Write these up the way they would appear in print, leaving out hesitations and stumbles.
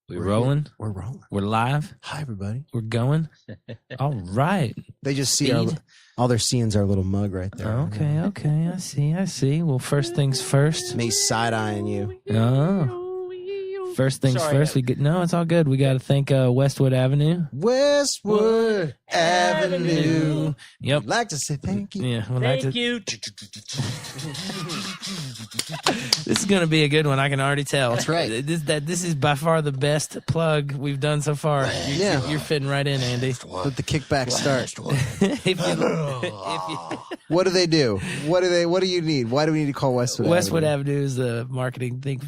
We're rolling. We're rolling. We're live. Hi, everybody. We're going. All right. They just see all they're seeing is our little mug right there. Okay. I see. Well, first things first. Me side-eyeing you. Oh. First things first. No, it's all good. We got to thank Westwood Avenue. Westwood Avenue. Yep. I'd like to say thank you. Yeah. Thank you. This is going to be a good one. I can already tell. That's right. This is by far the best plug we've done so far. You're fitting right in, Andy. Let the kickback start. What do they do? What do you need? Why do we need to call Westwood Avenue? Westwood Avenue is the marketing think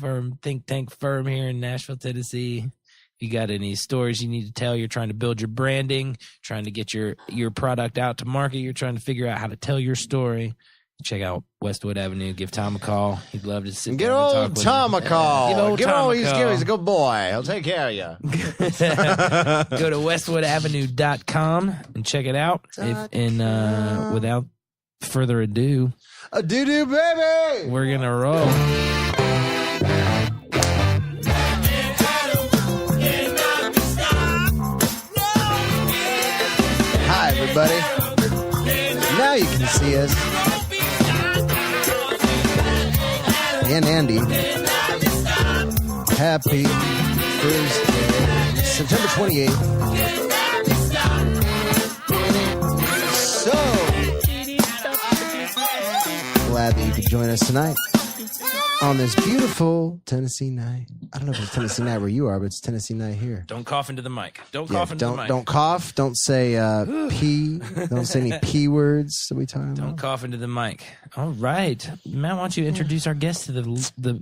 tank firm here in Nashville, Tennessee. If you got any stories you need to tell, you're trying to build your branding, trying to get your product out to market, you're trying to figure out how to tell your story, check out Westwood Avenue. Give Tom a call. He'd love to sit down and talk with Tom a call. Give Tom a call. He's a good boy. He'll take care of you. Go to westwoodavenue.com and check it out. Without further ado, a doo-doo baby, we're going to roll. Hi, everybody. Now you can see us. And Andy. Happy Thursday, September 28th. So glad that you could join us tonight on this beautiful Tennessee night. I don't know if it's Tennessee night where you are, but it's Tennessee night here. Don't cough into the mic. Don't cough into the mic. Don't cough. Don't say P. Don't say any P words that we talking about. Don't cough into the mic. All right. Matt, why don't you introduce our guests to the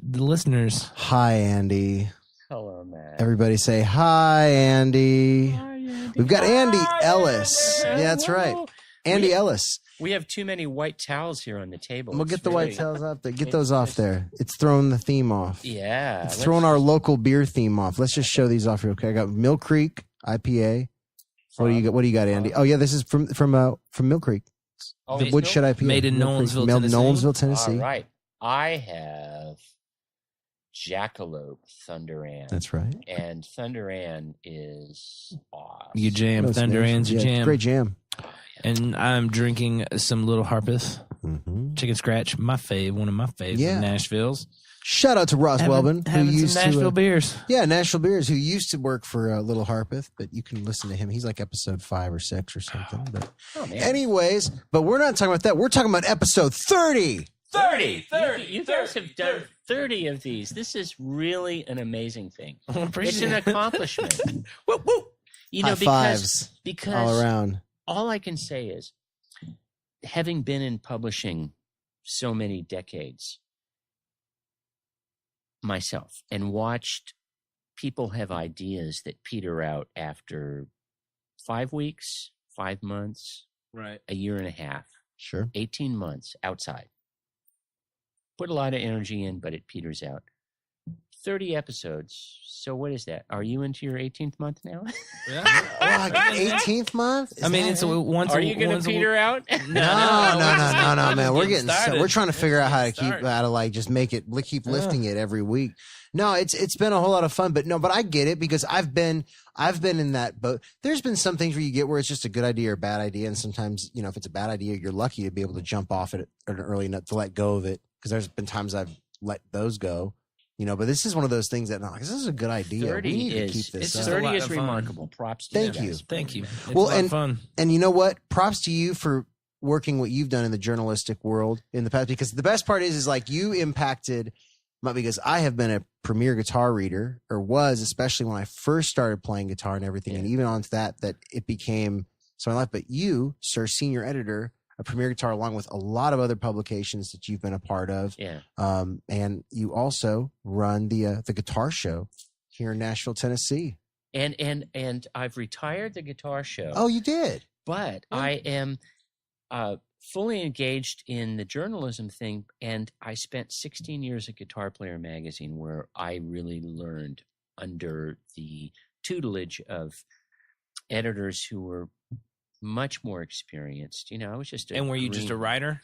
listeners? Hi, Andy. Hello, Matt. Everybody say hi, Andy. Hi, Andy. We've got Andy Ellis. Yeah, that's right. Andy Ellis. We have too many white towels here on the table. We'll get the white towels off there. Get those off there. It's throwing the theme off. Yeah. It's throwing our local beer theme off. Let's just show these off real quick. I got Mill Creek IPA. What do you got? What do you got, Andy? Oh yeah, this is from Mill Creek. The Woodshed IPA. Made in Nolensville, Tennessee. Nolensville, Tennessee. All right. I have Jackalope Thunder Ann. That's right. And Thunder Ann is awesome. You jam. Thunder Ann's your jam. Great jam. And I'm drinking some Little Harpeth Chicken Scratch, one of my faves in Nashville's. Shout out to Ross Welbon, who used some Nashville beers. Yeah, Nashville Beers, who used to work for Little Harpeth, but you can listen to him. He's like episode 5 or 6 or something. But anyways, but we're not talking about that. We're talking about episode 30. 30. You guys have done 30 of these. This is really an amazing thing. It's an accomplishment. Woo, woo. High fives all around. All I can say is, having been in publishing so many decades myself and watched people have ideas that peter out after 5 weeks, 5 months, right, a year and a half, sure, 18 months outside. Put a lot of energy in, but it peters out. 30 episodes. So what is that? Are you into your 18th month now? Yeah. 18th month? It's once. Are you going to peter out? No, man. We're getting started. we're trying to figure out how to just make it, keep lifting it every week. No, it's been a whole lot of fun, but I get it because I've been in that boat. There's been some things where you get where it's just a good idea or a bad idea, and sometimes if it's a bad idea, you're lucky to be able to jump off it early enough to let go of it. Because there's been times I've let those go. But this is one of those things that this is a good idea. 30 we need to keep this up. 30 is remarkable. Props to you guys. Thank you. It's a lot of fun. And you know what? Props to you for working what you've done in the journalistic world in the past. Because the best part is like you impacted, because I have been a premier guitar reader, or was, especially when I first started playing guitar and everything. And even on to that it became so in life. But you, sir, senior editor, a Premier Guitar, along with a lot of other publications that you've been a part of. Yeah. And you also run the guitar show here in Nashville, Tennessee. And I've retired the guitar show. Oh, you did? But I am fully engaged in the journalism thing, and I spent 16 years at Guitar Player magazine, where I really learned under the tutelage of editors who were much more experienced. I was just And were you just a writer?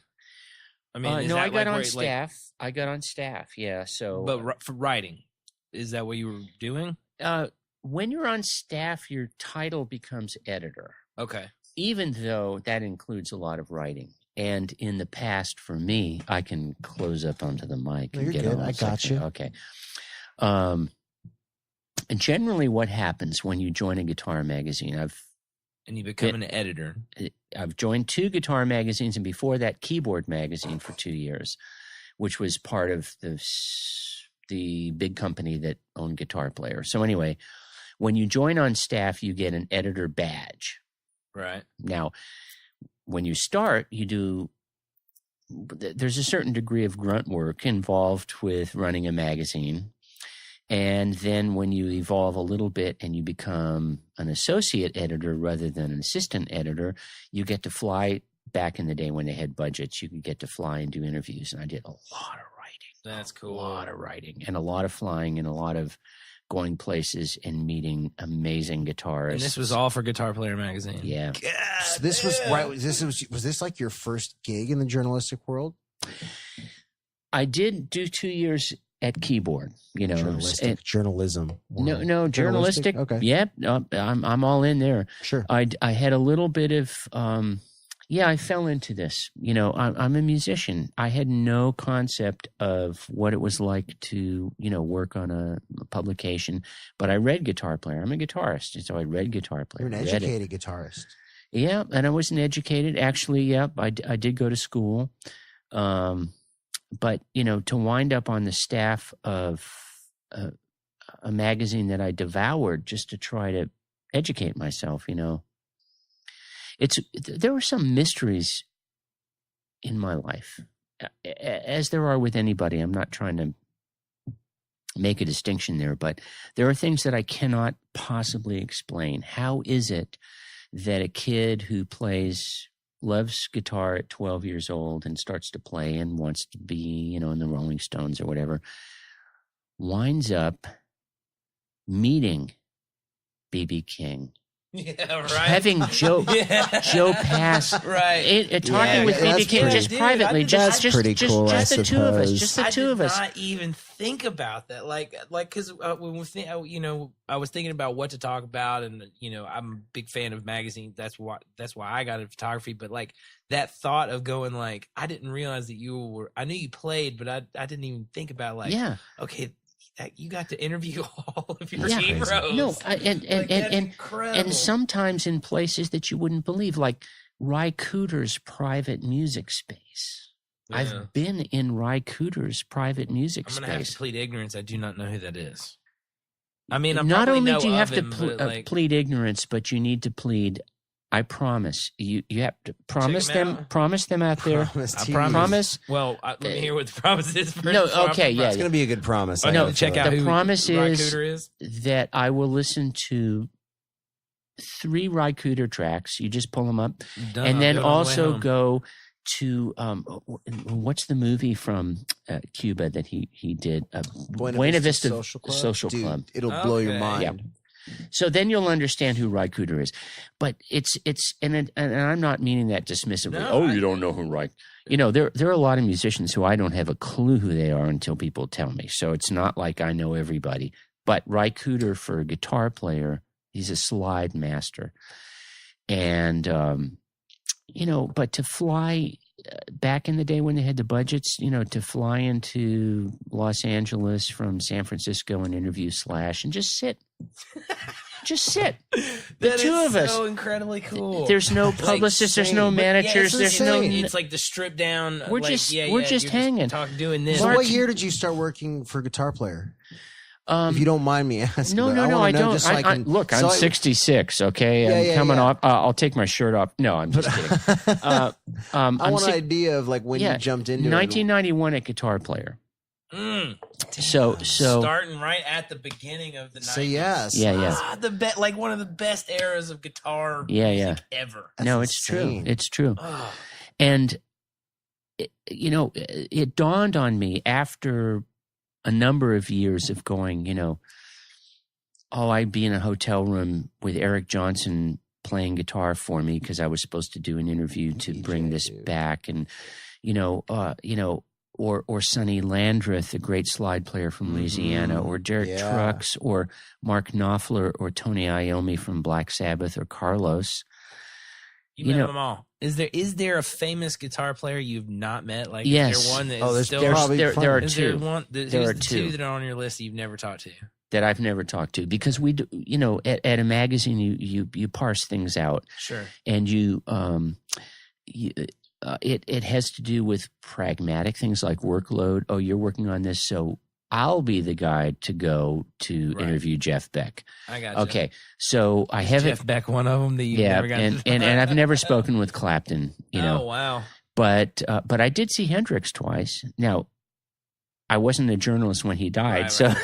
I mean, no, I got on staff. I got on staff, yeah. So, but for writing, is that what you were doing? when you're on staff, your title becomes editor. Okay. Even though that includes a lot of writing. And in the past, for me, I can close up onto the mic. No, and you're get good. on I got you. Okay. And generally what happens when you join a guitar magazine, And you become an editor. I've joined 2 guitar magazines, and before that, Keyboard magazine for 2 years, which was part of the big company that owned Guitar Player. So anyway, when you join on staff, you get an editor badge. Right. Now, when you start, there's a certain degree of grunt work involved with running a magazine. And then when you evolve a little bit and you become an associate editor rather than an assistant editor, you get to fly. Back in the day when they had budgets, you could get to fly and do interviews. And I did a lot of writing. That's cool. A lot of writing and a lot of flying and a lot of going places and meeting amazing guitarists. And this was all for Guitar Player magazine. Yeah. So this was right. Was this like your first gig in the journalistic world? I did do 2 years at Keyboard. Journalism. Wow. No, journalistic. Okay. Yep. I'm all in there. Sure. I had a little bit of. I fell into this. I'm a musician. I had no concept of what it was like to, work on a publication, but I read Guitar Player. I'm a guitarist, and so I read Guitar Player. You're an educated guitarist. Yeah, and I wasn't educated. Actually, I did go to school. But, to wind up on the staff of a magazine that I devoured just to try to educate myself, there were some mysteries in my life, as there are with anybody. I'm not trying to make a distinction there, but there are things that I cannot possibly explain. How is it that a kid who loves guitar at 12 years old and starts to play and wants to be, in the Rolling Stones or whatever, winds up meeting B.B. King? Yeah, right. Having Joe Pass, right? Talking with B.B. King just privately, just pretty cool. Just the two of us, just the two of us. I did not even think about that, like, because when we think, I was thinking about what to talk about, and I'm a big fan of magazines. That's why I got into photography. But like that thought of going, like, I didn't realize that I knew you played, but I didn't even think about, like, okay, you got to interview all of your heroes. No, and sometimes in places that you wouldn't believe, like Ry Cooder's private music space. Yeah. I've been in Ry Cooder's private music space. I'm going to have to plead ignorance. I do not know who that is. I mean, not only do you have to plead ignorance, but you need to plead. I promise you. You have to promise them. Promise them out there. Promise. Well, let me hear what the promise is first. No, okay, It's going to be a good promise. No, check out. The promise is that I will listen to 3 Ry Cooder tracks. You just pull them up, and then also go to what's the movie from Cuba that he did? Buena Vista Social Club. Dude, it'll blow your mind. Yeah. So then you'll understand who Ry Cooder is. But and I'm not meaning that dismissively. No, you don't know who Ry. There are a lot of musicians who I don't have a clue who they are until people tell me. So it's not like I know everybody. But Ry Cooder, for a guitar player, he's a slide master. And but to fly back in the day when they had the budgets, to fly into Los Angeles from San Francisco and interview Slash and just sit. Just sit. The two of us. So incredibly cool. There's no publicists. There's no managers. There's no. It's like the stripped down. We're just hanging. Doing this. So what year did you start working for Guitar Player? If you don't mind me asking. No, I don't. Look, I'm 66. Okay, I'm coming off. I'll take my shirt off. No, I'm just kidding. I want an idea of like when you jumped into 1991 at Guitar Player. So starting right at the beginning of the 90s. So yes, like one of the best eras of guitar music ever. No, it's true. It's true. Oh. And it dawned on me after a number of years of going, I'd be in a hotel room with Eric Johnson playing guitar for me because I was supposed to do an interview to bring this back, and or Sonny Landreth, the great slide player from Louisiana, or Derek Trucks, or Mark Knopfler, or Tony Iommi from Black Sabbath, or Carlos. You met them all. Is there a famous guitar player you've not met? Like, yes. Is there one that is there's still probably there are is two. There are two that are on your list that you've never talked to. That I've never talked to, because we do, at a magazine you parse things out. Sure. And it has to do with pragmatic things like workload. Oh, you're working on this, so I'll be the guy to go to interview Jeff Beck. I got you. Okay, so I haven't. Jeff Beck, one of them that you never got. And I've never spoken with Clapton. Oh wow! But I did see Hendrix twice. Now, I wasn't a journalist when he died, right.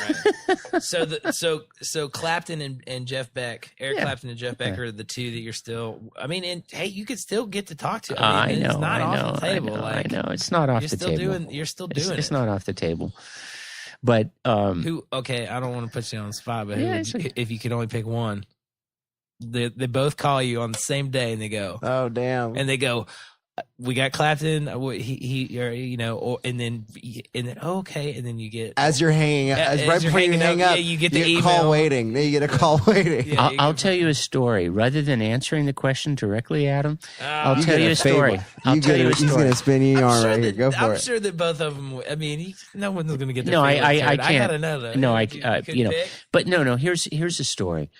So Clapton and Jeff Beck, Eric Clapton and Jeff Beck are the two that you're still. I mean, and hey, you could still get to talk to. I know. It's not off the table. I know. It's not off the table. You're still doing it. It's not off the table. But who? Okay, I don't want to put you on the spot, but if you could only pick one, they both call you on the same day, and they go, "Oh damn!" and they go, "We got Clapton." And then okay, and then you get as you're hanging up, right before you hang up, you get the email. Call waiting. Then you get a call waiting. Yeah, I'll tell you a story rather than answering the question directly, Adam. I'll tell you a story. He's going to spin you on right here. Go for it. I'm sure that both of them. I mean, no one's going to get. No, I can't. I gotta know that. No, but no. Here's the story.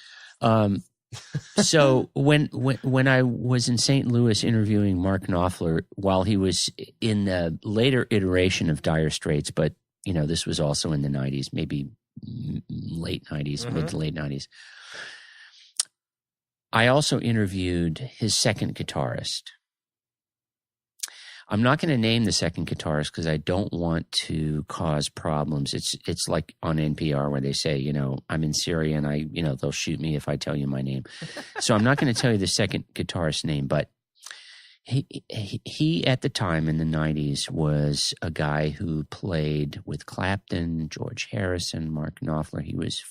So when I was in St. Louis interviewing Mark Knopfler while he was in the later iteration of Dire Straits, but this was also in the 90s, maybe late 90s, mid to late 90s. I also interviewed his second guitarist. I'm not going to name the second guitarist because I don't want to cause problems. It's like on NPR where they say, I'm in Syria and they'll shoot me if I tell you my name. So I'm not going to tell you the second guitarist's name, but he at the time in the 90s was a guy who played with Clapton, George Harrison, Mark Knopfler. He was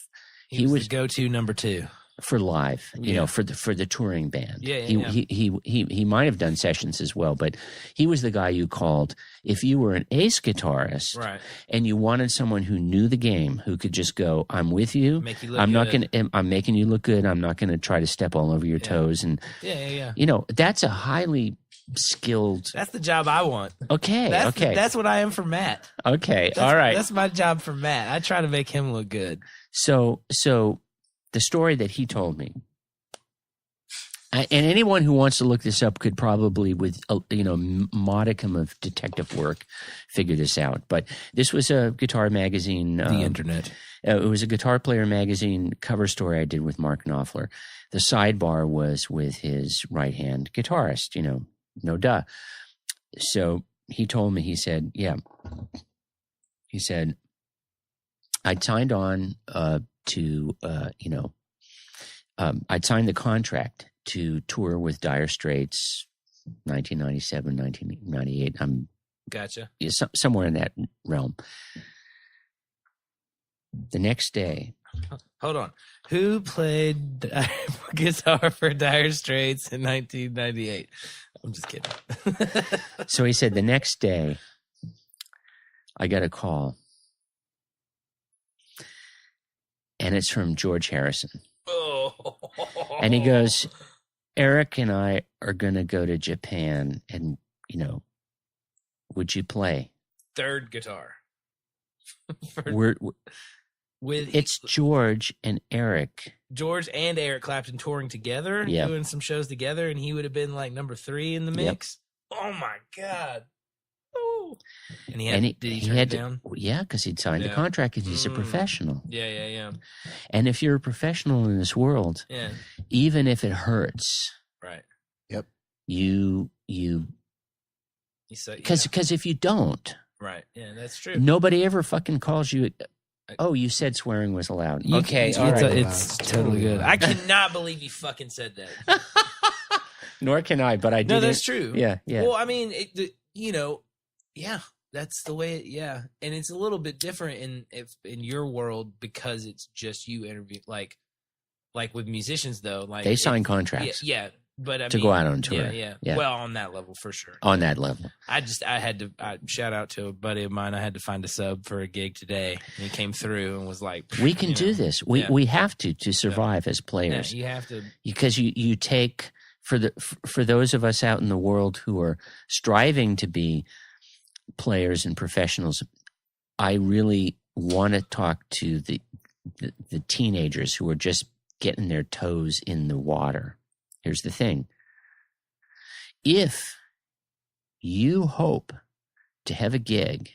the go-to number two. For live, for the touring band. He might have done sessions as well, but he was the guy you called if you were an ace guitarist, right? And you wanted someone who knew the game, who could just go, "I'm with you. I'm making you look good. I'm not going to try to step all over your toes." And that's a highly skilled. That's the job I want. Okay, that's what I am for Matt. Okay, all right. That's my job for Matt. I try to make him look good. So. The story that he told me, and anyone who wants to look this up could probably, with modicum of detective work, figure this out. But this was a guitar magazine, the internet. It was a guitar player magazine cover story I did with Mark Knopfler. The sidebar was with his right hand guitarist. No duh. So he told me. He said, I'd signed on. I'd signed the contract to tour with Dire Straits 1997, 1998. Gotcha. Somewhere in that realm. The next day. Hold on. Who played guitar for Dire Straits in 1998? I'm just kidding. So he said the next day, I got a call. And it's from George Harrison. Oh. And he goes, Eric and I are going to go to Japan and, would you play? Third guitar. It's George and Eric. George and Eric Clapton touring together, doing some shows together, and he would have been like number 3 in the mix. Yep. Oh, my God. And he had to, down? Yeah, because he'd signed the contract because he's a professional. Yeah. And if you're a professional in this world, even if it hurts, right? Yep. Because if you don't, right? Yeah, that's true. Nobody ever fucking calls you. Oh, you said swearing was allowed. Okay, all right. It's totally good. I cannot believe you fucking said that. Nor can I, but I did. No, that's true. Yeah. Well, I mean, yeah, that's the way. And it's a little bit different in your world because it's just you interview. Like with musicians though, like they sign contracts. Yeah, But I to mean, go out on tour. Yeah. Well, on that level for sure. On that level. I had to shout out to a buddy of mine. I had to find a sub for a gig today, and he came through and was like, "We can do this. We have to survive as players. Yeah, you have to, because you take for those of us out in the world who are striving to be players and professionals. I really want to talk to the teenagers who are just getting their toes in the water. Here's the thing. If you hope to have a gig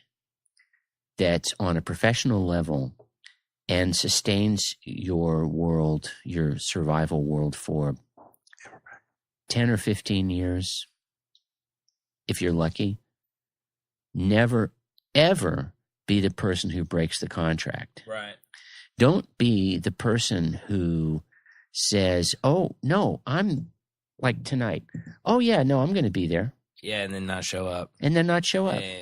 that's on a professional level and sustains your world, your survival world for 10 or 15 years, if you're lucky, never, ever be the person who breaks the contract. right. Don't be the person who says, oh, no, I'm like tonight. Oh, yeah, no, I'm going to be there. Yeah, and then not show up. Yeah.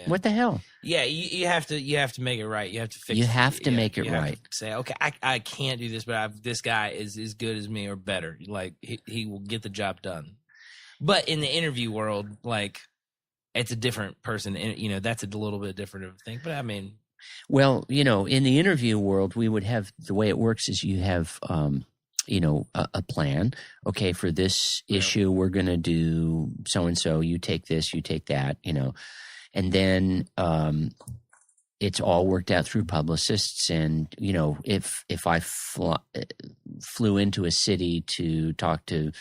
What the hell? Yeah, you have to make it right. You have to fix it. You have to make it right. Say, okay, I can't do this, but this guy is as good as me or better. Like, he will get the job done. But in the interview world, like, it's a different person. And, that's a little bit different of a thing. But, I mean. Well, in the interview world, we would have, the way it works is you have, a plan. Okay, for this issue, we're going to do so-and-so. You take this, you take that, And then it's all worked out through publicists. And, if I flew into a city to talk to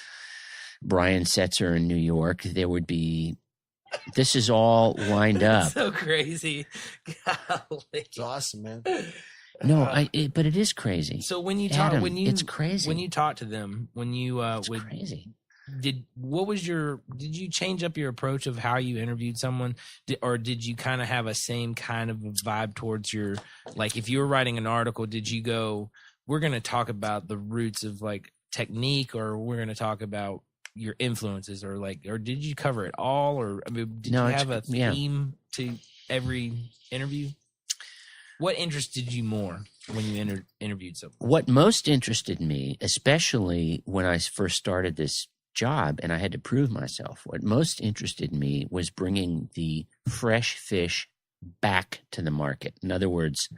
Brian Setzer in New York, there would be, this is all lined up. So crazy. Golly. It's awesome, man. No, but it is crazy. So when you talk, Adam, it's crazy. When you talk to them, when you it's crazy. Did you change up your approach of how you interviewed someone, or did you kind of have a same kind of a vibe towards your, like, if you were writing an article, did you go, we're going to talk about the roots of like technique, or we're going to talk about your influences, or did you cover it all, or did you have a theme to every interview? What interested you more when you interviewed someone? What most interested me, especially when I first started this job and I had to prove myself, what most interested me was bringing the fresh fish back to the market. In other words,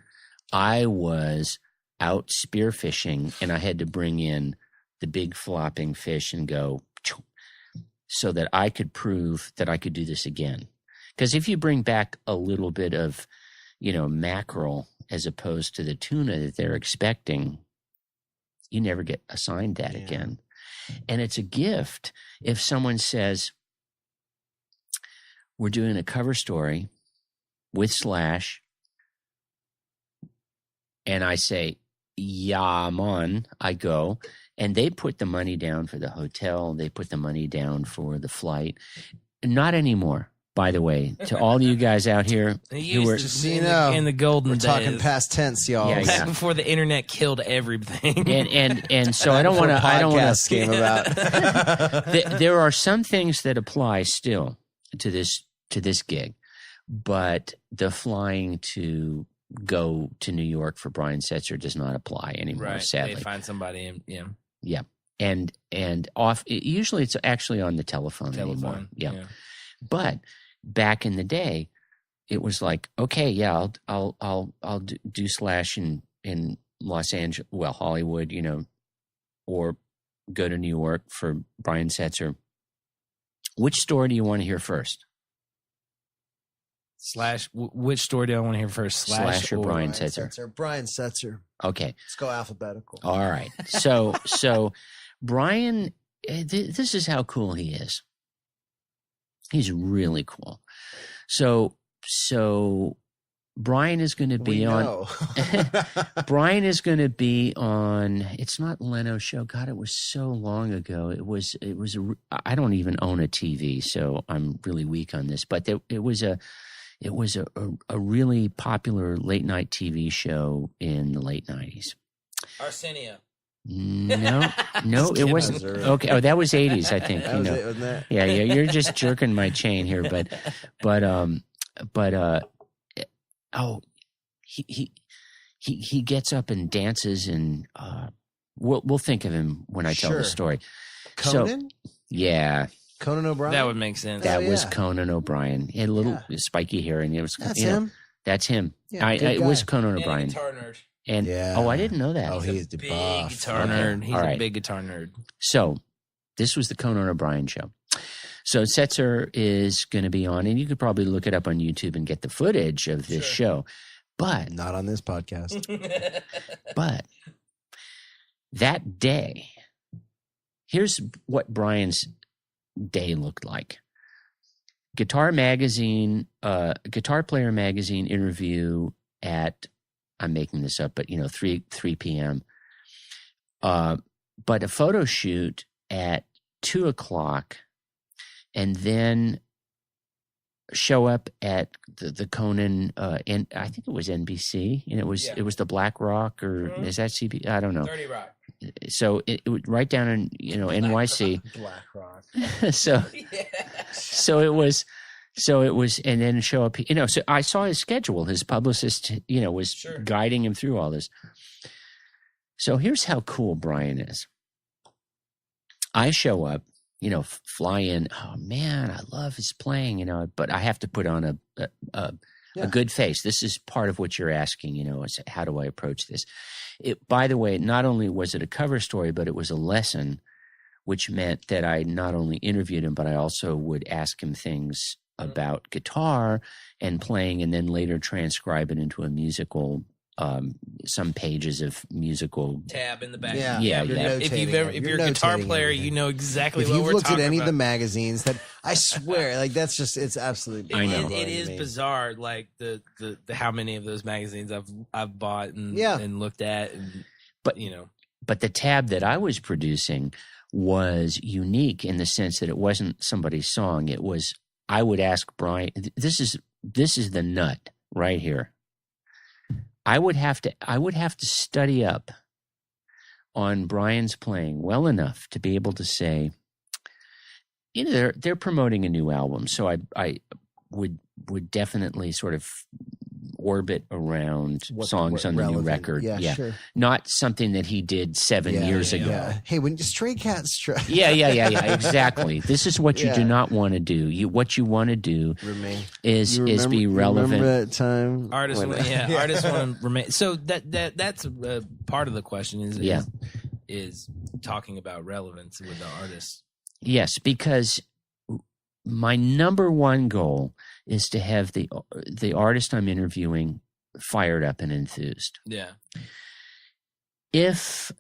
I was out spearfishing and I had to bring in the big flopping fish and go, so that I could prove that I could do this again. Because if you bring back a little bit of, mackerel as opposed to the tuna that they're expecting, you never get assigned that again. And it's a gift if someone says, we're doing a cover story with Slash, and I say, yeah, I'm on, I go, and they put the money down for the hotel, they put the money down for the flight. Not anymore. By the way, to all you guys out here who were in the golden days, talking past tense, y'all. Back before the internet killed everything. And so I don't want to. Came about. There are some things that apply still to this gig, but the flying to go to New York for Brian Setzer does not apply anymore. Right. Sadly, they find somebody and yeah, and off. Usually, it's actually on the telephone anymore. Yeah. But back in the day, it was like, okay, yeah, I'll do Slash in Los Angeles, well, Hollywood, or go to New York for Brian Setzer. Which story do you want to hear first? Slash, which story do I want to hear first? Slash or Brian Setzer? Brian Setzer. Okay, let's go alphabetical. All right. So Brian, this is how cool he is. He's really cool. So Brian is going to be on. Brian is going to be on. It's not Leno's show. God, it was so long ago. It was. I don't even own a TV, so I'm really weak on this. But it was a really popular late night TV show in the late '90s. Arsenio. No, it wasn't. Okay, oh, that was '80s, I think. That was it, wasn't it? Yeah, you're just jerking my chain here, he gets up and dances, and we'll think of him when I tell the story. Conan? Yeah. Conan O'Brien? That would make sense. That was Conan O'Brien. He had a little spiky hair, and it was That's him. That's him. Yeah, it was Conan And O'Brien. a guitar nerd. And I didn't know that. Oh, he's a big buff. guitar nerd. He's a big guitar nerd. So this was the Conan O'Brien show. So Setzer is going to be on, and you could probably look it up on YouTube and get the footage of this show. But not on this podcast. But that day, here's what Brian's day looked like. Guitar Player Magazine interview at, I'm making this up, but 3 p.m. But a photo shoot at 2:00, and then show up at the Conan, and I think it was NBC, and it was the Black Rock, or is that CB? I don't know. 30 Rock. So it was right down in NYC. Black Rock. So it was, and then show up. So I saw his schedule. His publicist, was guiding him through all this. So here's how cool Brian is. I show up, fly in. Oh man, I love his playing, but I have to put on a good face. This is part of what you're asking, is how do I approach this? By the way, not only was it a cover story, but it was a lesson, which meant that I not only interviewed him, but I also would ask him things about guitar and playing, and then later transcribe it into a musical, some pages of musical tab in the back. Yeah. If you're a guitar player, you know exactly what we're talking about. If you've looked at any of the magazines, that I swear, it's absolutely. I know it is bizarre, like the how many of those magazines I've bought and looked at, but the tab that I was producing was unique in the sense that it wasn't somebody's song. It was, I would ask Brian, this is the nut right here. I would have to study up on Brian's playing well enough to be able to say, they're promoting a new album, so I would definitely sort of orbit around songs on the new record. Yeah, sure. Not something that he did 7 years ago. Yeah. Hey, when Stray Cats try. Yeah, exactly. This is what you do not want to do. What you want to do is be relevant. Remember that time? Artists want to remain. So that's part of the question is talking about relevance with the artist. Yes, because my number one goal is to have the artist I'm interviewing fired up and enthused. Yeah. If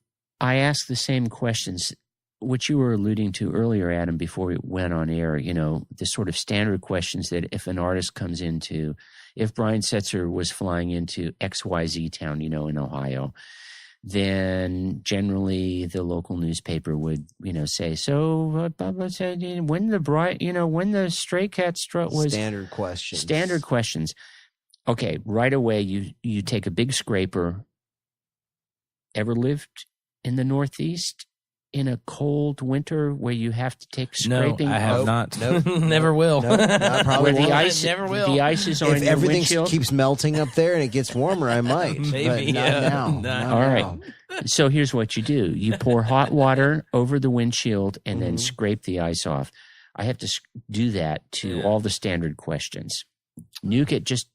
I ask the same questions, which you were alluding to earlier, Adam, before we went on air, the sort of standard questions that if an artist comes into, if Brian Setzer was flying into XYZ town, in Ohio, then generally the local newspaper would, say, so when the Stray Cats was standard questions. Okay, right away you take a big scraper. Ever lived in the Northeast in a cold winter where you have to take scraping? No, I have not. Nope. Never will. Where the ice is on if your everything windshield. Keeps melting up there and it gets warmer, I might. Maybe, but not now. All right. So here's what you do. You pour hot water over the windshield and then scrape the ice off. I have to do that to all the standard questions. Nuke it just...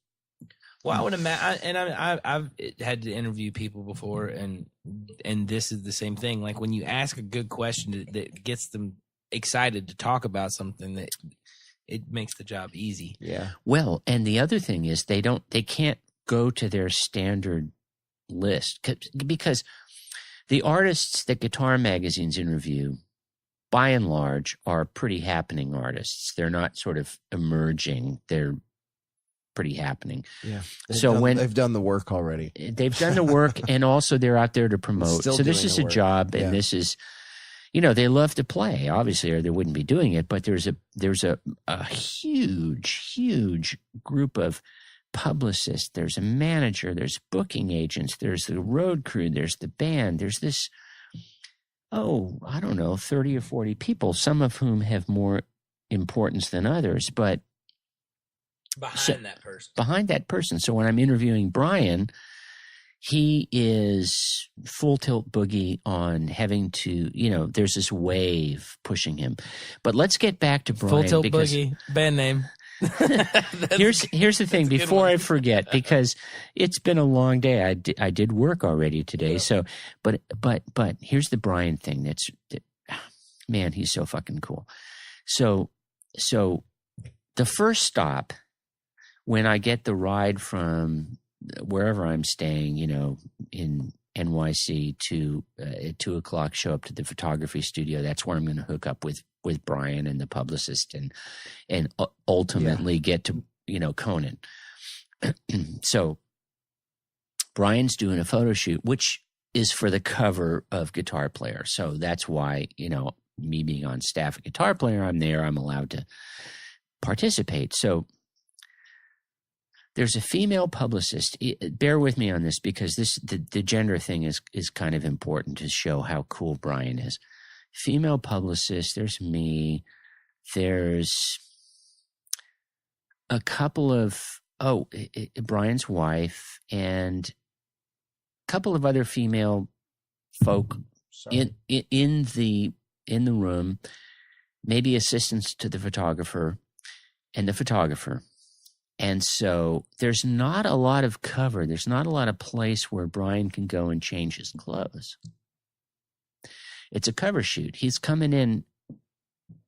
Well, I would imagine, and I've had to interview people before, and this is the same thing. Like when you ask a good question that gets them excited to talk about something, that it makes the job easy. Yeah. Well, and the other thing is they can't go to their standard list because the artists that guitar magazines interview, by and large, are pretty happening artists. They're not sort of emerging. They're pretty happening. Yeah. They've done the work already. They've done the work, and also they're out there to promote. So this is a job, and this is, they love to play, obviously, or they wouldn't be doing it. But there's a huge group of publicists. There's a manager. There's booking agents. There's the road crew. There's the band. There's this, 30 or 40 people, some of whom have more importance than others, but behind that person. Behind that person. So when I'm interviewing Brian, he is full tilt boogie on having to, there's this wave pushing him. But let's get back to Brian. Full tilt boogie, band name. Here's the thing before I forget, because it's been a long day. I did work already today. Yeah. So, but here's the Brian thing. Man, he's so fucking cool. So the first stop, when I get the ride from wherever I'm staying, in NYC to at 2:00, show up to the photography studio. That's where I'm going to hook up with Brian and the publicist, and ultimately get to Conan. So Brian's doing a photo shoot, which is for the cover of Guitar Player. So that's why me being on staff at Guitar Player, I'm there. I'm allowed to participate. So there's a female publicist. Bear with me on this, because the gender thing is kind of important to show how cool Brian is. Female publicist, there's me. There's a couple of, Brian's wife and a couple of other female folk in the room, maybe assistants to the photographer and the photographer. And so there's not a lot of cover. There's not a lot of place where Brian can go and change his clothes. It's a cover shoot. He's coming in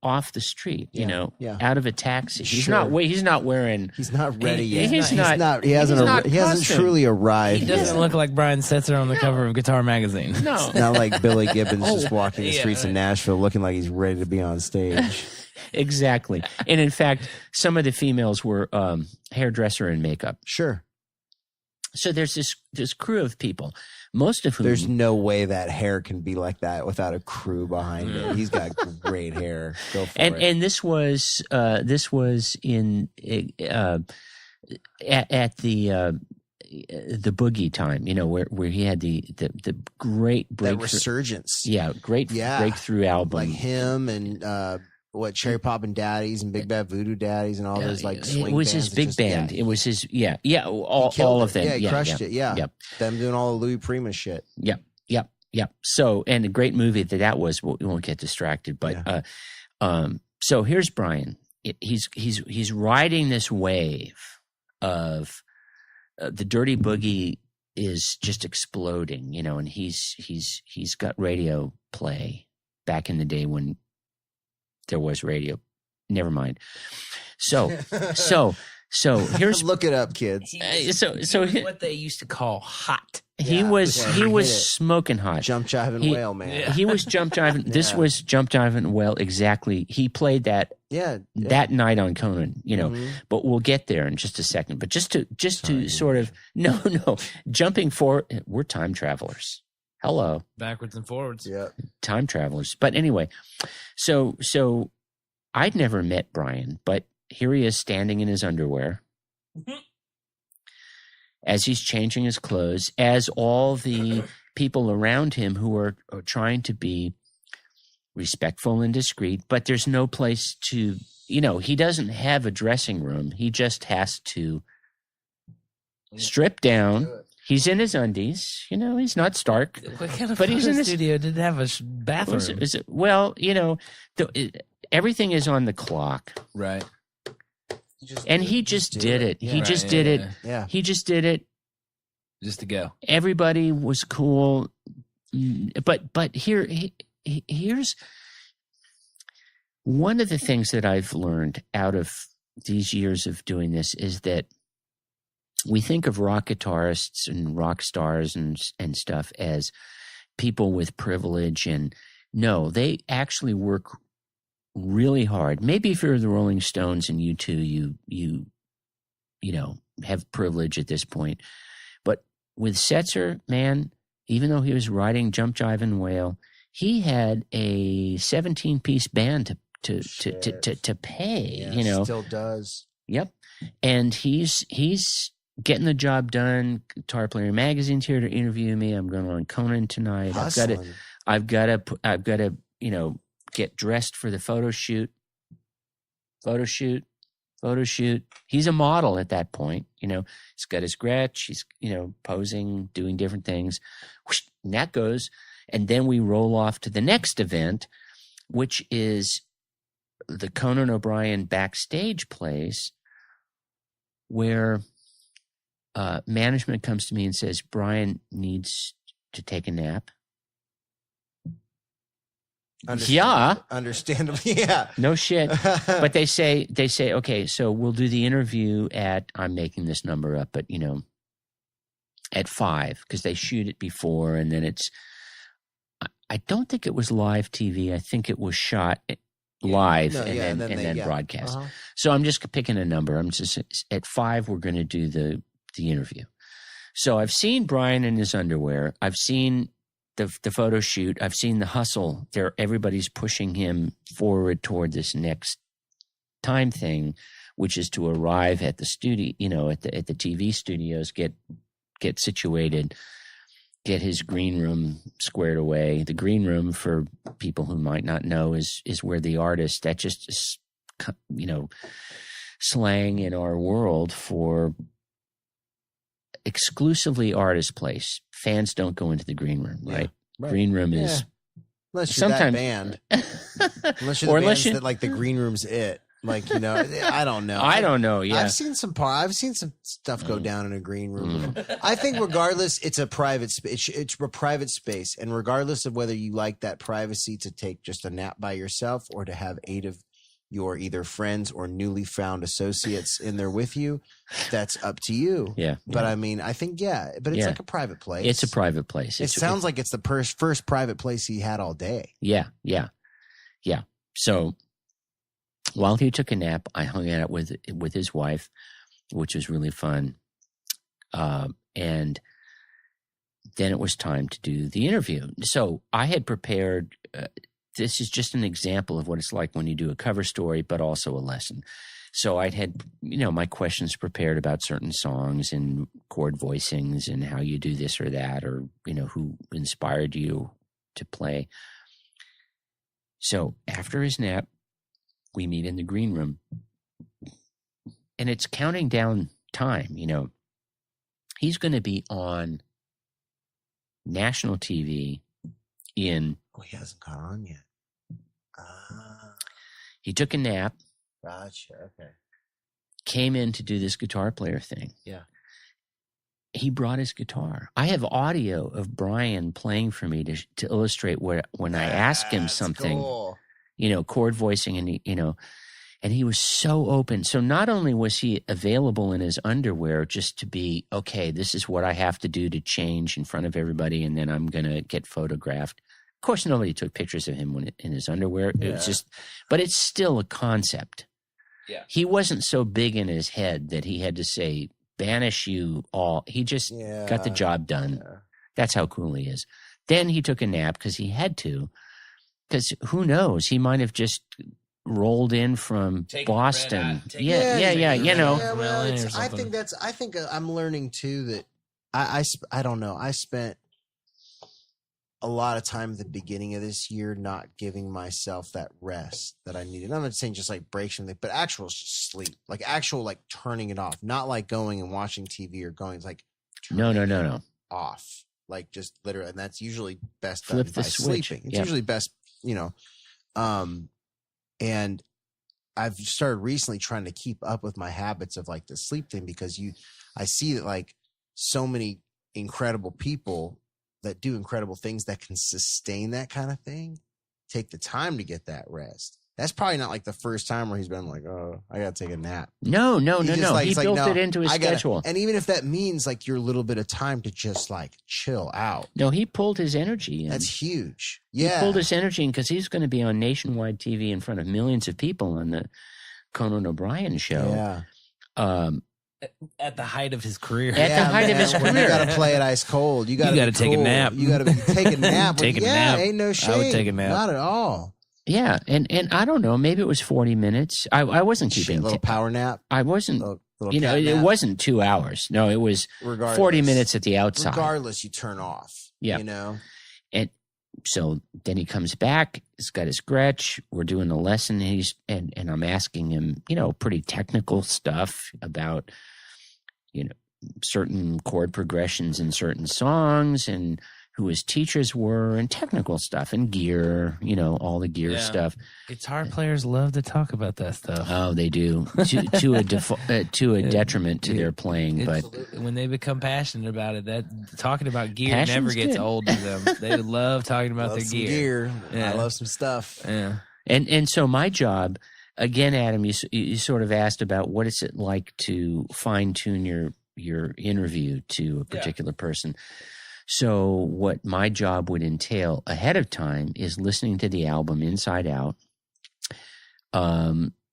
off the street, out of a taxi. He's not wearing. He's not ready yet. He hasn't truly arrived. He doesn't look like Brian Setzer on the cover of Guitar Magazine. No, it's not like Billy Gibbons just walking the streets of Nashville looking like he's ready to be on stage. Exactly. And in fact, some of the females were hairdresser and makeup. Sure. So there's this crew of people, most of whom... There's no way that hair can be like that without a crew behind it. He's got great hair. Go for it. And this was in at the boogie time, where he had the great breakthrough. That resurgence. Yeah, breakthrough album. Like him and... Cherry Poppin' Daddies and Big Bad Voodoo Daddies and all those swing It was his big band. It was his all of them. Yeah, he crushed it. Yeah, yep. Them doing all the Louis Prima shit. Yep. So, and a great movie that was. We won't get distracted, but so here's Brian. He's riding this wave of the dirty boogie is just exploding, and he's got radio play back in the day when there was radio. Never mind. So here's look it up, kids. So what they used to call hot. He was smoking hot. Jump jiving whale, man. Yeah. He was jump jiving. This was jump jiving whale. Exactly. He played that. That night on Conan. But we'll get there in just a second. But just to sort of jumping forward. We're time travelers. Hello. Backwards and forwards. Yeah. Time travelers. But anyway, so I'd never met Brian, but here he is standing in his underwear as he's changing his clothes, as all the people around him who are trying to be respectful and discreet, but there's no place to, he doesn't have a dressing room. He just has to strip down. He's in his undies, he's not Stark. What kind of he's in the studio didn't have a bathroom? Everything is on the clock. Right. He just did it. He just did it. Yeah. He just did it. Just to go. Everybody was cool. But here's one of the things that I've learned out of these years of doing this is that we think of rock guitarists and rock stars and stuff as people with privilege, and no, they actually work really hard. Maybe if you're the Rolling Stones and you have privilege at this point, but with Setzer, man, even though he was riding Jump Jivin' Whale, he had a 17-piece band to pay. Yeah, still does. Yep, and he's getting the job done. Guitar Player Magazine's here to interview me. I'm going on Conan tonight. Hustling. I've got to get dressed for the photo shoot. photo shoot. He's a model at that point. You know, he's got his Gretsch. He's, you know, posing, doing different things. Whoosh, and that goes. And then we roll off to the next event, which is the Conan O'Brien backstage place, where management comes to me and says, Brian needs to take a nap. Understandably, yeah. No shit. But they say, okay, so we'll do the interview at, I'm making this number up, but you know, at 5, because they shoot it before, and then I don't think it was live TV. I think it was shot live and then broadcast. Uh-huh. So I'm just picking a number. I'm just at 5, we're going to do the interview. So I've seen Brian in his underwear. I've seen the photo shoot. I've seen the hustle. Everybody's pushing him forward toward this next time thing, which is to arrive at the studio, you know, at the TV studios, get situated, get his green room squared away. The green room, for people who might not know, is where the artist, that just is, you know, slang in our world for exclusively artist place. Fans don't go into the green room, right? Right. Green room is unless you're sometimes that band, unless you're the band that like the green room's it. Like, you know, I don't know. I don't know. Yeah, I've seen some stuff go down in a green room. I think regardless, it's a private space. It's a private space, and regardless of whether you like that privacy to take just a nap by yourself or to have 8 of your either friends or newly found associates in there with you, that's up to you. Yeah. But I mean, I think, but it's like a private place. It's a private place. It sounds like it's the first private place he had all day. Yeah. So while he took a nap, I hung out with his wife, which was really fun. And then it was time to do the interview. So I had prepared, this is just an example of what it's like when you do a cover story, but also a lesson. So I'd had, you know, my questions prepared about certain songs and chord voicings and how you do this or that, or, you know, who inspired you to play. So after his nap, we meet in the green room, and it's counting down time. You know, he's going to be on national TV in. Oh, he hasn't gone on yet. He took a nap. Gotcha. Okay. Came in to do this guitar player thing. Yeah. He brought his guitar. I have audio of Brian playing for me to illustrate when I ask him something. Cool. You know, chord voicing, and he was so open. So not only was he available in his underwear just to be, okay, this is what I have to do to change in front of everybody, and then I'm going to get photographed. Of course, nobody took pictures of him in his underwear. Yeah. It's just, but it's still a concept. Yeah. He wasn't so big in his head that he had to say, banish you all. He just got the job done. Yeah. That's how cool he is. Then he took a nap because he had to. Because who knows? He might have just rolled in from Boston. Yeah. You know. Yeah, well, I think I'm learning too that I don't know. I spent a lot of time at the beginning of this year not giving myself that rest that I needed. I'm not saying just like breaks from it, but actual just sleep, like actual like turning it off, not like going and watching TV or going. It's like no off, like just literally, and that's usually best flip done the by switch. Sleeping. It's usually best. You know, and I've started recently trying to keep up with my habits of like the sleep thing, because I see that like so many incredible people that do incredible things that can sustain that kind of thing take the time to get that rest. That's probably not like the first time where he's been like, oh, I got to take a nap. No. Like, he built it into his schedule. And even if that means like your little bit of time to just like chill out. No, he pulled his energy in. That's huge. Yeah. He pulled his energy in because he's going to be on nationwide TV in front of millions of people on the Conan O'Brien show. Yeah. At the height of his career. At the height of his career. You got to play it ice cold. You got to take a nap. You got to take a nap. Take a nap. Ain't no shame. I would take a nap. Not at all. Yeah, and I don't know, maybe it was 40 minutes. I wasn't keeping a little power nap. I wasn't, little you know, it nap. wasn't 2 hours. No, it was 40 minutes at the outside. Regardless, you turn off. Yeah. You know? And So then he comes back, he's got his Gretsch, we're doing the lesson, and I'm asking him, pretty technical stuff about, certain chord progressions in certain songs and who his teachers were and technical stuff and gear, all the gear stuff. Guitar players love to talk about that stuff. Oh, they do, to a detriment to their playing. But when they become passionate about it, that talking about gear never gets good. old to them. They love talking about their gear. Yeah. I love some stuff. Yeah. And so my job, again, Adam, you sort of asked about what is it like to fine tune your interview to a particular person. So what my job would entail ahead of time is listening to the album inside out,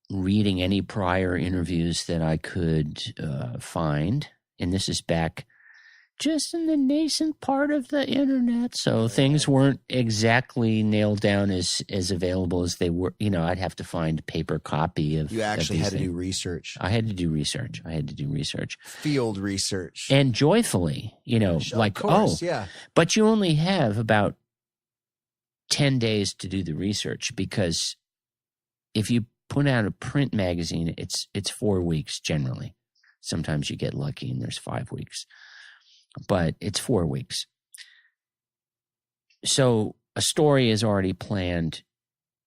reading any prior interviews that I could find. And this is back just in the nascent part of the internet. So things weren't exactly nailed down as available as they were. I'd have to find a paper copy of. You actually had to do research. I had to do research. Field research. And joyfully, like, course, yeah. But you only have about 10 days to do the research, because if you put out a print magazine, it's 4 weeks generally. Sometimes you get lucky and there's 5 weeks. But it's 4 weeks. So a story is already planned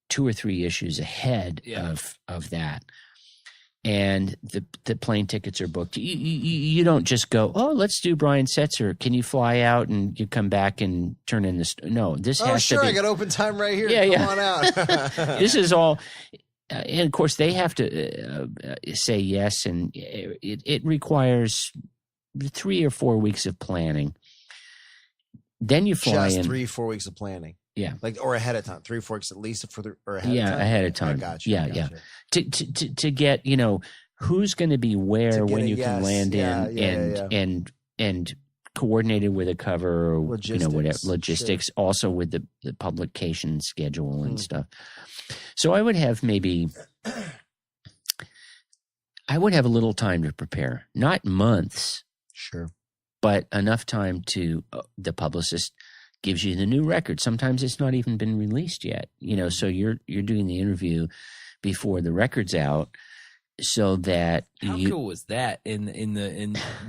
2 or 3 issues ahead of that. And the plane tickets are booked. You don't just go, let's do Brian Setzer. Can you fly out and you come back and turn in this? No, this has to be. I got open time right here. Come on out. This is all. And of course, they have to say yes. And it requires 3 or 4 weeks of planning. Then you fly in. Just 3-4 weeks of planning. Yeah. Or ahead of time. 3 or 4 weeks at least ahead of time. Ahead of time. I got you. Yeah. To get, who's going to be where when you can land in and coordinated with a cover or logistics, sure. Also with the publication schedule and stuff. So I would have a little time to prepare, not months. Sure. But enough time to the publicist gives you the new record. Sometimes it's not even been released yet, so you're doing the interview before the record's out, so that how cool was that in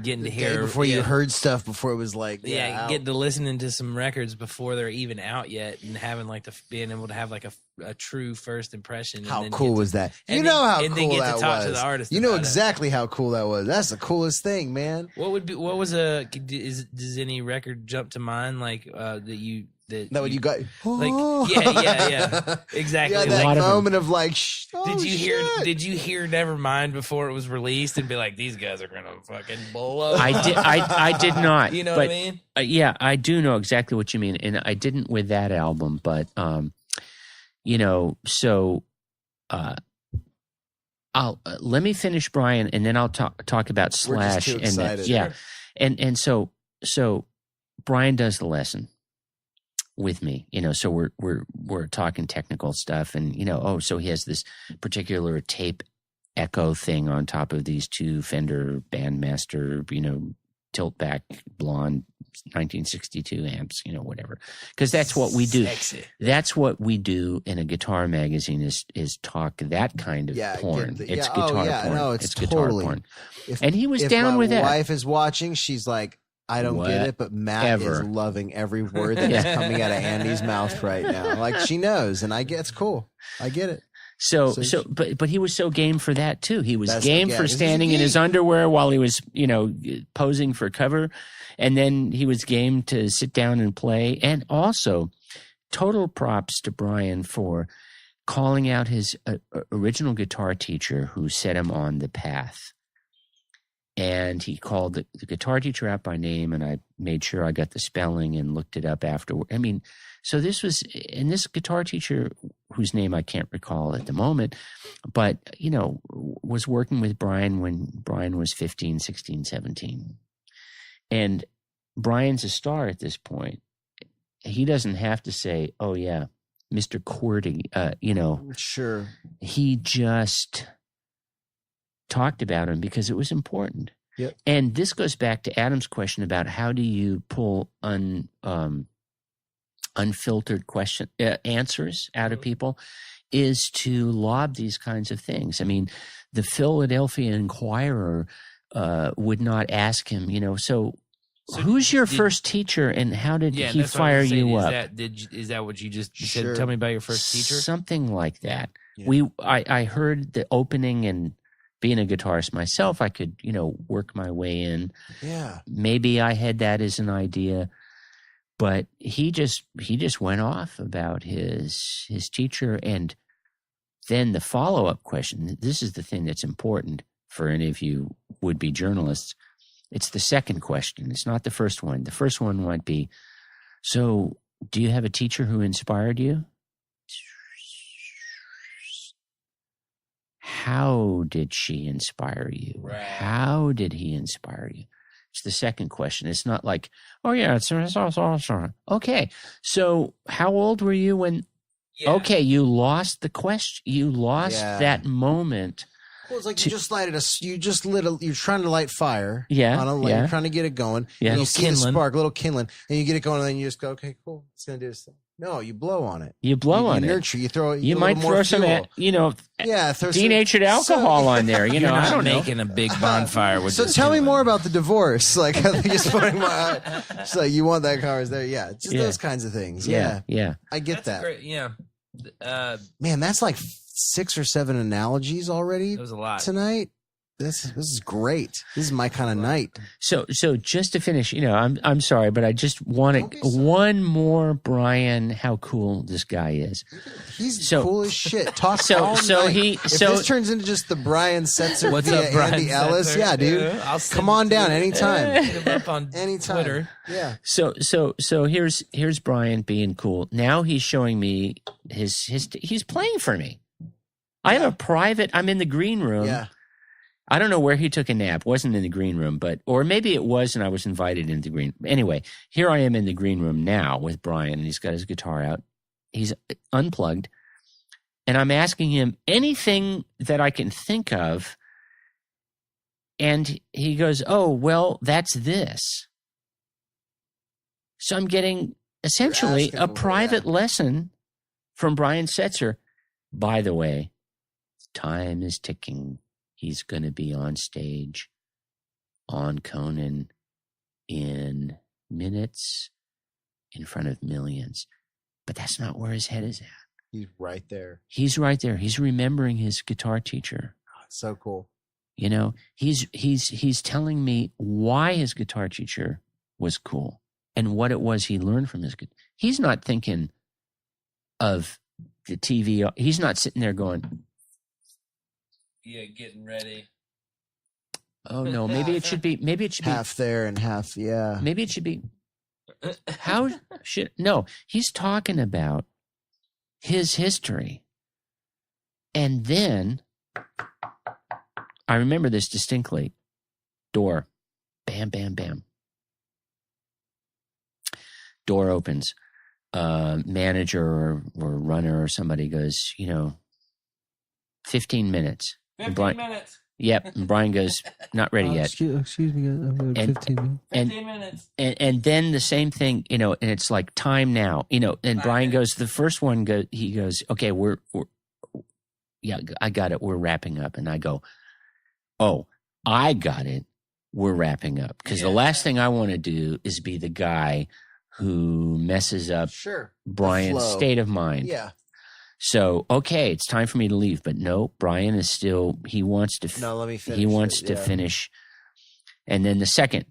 getting to hear before you heard stuff before it was like getting to listening to some records before they're even out yet and having being able to have like a true first impression. How cool was that? How cool then get that to talk was. To the artist. You know exactly how cool that was. That's the coolest thing, man. Does any record jump to mind that what you got? Yeah, exactly. Yeah, that moment of Did you hear Nevermind before it was released and be like, these guys are gonna fucking blow? I did not. You know what I mean? Yeah, I do know exactly what you mean, and I didn't with that album, but so I'll let me finish Brian, and then I'll talk about Slash. We're just too excited. Yeah, and so Brian does the lesson with me, so we're talking technical stuff, and so he has this particular tape echo thing on top of these 2 Fender Bandmaster, tilt back blonde 1962 amps, whatever, because that's what we do. Sexy. That's what we do in a guitar magazine is talk that kind of porn. It's guitar porn. No, it's guitar porn. And he was down with that. If my wife is watching, she's like, I don't get it, but Matt is loving every word that is coming out of Andy's mouth right now. Like, she knows, and it's cool. I get it. But he was so game for that too. He was game for standing in his underwear while he was, posing for cover, and then he was game to sit down and play. And also, total props to Brian for calling out his original guitar teacher who set him on the path. And he called the guitar teacher out by name, and I made sure I got the spelling and looked it up afterward. I mean, so this guitar teacher, whose name I can't recall at the moment, but, was working with Brian when Brian was 15, 16, 17. And Brian's a star at this point. He doesn't have to say, oh, yeah, Mr. QWERTY, Sure. He just talked about him because it was important. Yep. And this goes back to Adam's question about how do you pull unfiltered answers out of people is to lob these kinds of things. I mean, the Philadelphia Inquirer would not ask him, so who's your first teacher and how did he fire you up? Is that what you just Sure. said? Tell me about your first teacher. Something like that. Yeah. I heard the opening, and being a guitarist myself, I could, work my way in. Yeah. Maybe I had that as an idea, but he just went off about his teacher. And then the follow-up question, this is the thing that's important for any of you would-be journalists. It's the second question. It's not the first one. The first one might be, so do you have a teacher who inspired you? How did she inspire you? Right. How did he inspire you? It's the second question. It's not like, oh yeah, it's awesome. Okay, so how old were you when? Yeah. Okay, you lost the question. You lost that moment. Well, it's like you're trying to light fire. Yeah. You're trying to get it going. Yeah. And you see the spark, little kindling, and you get it going, and then you just go, okay, cool. It's going to do this thing. No, you blow on it. You nurture. You throw. You might throw some, throw denatured alcohol on there. You're I don't know. Making a big bonfire with. So tell me more about the divorce. Like, just putting my. It's like you want that car? Is there? Yeah, just those kinds of things. Yeah. I get that. Great. Yeah. Man, that's like 6 or 7 analogies already. That was a lot tonight. This is great. This is my kind of night. So just to finish, I'm sorry, but I just want one more Brian. How cool this guy is! He's cool as shit. Talk all night. If this turns into just the Brian Setzer via Brian Andy Ellis, Setzer? yeah, dude, come on down anytime. Hit him up on anytime. Twitter. Yeah. So here's Brian being cool. Now he's showing me he's playing for me. I have a private. I'm in the green room. Yeah. I don't know where he took a nap. Wasn't in the green room, or maybe it was, and I was invited into the green. Anyway, here I am in the green room now with Brian, and he's got his guitar out. He's unplugged, and I'm asking him anything that I can think of, and he goes, "Oh, well, that's this." So I'm getting essentially a private lesson from Brian Setzer. By the way, time is ticking. He's going to be on stage on Conan in minutes in front of millions. But that's not where his head is at. He's right there. He's right there. He's remembering his guitar teacher. Oh, it's so cool. He's telling me why his guitar teacher was cool and what it was he learned from his guitar. He's not thinking of the TV. He's not sitting there going, yeah, getting ready. Oh no, maybe it should be half there and half, yeah. Maybe it should be he's talking about his history. And then I remember this distinctly. Door. Bam, bam, bam. Door opens. Manager or runner or somebody goes, 15 minutes. 15 minutes. Yep. And Brian goes, not ready yet. Excuse me. 15 minutes. 15 minutes. And then the same thing, and it's like time now, and Brian goes, the first one he goes, okay, we're I got it. We're wrapping up. And I go, oh, I got it. We're wrapping up. Because the last thing I want to do is be the guy who messes up Brian's state of mind. Yeah. So, okay, it's time for me to leave. But no, Brian is still, he wants to let me finish. He wants to finish. And then the second,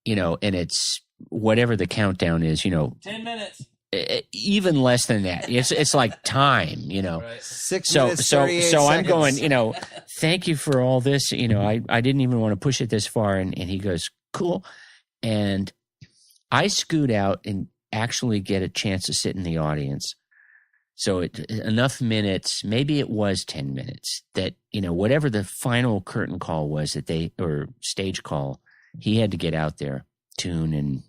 and it's whatever the countdown is, 10 minutes. Even less than that. It's like time, Right. 6 minutes, 38 so I'm seconds. going, thank you for all this. I didn't even want to push it this far. And he goes, cool. And I scoot out and actually get a chance to sit in the audience. So enough minutes, maybe it was 10 minutes that, whatever the final curtain call was or stage call, he had to get out there, tune and,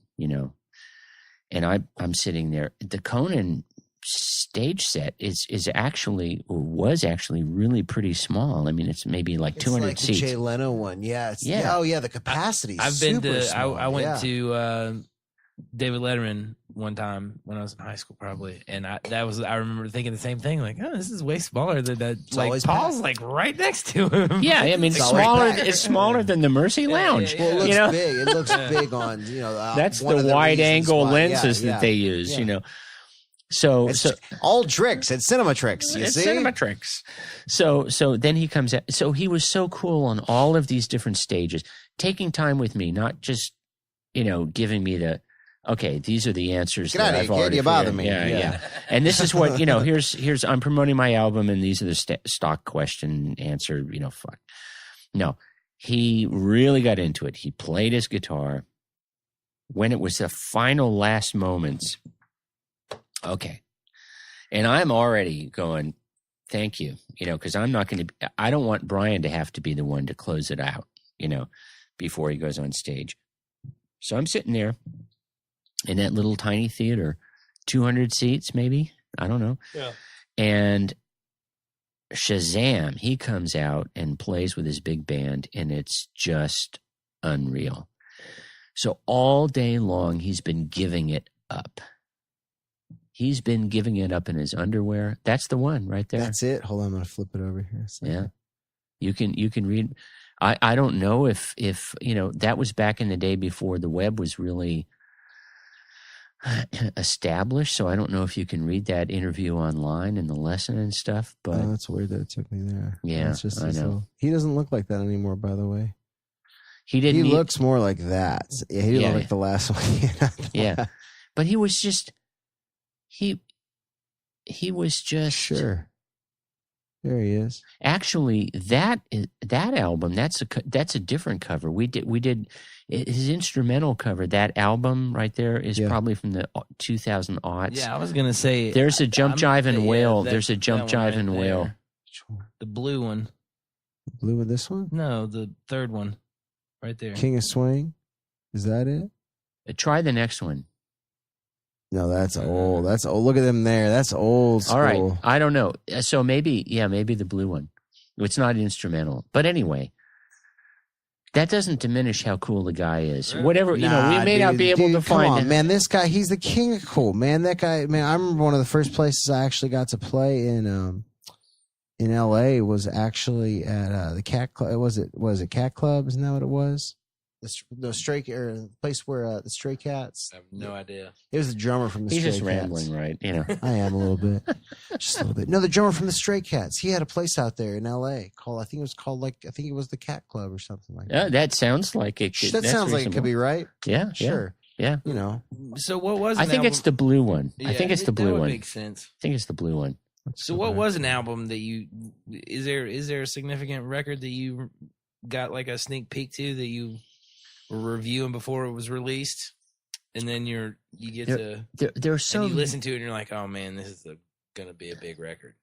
and I'm sitting there. The Conan stage set was actually really pretty small. I mean, it's maybe like 200 like seats. The Jay Leno one. Yeah. Oh yeah. The capacity. I've been to, I went to David Letterman one time when I was in high school, probably, and I remember thinking the same thing, like, oh, this is way smaller than that. It's like always Paul's packed. like right next to him. Yeah, I mean, It's always it's smaller than the Mercy Lounge. Well, it looks you know? big. It looks big on That's one the of wide reasons angle why- lenses yeah, that they use. yeah. You know, so It's all tricks. It's cinema tricks. You it's see, cinema tricks. So then he comes out. So he was so cool on all of these different stages, taking time with me, not just giving me the. Okay, these are the answers Get that out of I've here, kid, already you bother figured. me. Yeah, Yeah. yeah. And this is what here's I'm promoting my album, and these are the stock question answer. Fuck. No, he really got into it. He played his guitar when it was the final last moments. Okay, and I'm already going. Thank you, because I'm not going to. I don't want Brian to have to be the one to close it out. Before he goes on stage. So I'm sitting there. In that little tiny theater, 200 seats, maybe. I don't know. Yeah. And Shazam, he comes out and plays with his big band, and it's just unreal. So all day long, he's been giving it up. He's been giving it up in his underwear. That's the one right there. That's it. Hold on, I'm going to flip it over here. Yeah. You can read. I don't know if that was back in the day before the web was really established, so I don't know if you can read that interview online and the lesson and stuff. But that's weird that it took me there. Yeah, that's just I know. He doesn't look like that anymore, by the way. He didn't. He looks more like that. Yeah, he didn't look like the last one. Yeah, but he was just he was just sure. There he is. Actually, that album, that's a different cover. We did his instrumental cover. That album right there is probably from the 2000 aughts. Yeah, I was gonna say there's a Jump Jive and Wail. Yeah, There's a Jump Jive and Wail. The blue one. Blue with this one? No, the third one, right there. King of Swing. Is that it? Try the next one. No, that's old. That's old. Look at them there. That's old school. All right. I don't know. So maybe the blue one. It's not instrumental. But anyway, that doesn't diminish how cool the guy is. Whatever, we may not be able to find. Come on, man. This guy, he's the king of cool, man. That guy, man. I remember one of the first places I actually got to play in LA was actually at the Cat Club. Was it Cat Club? Isn't that what it was? The place where the Stray Cats. I have no idea. It was the drummer from the Stray Cats. He's just rambling, right? I am a little bit, just a little bit. No, the drummer from the Stray Cats. He had a place out there in L.A. called. I think it was the Cat Club or something like that. That sounds like it. That sounds like it could be right. Yeah, sure. Yeah. So what was? I think it's the blue one. Yeah, I think it's the blue that would one. Make sense. I think it's the blue one. So what was an album that you? Is there a significant record that you got like a sneak peek to that you were reviewing before it was released, and then you there's some, and you listen to it and you're like, oh man, this is gonna be a big record.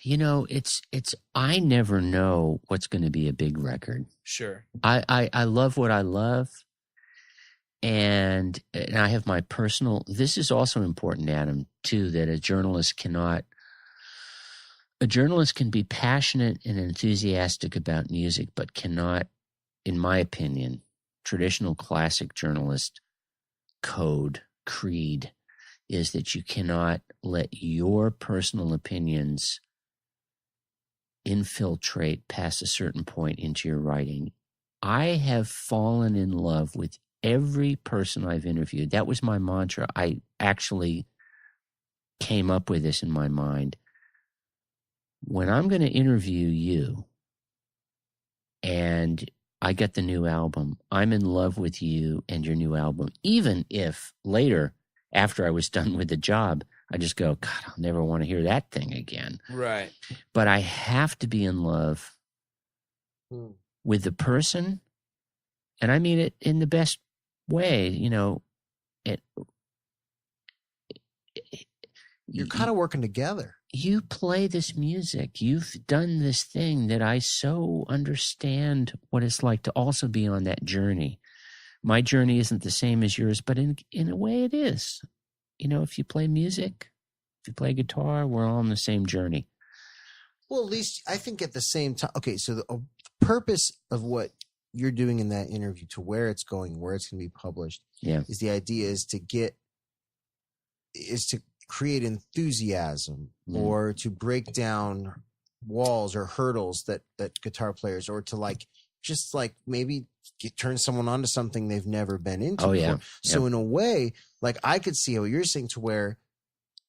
It's I never know what's going to be a big record. Sure. I love what I love, and I have my personal. This is also important, Adam, too, that a journalist can be passionate and enthusiastic about music, but cannot, in my opinion, traditional classic journalist creed is that you cannot let your personal opinions infiltrate past a certain point into your writing. I have fallen in love with every person I've interviewed. That was my mantra. I actually came up with this in my mind. When I'm going to interview you and I get the new album, I'm in love with you and your new album. Even if later, after I was done with the job, I just go, God, I'll never want to hear that thing again. Right. But I have to be in love with the person, and I mean it in the best way. You're kind of working together. You play this music. You've done this thing that I so understand what it's like to also be on that journey. My journey isn't the same as yours, but in a way it is. If you play music, if you play guitar, we're all on the same journey. Well, at least I think at the same time. Okay, so the purpose of what you're doing in that interview to where it's going, where it's going to be published, is the idea is to create enthusiasm or to break down walls or hurdles that guitar players, or to like just like maybe turn someone onto something they've never been into before. So in a way, like I could see how you're saying, to where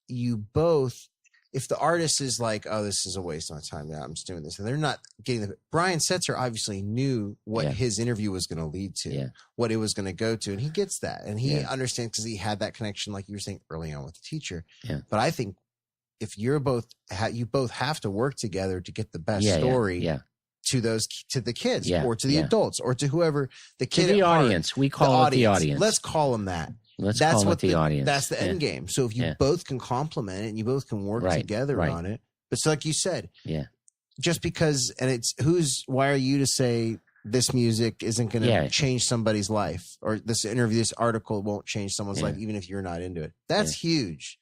you both, if the artist is like, oh, this is a waste of my time, I'm just doing this, and they're not getting the, Brian Setzer obviously knew what his interview was going to lead to, what it was going to go to, and he gets that, and he understands because he had that connection, like you were saying early on with the teacher. But I think if you're both, you both have to work together to get the best story to the kids or to the adults or to whoever the kid, to the audience. We call it the audience. Let's call them that. That's what the audience. That's the end game. So if you both can complement it and you both can work together on it, but it's like you said, just because, and it's why are you to say this music isn't going to change somebody's life, or this interview, this article won't change someone's life, even if you're not into it. That's huge.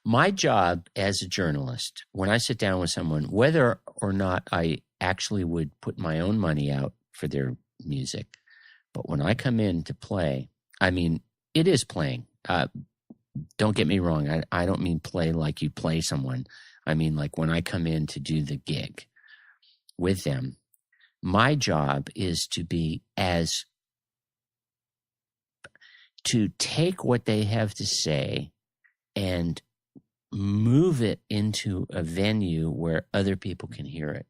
My job as a journalist, when I sit down with someone, whether or not I actually would put my own money out for their music, but when I come in to play, I mean, it is playing. Don't get me wrong. I don't mean play like you play someone. I mean, like when I come in to do the gig with them, my job is to take what they have to say and move it into a venue where other people can hear it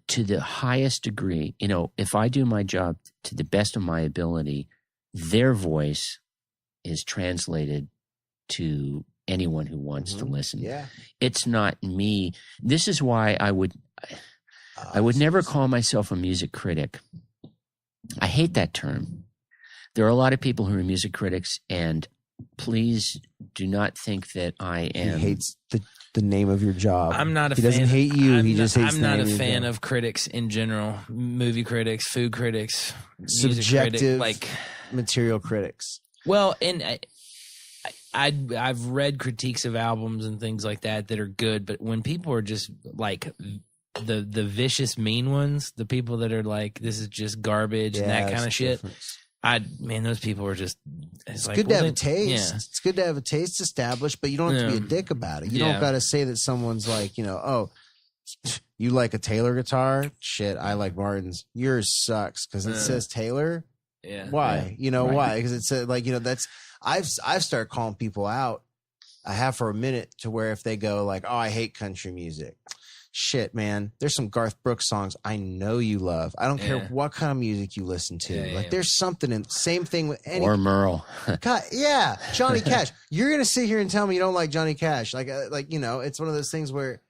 to the highest degree. You know, if I do my job to the best of my ability, their voice is translated to anyone who wants to listen. It's not me. This is why I would never call myself a music critic. I hate that term. There are a lot of people who are music critics, and please do not think that I am. He hates the name of your job. I'm not a fan. He doesn't hate you. He just hates I'm the not name a of fan your of critics in general. Movie critics, food critics, subjective, like material critics. Well, and I've read critiques of albums and things like that are good, but when people are just like the vicious mean ones, the people that are like, this is just garbage and that kind of shit. Those people are just. It's like, good to have a taste. Yeah. It's good to have a taste established, but you don't have to be a dick about it. You don't got to say that someone's like, oh, you like a Taylor guitar? Shit, I like Martin's. Yours sucks because it says Taylor. Yeah. Why? Why? Because it said that's. I've started calling people out. I have for a minute, to where if they go like, oh, I hate country music. Shit, man. There's some Garth Brooks songs I know you love. I don't care what kind of music you listen to. There's something in. Same thing with any. Or Merle. God, Johnny Cash. You're gonna sit here and tell me you don't like Johnny Cash? It's one of those things where.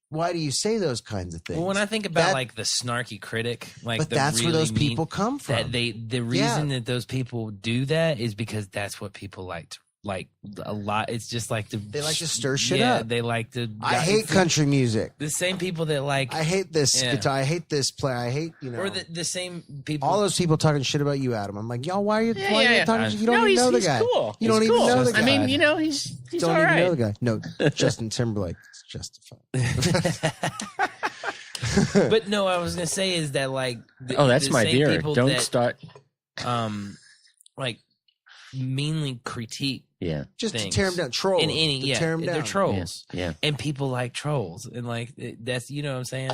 Why do you say those kinds of things? Well, when I think about like the snarky critic, but that's where those people come from. The reason that those people do that is because that's what people like a lot. It's just like they like to stir shit up. They like to. I hate country music. The same people that like. I hate this guitar. I hate this player. I hate Or the same people. All those people talking shit about you, Adam. I'm like, y'all, why are you talking shit? You don't even know the guy. Cool. You don't even know the guy. I mean, he's don't all even right. know the guy. No, Justin Timberlake. Justified. But no, I was gonna say is that like that's my beer. Don't start like meanly critique just things. to tear them down. Trolls. Tear them down. They're trolls. Yeah. And people like trolls, and like that's what I'm saying.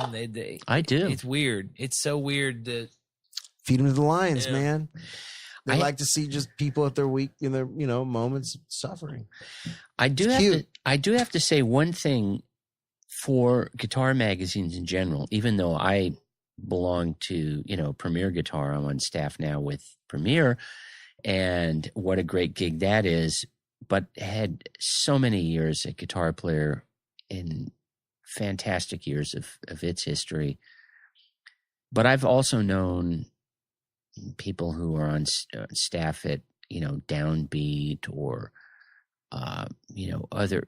I do. It's weird. It's so weird that feed them to the lions, man. They like to see just people at their weak in their moments of suffering. I do have to say one thing for guitar magazines in general. Even though I belong to Premier Guitar, I'm on staff now with Premier, and what a great gig that is. But had so many years at Guitar Player, in fantastic years of its history. But I've also known people who are on staff at Downbeat or other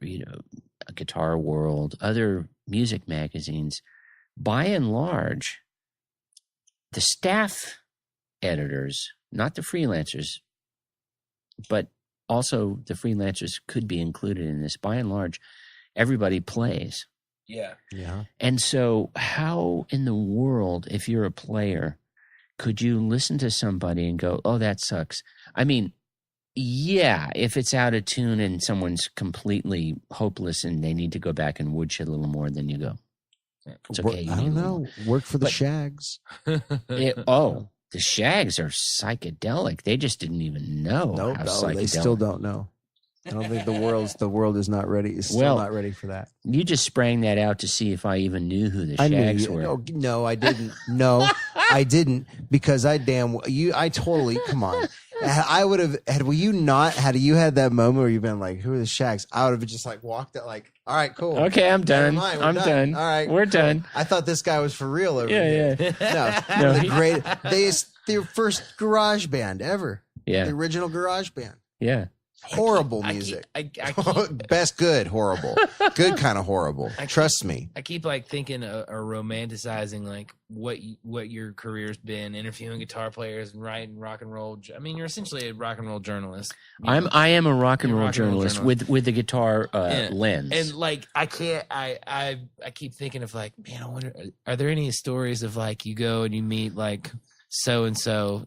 Guitar World, other music magazines. By and large, the staff editors, not the freelancers, but also the freelancers could be included in this. By and large, everybody plays. Yeah. Yeah. And so how in the world, if you're a player, could you listen to somebody and go, oh, that sucks? I mean, yeah, if it's out of tune and someone's completely hopeless and they need to go back and woodshed a little more, then you go, it's okay. I don't know. Work for the Shags. The Shags are psychedelic. They just didn't even know how psychedelic. They still don't know. I don't think the world is not ready. Is still not ready for that. You just sprang that out to see if I even knew who the Shags were. No, I didn't. No, I didn't, because I totally, come on. I would have, had you had that moment where you've been like, who are the Shags? I would have just like walked it like, all right, cool. Okay, I'm done. I'm done. All right, we're done. I thought this guy was for real over here. Yeah. No, their first garage band ever. Yeah. The original garage band. Yeah. Horrible music. I keep Best good, horrible. Good kind of horrible. Trust me. I keep like thinking or romanticizing like what your career's been, interviewing guitar players and writing rock and roll. I mean, you're essentially a rock and roll journalist. I am a rock and roll journalist with the guitar lens. And like I keep thinking of like, man, I wonder, are there any stories of like you go and you meet like so and so.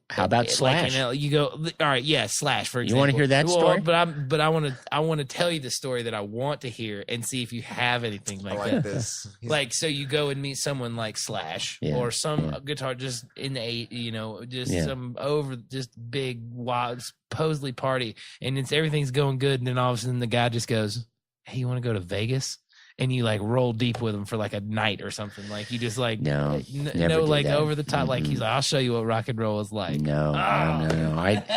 How about Slash? Like, you go, all right, yeah, Slash, for example. You want to hear that story? But I want to tell you the story that I want to hear and see if you have anything like that. This. Like, so you go and meet someone like Slash or some guitar just in the some big wild supposedly party, and everything's going good, and then all of a sudden the guy just goes, "Hey, you want to go to Vegas?" And you like roll deep with him for like a night or something. Like you just like no, like that. over the top. Mm-hmm. Like he's like, I'll show you what rock and roll is like. No. I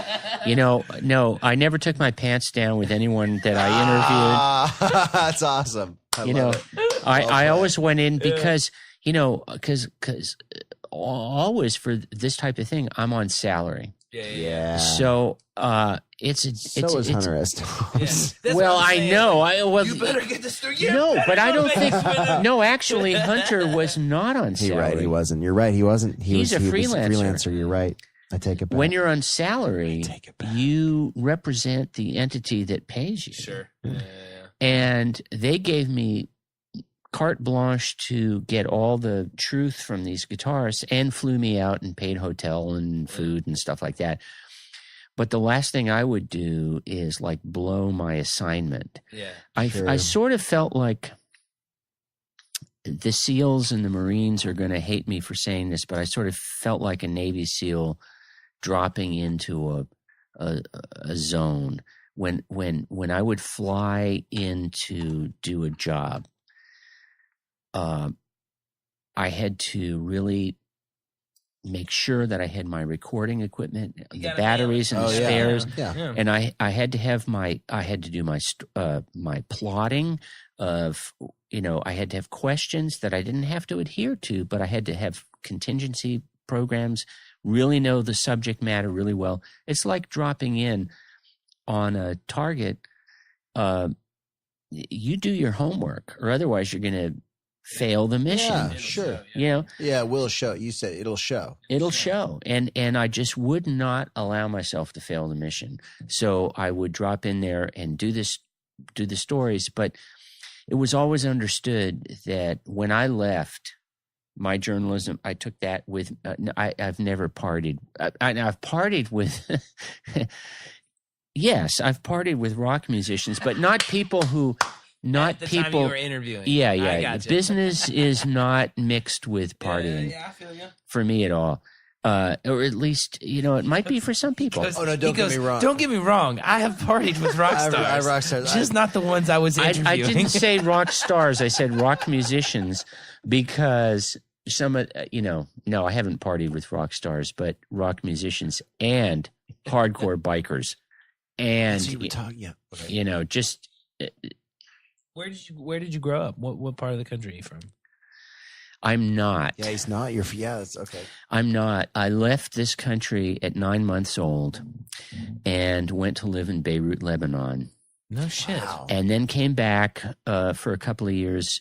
never took my pants down with anyone that I interviewed. That's awesome. I always went in because always for this type of thing, I'm on salary. Yeah. So it's Hunter S. Yeah. Well, I know. You better get the story. But I don't think. No, actually, Hunter was not on salary. He wasn't. You're right. He wasn't. He's a freelancer. Freelancer. You're right. I take it back. When you're on salary, you represent the entity that pays you. Sure. And they gave me carte blanche to get all the truth from these guitarists and flew me out and paid hotel and food and stuff like that. But the last thing I would do is like blow my assignment. Yeah. I sort of felt like the SEALs and the Marines are going to hate me for saying this, but I sort of felt like a Navy SEAL dropping into a zone when I would fly in to do a job. I had to really make sure that I had my recording equipment, the batteries and the spares. Yeah. And I had to do my plotting of, I had to have questions that I didn't have to adhere to, but I had to have contingency programs, really know the subject matter really well. It's like dropping in on a target. You do your homework, or otherwise you're going to fail the mission. Yeah, sure. Yeah, it will show. You said it'll show. It'll show. And I just would not allow myself to fail the mission. So I would drop in there and do the stories. But it was always understood that when I left my journalism, I took that with, I've never partied. I've partied with, yes, I've partied with rock musicians, but not people who, at the time you were interviewing. Yeah. Gotcha. Business is not mixed with partying. Yeah, I feel you. For me at all. Or at least, it might be for some people. Don't get me wrong. Don't get me wrong. I have partied with rock stars. rock stars. Just not the ones I was interviewing. I didn't say rock stars. I said rock musicians because no, I haven't partied with rock stars, but rock musicians and hardcore bikers. And, you were talking, yeah. Okay. Just... Where did you grow up? What part of the country are you from? I'm not. Yeah, he's not. That's okay. I'm not. I left this country at 9 months old and went to live in Beirut, Lebanon. No shit. Wow. And then came back for a couple of years,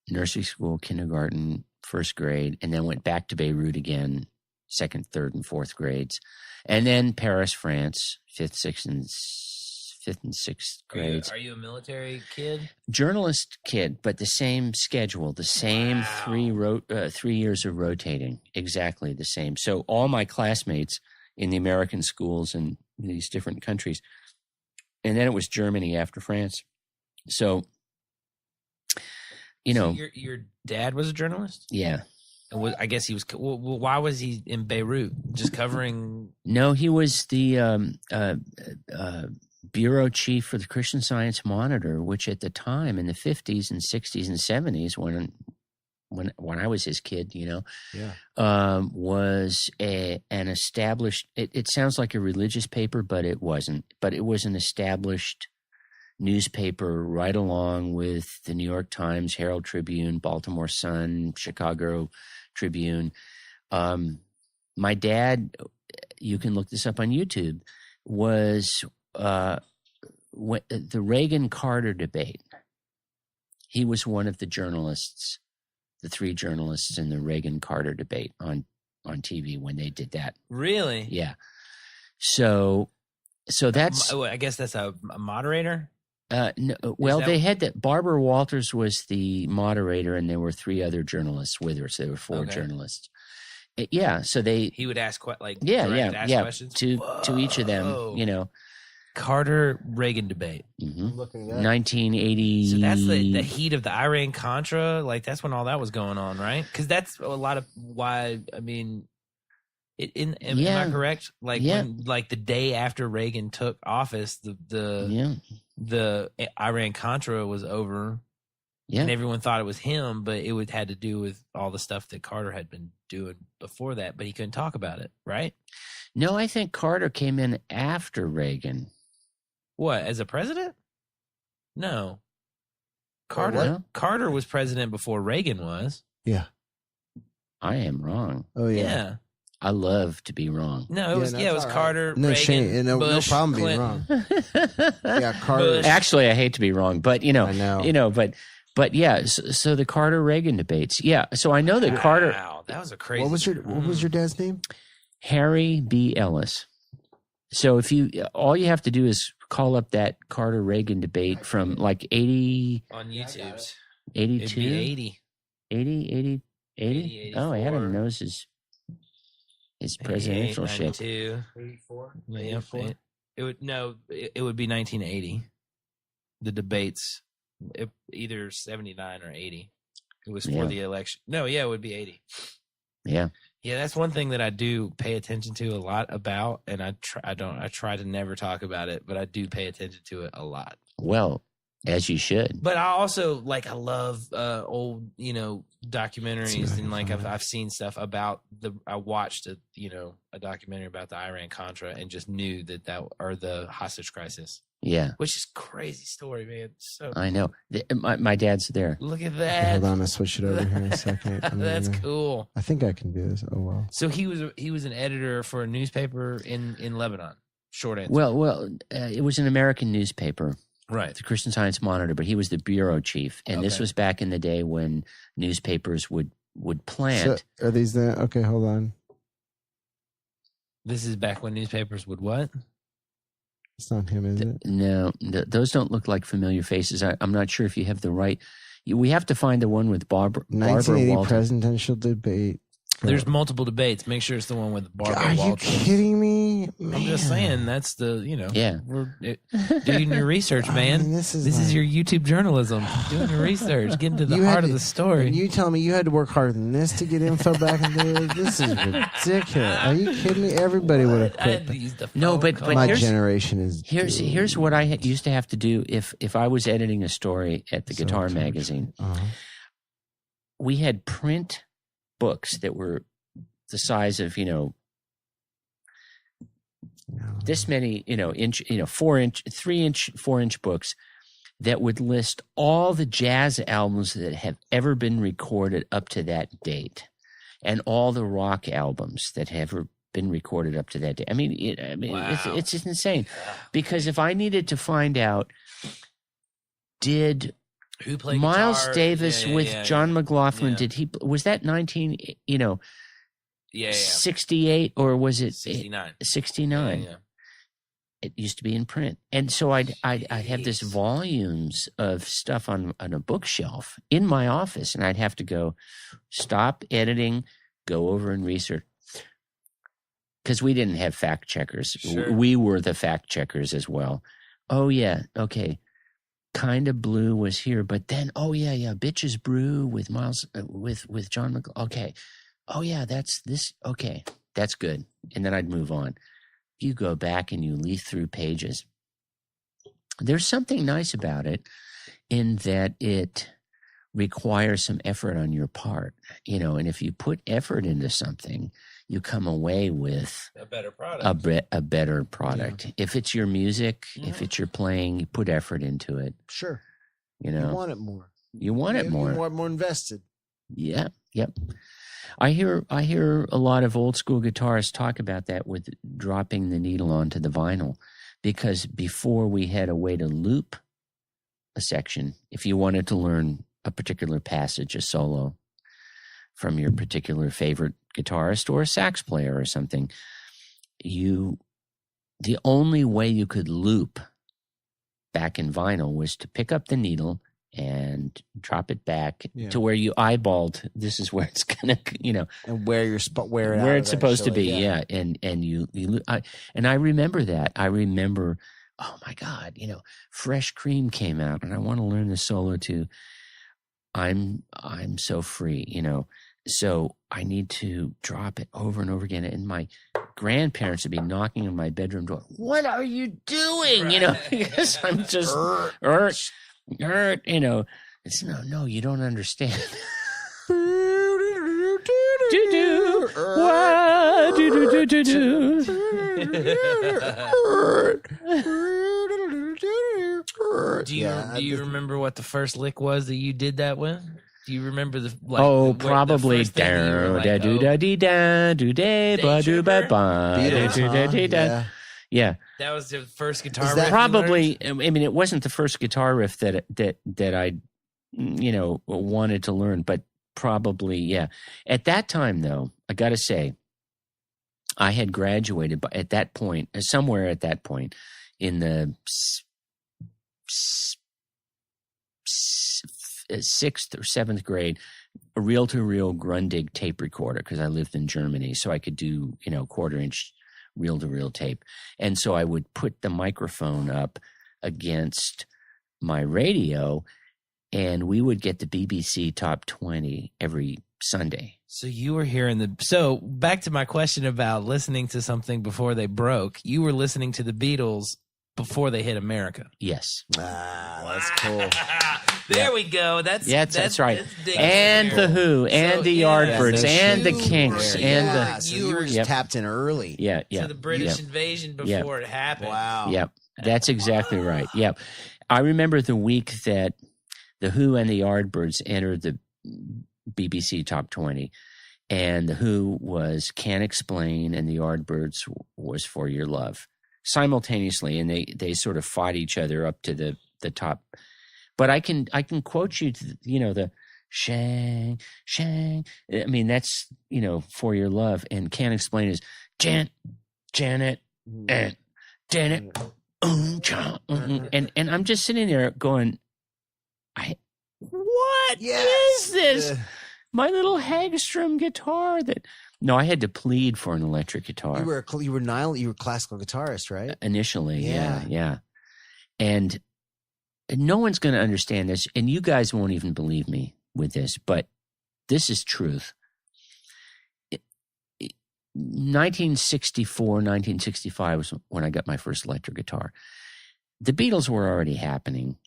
nursery school, kindergarten, first grade, and then went back to Beirut again, second, third, and fourth grades. And then Paris, France, fifth, sixth, and fifth and sixth grades. Are you a military kid? Journalist kid, but the same schedule, the same 3 years of rotating, exactly the same. So all my classmates in the American schools in these different countries, and then it was Germany after France. So, you know, so your dad was a journalist? Yeah. I guess he was. Why was he in Beirut? Just covering? No, he was the bureau chief for the Christian Science Monitor, which at the time in the 50s and 60s and 70s, when I was his kid, you know, was an established. It sounds like a religious paper, but it wasn't. But it was an established newspaper right along with the New York Times, Herald Tribune, Baltimore Sun, Chicago Tribune. My dad, you can look this up on YouTube, was the Reagan-Carter debate. He was one of the journalists, the three journalists in the Reagan-Carter debate on TV when they did that. Really? Yeah. So that's... I guess that's a moderator? No, well, they had that. Barbara Walters was the moderator, and there were three other journalists with her. So there were four journalists. So he would ask questions to each of them. Whoa. You know, Carter Reagan debate. Mm-hmm. I'm looking at 1980. So that's the heat of the Iran Contra. Like that's when all that was going on, right? Because that's a lot of why. I mean, am I correct? Like when, like the day after Reagan took office, the Iran Contra was over, and everyone thought it was him, but it had to do with all the stuff that Carter had been doing before that, but he couldn't talk about it, right? No, I think Carter came in after Reagan. What, as a president? No. Carter was president before Reagan was. Yeah. I am wrong. Oh, yeah. I love to be wrong. No, it was it was Carter, no, Reagan, Shane, no problem Clinton. being wrong. Yeah, Carter. Bush. Actually, I hate to be wrong, but I know. But yeah. So the Carter Reagan debates. Yeah. So I know that Carter. Wow, that was a crazy. What was your dad's name? Harry B. Ellis. So all you have to do is call up that Carter Reagan debate from like 80 on YouTube's 82, 80. 80. Oh, I had him knows his presidential shit. 84. It would be 1980. The debates, either 79 or 80. It was for the election. No, it would be 80. Yeah. Yeah, that's one thing that I do pay attention to a lot about, and I try to never talk about it, but I do pay attention to it a lot. Well, as you should. But I also I love old documentaries, and like I've seen stuff about I watched a documentary about the Iran Contra and just knew that or the hostage crisis. Yeah, which is a crazy story, man. So I know. My dad's there. Look at that. Hold on, I'll switch it over here in a second. That's cool. I think I can do this. Oh wow. So he was an editor for a newspaper in Lebanon. Short answer. Well, it was an American newspaper, right? The Christian Science Monitor, but he was the bureau chief, and this was back in the day when newspapers would plant. So are these the? Okay, hold on. This is back when newspapers would what? It's not him, is it? No, those don't look like familiar faces. I'm not sure if you have the right. We have to find the one with Barbara 1980 Walters. presidential debate. There's multiple debates. Make sure it's the one with Barbara Walters. Are you kidding me? Man. I'm just saying that's the we're doing your research, man. I mean, this is your YouTube journalism. Doing your research, getting to the heart of the story. And you tell me you had to work harder than this to get info back in the day? This is ridiculous. Are you kidding me? Everybody would have quit. No, but my generation is. Here's what I used to have to do if I was editing a story at the Guitar magazine. Uh-huh. We had print books that were the size of this many inch 4-inch 3-inch 4-inch books that would list all the jazz albums that have ever been recorded up to that date and all the rock albums that have ever been recorded up to that date. I mean wow. It's just insane because if I needed to find out who played Miles guitar? Davis with John McLaughlin? Yeah. Was that 68 or was it 69? 69. Yeah. it used to be in print. And so I'd have this volumes of stuff on a bookshelf in my office, and I'd have to go stop editing, go over and research. Because we didn't have fact checkers. Sure. We were the fact checkers as well. Oh, yeah, okay. Kind of Blue was here, but then, Bitches Brew with Miles, with John McCall. Okay. Oh, yeah, that's this. Okay, that's good. And then I'd move on. You go back and you leaf through pages. There's something nice about it in that it requires some effort on your part, and if you put effort into something, you come away with a better product. A better product. Yeah. If it's your music, if it's your playing, you put effort into it. Sure. You want it more. You want it more. You want more invested. Yeah. Yep. I hear a lot of old school guitarists talk about that with dropping the needle onto the vinyl, because before we had a way to loop a section, if you wanted to learn a particular passage, a solo from your particular favorite guitarist or a sax player or something, the only way you could loop back in vinyl was to pick up the needle and drop it back to where you eyeballed. This is where it's gonna, and where it's supposed to be. Yeah. And you and I remember that. I remember, oh my God, Fresh Cream came out, and I want to learn the solo to I'm So Free, so I need to drop it over and over again. And my grandparents would be knocking on my bedroom door. What are you doing? Right. Because I'm just it's no, you don't understand. Do you remember what the first lick was that you did that with? Do you remember probably yeah. That was the first guitar riff. Probably. I mean, it wasn't the first guitar riff that I wanted to learn, but probably, yeah. At that time, though, I got to say, I had graduated, but at that point, somewhere at that point, in the sixth or seventh grade, a reel-to-reel Grundig tape recorder, because I lived in Germany, so I could do quarter-inch reel-to-reel tape. And so I would put the microphone up against my radio, and we would get the BBC Top 20 every Sunday. So you were hearing so back to my question about listening to something before they broke, you were listening to the Beatles before they hit America. Yes. That's cool. There we go. That's right. And the Who, and the Yardbirds, and the Kinks, and so you were just tapped in early. Yeah. To the British invasion before it happened. Wow. Yep. That's exactly right. Yep. I remember the week that the Who and the Yardbirds entered the BBC Top 20, and the Who was Can't Explain, and the Yardbirds was For Your Love, simultaneously, and they sort of fought each other up to the top. But I can quote you, the shang, shang. I mean, that's, For Your Love, and Can't Explain is Janet, and Janet, and I'm just sitting there going, what is this? My little Hagstrom guitar No, I had to plead for an electric guitar. You were a classical guitarist, right? Initially, yeah. And no one's going to understand this, and you guys won't even believe me with this, but this is truth. 1964, 1965 was when I got my first electric guitar. The Beatles were already happening,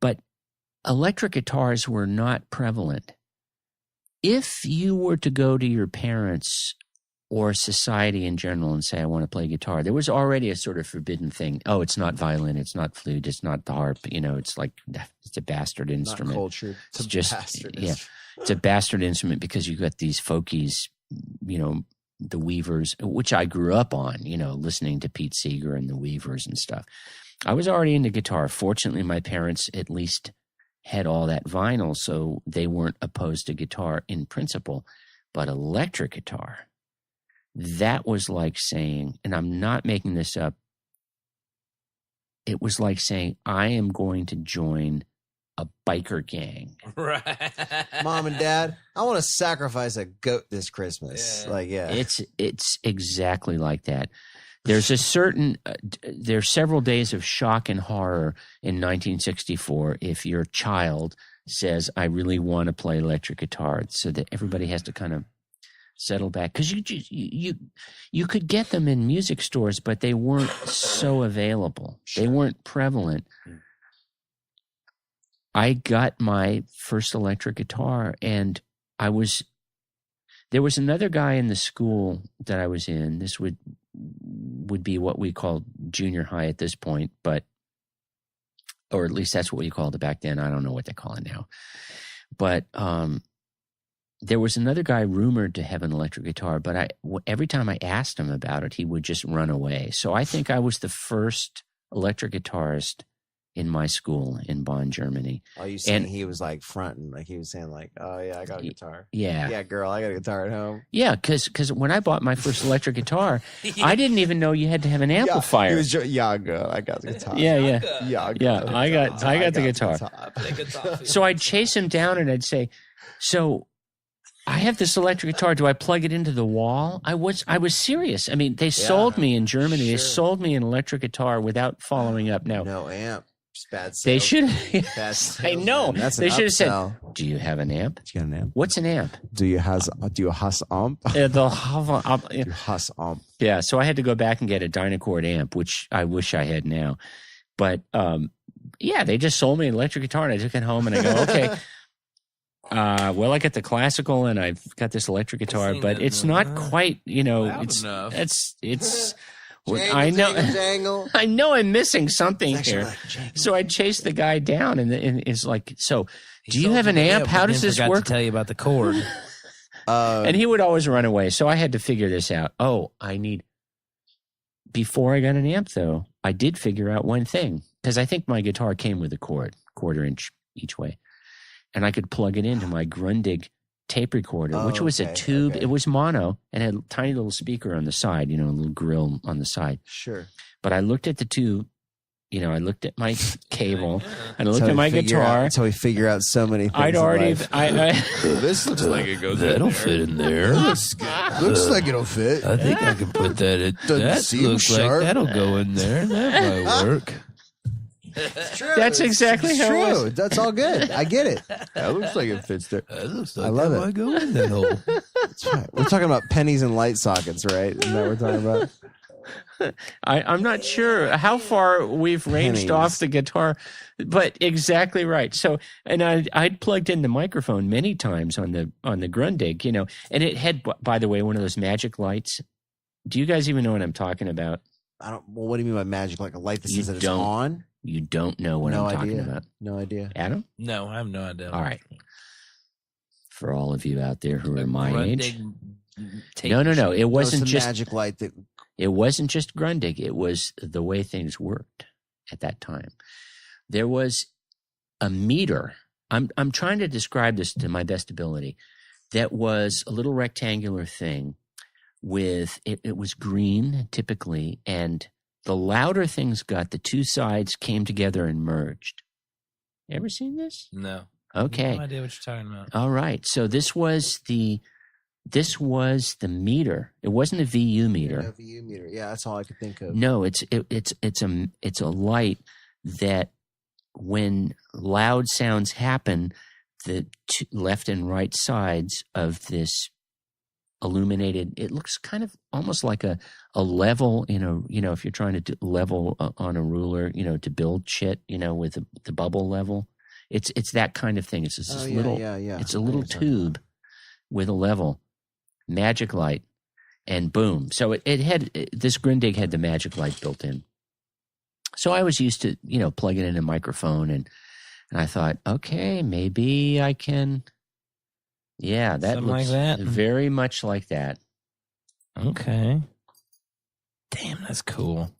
but electric guitars were not prevalent. If you were to go to your parents or society in general and say, I want to play guitar, there was already a sort of forbidden thing. Oh, it's not violin, it's not flute, it's not the harp. It's like, it's a bastard instrument. Not cultured. It's just, it's a bastard instrument because you got these folkies, the Weavers, which I grew up on, listening to Pete Seeger and the Weavers and stuff. I was already into guitar. Fortunately, my parents at least had all that vinyl, so they weren't opposed to guitar in principle. But electric guitar, that was like saying, and I'm not making this up, it was like saying, I am going to join a biker gang. Right. Mom and Dad, I want to sacrifice a goat this Christmas. Yeah. Like, yeah. It's exactly like that. There's a certain, there's several days of shock and horror in 1964 if your child says, I really want to play electric guitar, so that everybody has to kind of settle back. Because you could get them in music stores, but they weren't so available. They weren't prevalent. I got my first electric guitar, and there was another guy in the school that I was in. This would be what we called junior high at this point, or at least that's what we called it back then. I don't know what they call it now. But there was another guy rumored to have an electric guitar, but every time I asked him about it, he would just run away. So I think I was the first electric guitarist in my school in Bonn, Germany. Oh, you saying he was like fronting, like he was saying like, oh yeah, I got a guitar. Yeah. Yeah, girl, I got a guitar at home. Yeah, because when I bought my first electric guitar, I didn't even know you had to have an amplifier. Yeah, girl, I got the guitar. Yeah. I got the guitar. I play guitar. So I'd chase him down and I'd say, so I have this electric guitar. Do I plug it into the wall? I was serious. I mean, they sold me in Germany. Sure. They sold me an electric guitar without following up. No amp. Bad sales. They should. I know. They should have said, "Do you have an amp? You got an amp? What's an amp? Do you has amp? Do you has amp? Yeah. So I had to go back and get a Dynacord amp, which I wish I had now. But yeah, they just sold me an electric guitar, and I took it home, and I go, okay. Well, I got the classical, and I've got this electric guitar, but it's not quite. It's. I know. I know I'm missing something here. So I chased the guy down, and it's like, so do you have an amp? How does this work? To tell you about the cord. And he would always run away. So I had to figure this out. Before I got an amp, though, I did figure out one thing, because I think my guitar came with a cord, 1/4 inch each way, and I could plug it into my Grundig tape recorder, which was a tube. Okay. It was mono and had a tiny little speaker on the side, a little grill on the side. Sure. But I looked at the tube, I looked at my cable, and I looked at my guitar. That's how we figure out so many things. This looks like it goes. That'll fit in there. Looks like it'll fit. I think I can put that in. That looks like that'll go in there. That might work. It's true. That's exactly how it was. That's all good. I get it. That looks like it fits there. That looks like I love that it. might go in that hole. That's right. We're talking about pennies and light sockets, right? Isn't that what we're talking about? I'm not sure how far we've ranged off the guitar, but exactly right. So, and I'd plugged in the microphone many times on the Grundig, and it had, by the way, one of those magic lights. Do you guys even know what I'm talking about? Well, what do you mean by magic? Like a light that says that it's on? You don't know what I'm talking about. No idea. Adam? No, I have no idea. All right. For all of you out there who are my age. No. It wasn't just magic light that. It wasn't just Grundig. It was the way things worked at that time. There was a meter. I'm trying to describe this to my best ability. That was a little rectangular thing with it was green typically, and the louder things got, the two sides came together and merged. Ever seen this? No. Okay. No idea what you're talking about. All right. So this was the meter. It wasn't a VU meter. No, VU meter. Yeah, that's all I could think of. No, it's a light that when loud sounds happen, the left and right sides of this illuminated, it looks kind of almost like a level if you're trying to level on a ruler, to build shit, with the bubble level. It's that kind of thing. It's just this little, it's a little tube with a level, magic light, and boom. So it had, this Grundig had the magic light built in. So I was used to, plugging in a microphone, and I thought, okay, maybe I can. Yeah, that something looks like that. Very much like that. Okay. Damn, that's cool.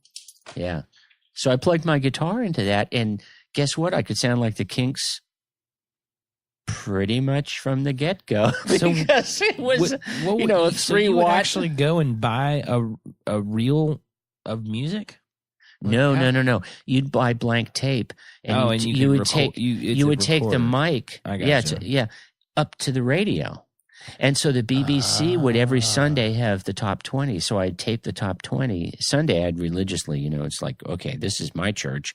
Yeah. So I plugged my guitar into that, and guess what? I could sound like the Kinks pretty much from the get-go. So because it was, what you know, a so 3 you would watt. actually go and buy a reel of music? No. You'd buy blank tape, and you would take the mic, I got you. up to the radio. And so the BBC would every Sunday have the top 20. So I'd tape the top 20. Sunday, I'd religiously, it's like, okay, this is my church.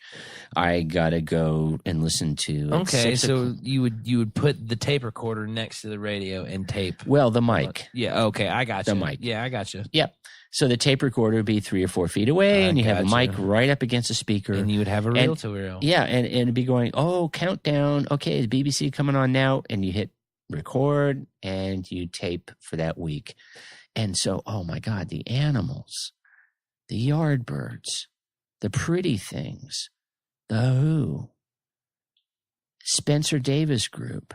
I gotta go and listen to. Okay, so you would put the tape recorder next to the radio and tape. Well, the mic. Yeah. Okay, I got you. The mic. Yeah, I got you. Yep. So the tape recorder would be 3 or 4 feet away, and you have a mic right up against the speaker, and you would have a reel to reel. Yeah, and it'd be going, countdown. Okay, the BBC coming on now, and you hit record and you tape for that week. And so, oh my God, the animals, the Yardbirds, the Pretty Things, the Who, Spencer Davis Group.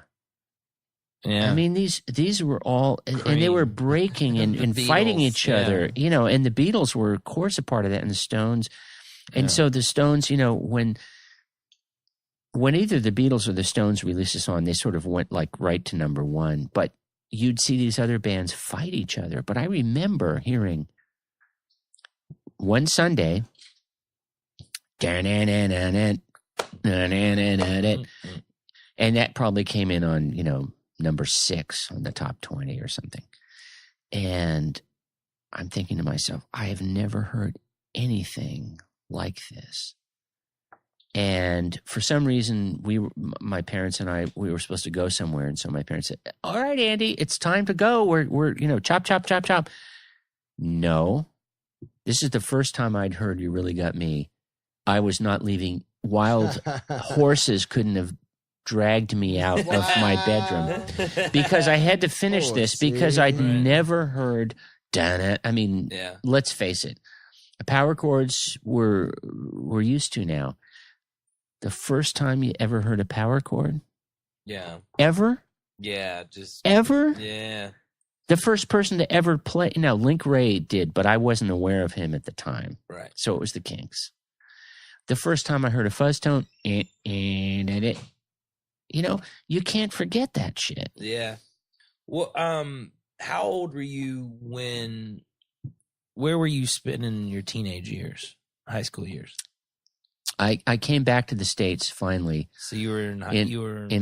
Yeah. I mean, these were all, and they were breaking and Beatles, fighting each other, and the Beatles were, of course, a part of that, and the Stones. And so the Stones, when either the Beatles or the Stones released a song, they sort of went like right to number one. But you'd see these other bands fight each other. But I remember hearing one Sunday, and that probably came in on, number 6 on the top 20 or something. And I'm thinking to myself, I have never heard anything like this. And for some reason, my parents and I, we were supposed to go somewhere. And so my parents said, all right, Andy, it's time to go. We're chop, chop, chop, chop. No, this is the first time I'd heard You Really Got Me. I was not leaving. Wild horses couldn't have dragged me out of my bedroom because I had to finish this because I'd never heard it. I mean, let's face it. Power chords we're used to now. The first time you ever heard a power chord? Yeah. Ever? Yeah, just ever? Yeah. The first person to ever play. Now, Link Ray did, but I wasn't aware of him at the time. Right. So it was the Kinks. The first time I heard a fuzz tone, you can't forget that shit. Yeah. Well, how old were you where were you spending your teenage years, high school years? I came back to the States finally. So you were in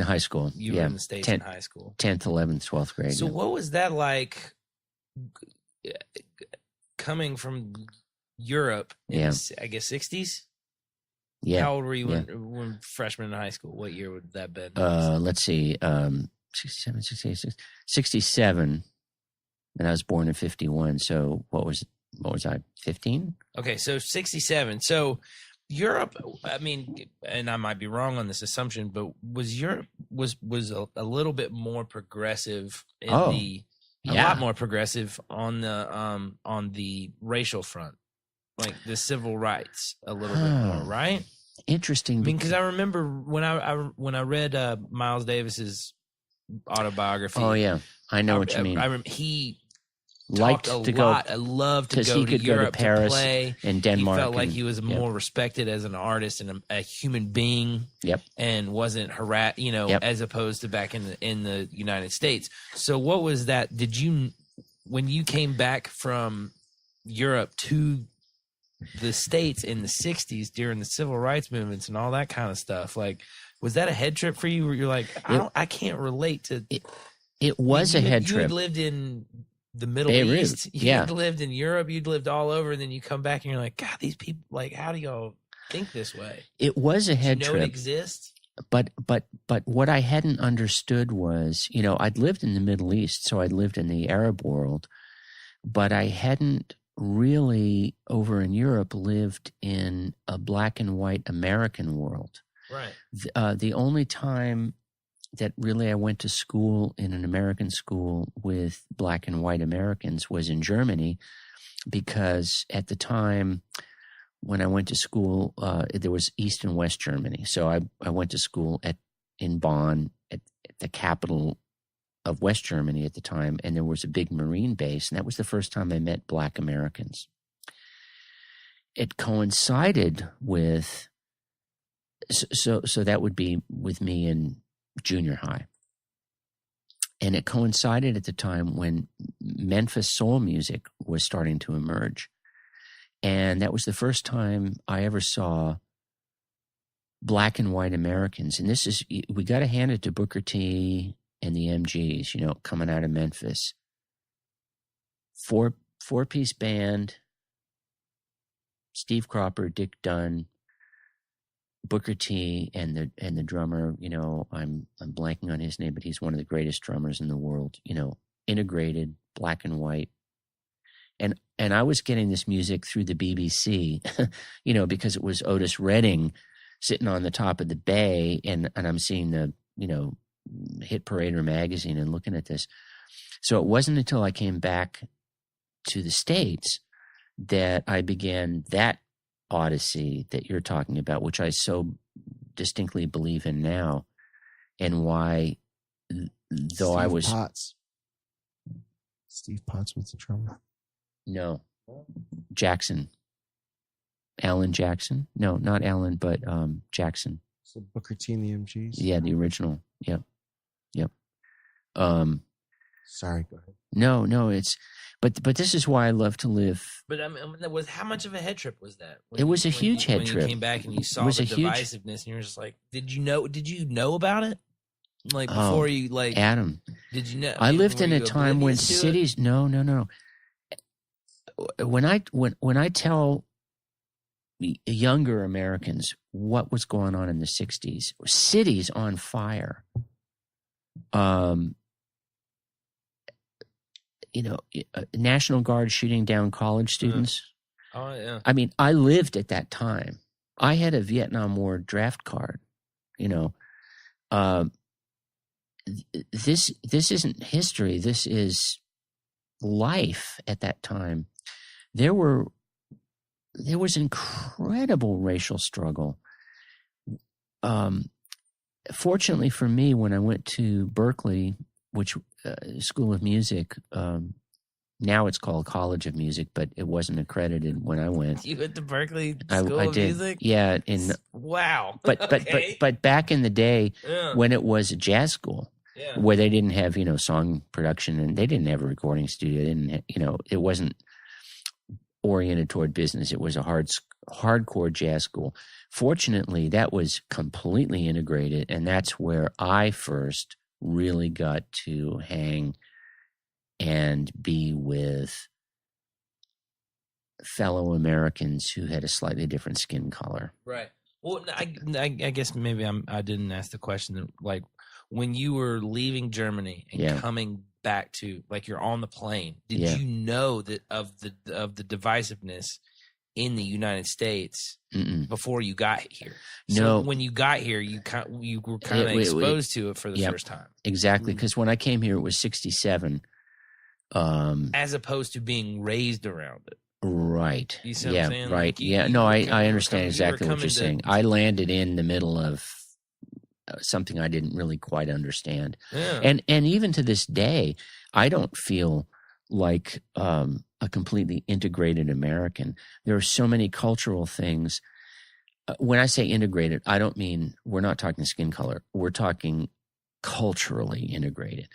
high school. You were in the States in high school. 10th, 11th, 12th grade. So what was that like coming from Europe in I guess 60s? Yeah. How old were you when freshman in high school? What year would that have been? Let's see. 67, 68, 67. And I was born in 51. So what was I, 15? Okay, so 67. So Europe, I mean, and I might be wrong on this assumption, but was Europe was a little bit more progressive a lot more progressive on the racial front, like the civil rights a little bit more, right? Interesting. I mean, because I remember when I read Miles Davis's autobiography. Oh yeah, I know what you mean. I remember he liked talked to a go. lot. I loved to go he to could Europe go to Paris to play. and Denmark. He felt like he was more respected as an artist and a human being. Yep. And wasn't harassed, as opposed to back in the United States. So what was that? When you came back from Europe to the States in the 60s during the civil rights movements and all that kind of stuff, like, was that a head trip for you where you're like, I can't relate to it was a head trip. You had lived in the Middle East. You'd lived in Europe. You'd lived all over. And then you come back and you're like, God, these people, like, how do y'all think this way? It was a head trip. It exists? But what I hadn't understood was, I'd lived in the Middle East, so I'd lived in the Arab world, but I hadn't really, over in Europe, lived in a black and white American world. Right. The only time that really I went to school in an American school with black and white Americans was in Germany, because at the time when I went to school, there was East and West Germany. So I went to school in Bonn, at the capital of West Germany at the time, and there was a big Marine base, and that was the first time I met black Americans. It coincided with, so that would be with me in junior high. And it coincided at the time when Memphis soul music was starting to emerge. And that was the first time I ever saw black and white Americans. And this is, we got to hand it to Booker T and the MGs, you know, coming out of Memphis. Four-piece band, Steve Cropper, Dick Dunn, Booker T, and the drummer, you know, I'm blanking on his name, but he's one of the greatest drummers in the world, you know, integrated, black and white. And I was getting this music through the BBC, you know, because it was Otis Redding sitting on the top of the bay, and I'm seeing the, you know, Hit Parader magazine and looking at this. So it wasn't until I came back to the States that I began that odyssey that you're talking about, which I so distinctly believe in now, and why, though I was... Steve Potts was the drummer. No. Jackson. Alan Jackson? No, not Alan, but Jackson. So Booker T and the MGs? Yeah, the original. Yep. Sorry, go ahead. No, it's... But this is why I love to live. But I mean, how much of a head trip was that? It was a huge head trip. When you came back and you saw the divisiveness, and you were just like, did you know about it? Like before you like Adam? Did you know? I lived in a time when cities. No. When I tell younger Americans what was going on in the 60s, cities on fire. You know, National Guard shooting down college students. Oh, yeah. I mean, I lived at that time. I had a Vietnam War draft card, you know. This isn't history. This is life at that time. There was incredible racial struggle. Fortunately for me, when I went to Berkeley, which School of Music, now it's called College of Music, but it wasn't accredited when I went. You went to Berkeley School of Music? Yeah. Wow. But back in the day, when it was a jazz school, where they didn't have, you know, song production, and they didn't have a recording studio, they didn't have, you know, it wasn't oriented toward business. It was a hardcore jazz school. Fortunately, that was completely integrated, and that's where I first really got to hang and be with fellow Americans who had a slightly different skin color. Right. Well, I guess maybe I didn't ask the question. Like, when you were leaving Germany and coming back to, like, you're on the plane, did you know that of the divisiveness in the United States before you got here? So no. When you got here, you were kind of exposed to it for the first time. Exactly, because when I came here, it was 1967. As opposed to being raised around it. Right. You see what I'm saying? Right. I understand exactly what you're saying. I landed in the middle of something I didn't really quite understand. Yeah. And even to this day, I don't feel like a completely integrated American. There are so many cultural things. When I say integrated, I don't mean we're not talking skin color. We're talking culturally integrated.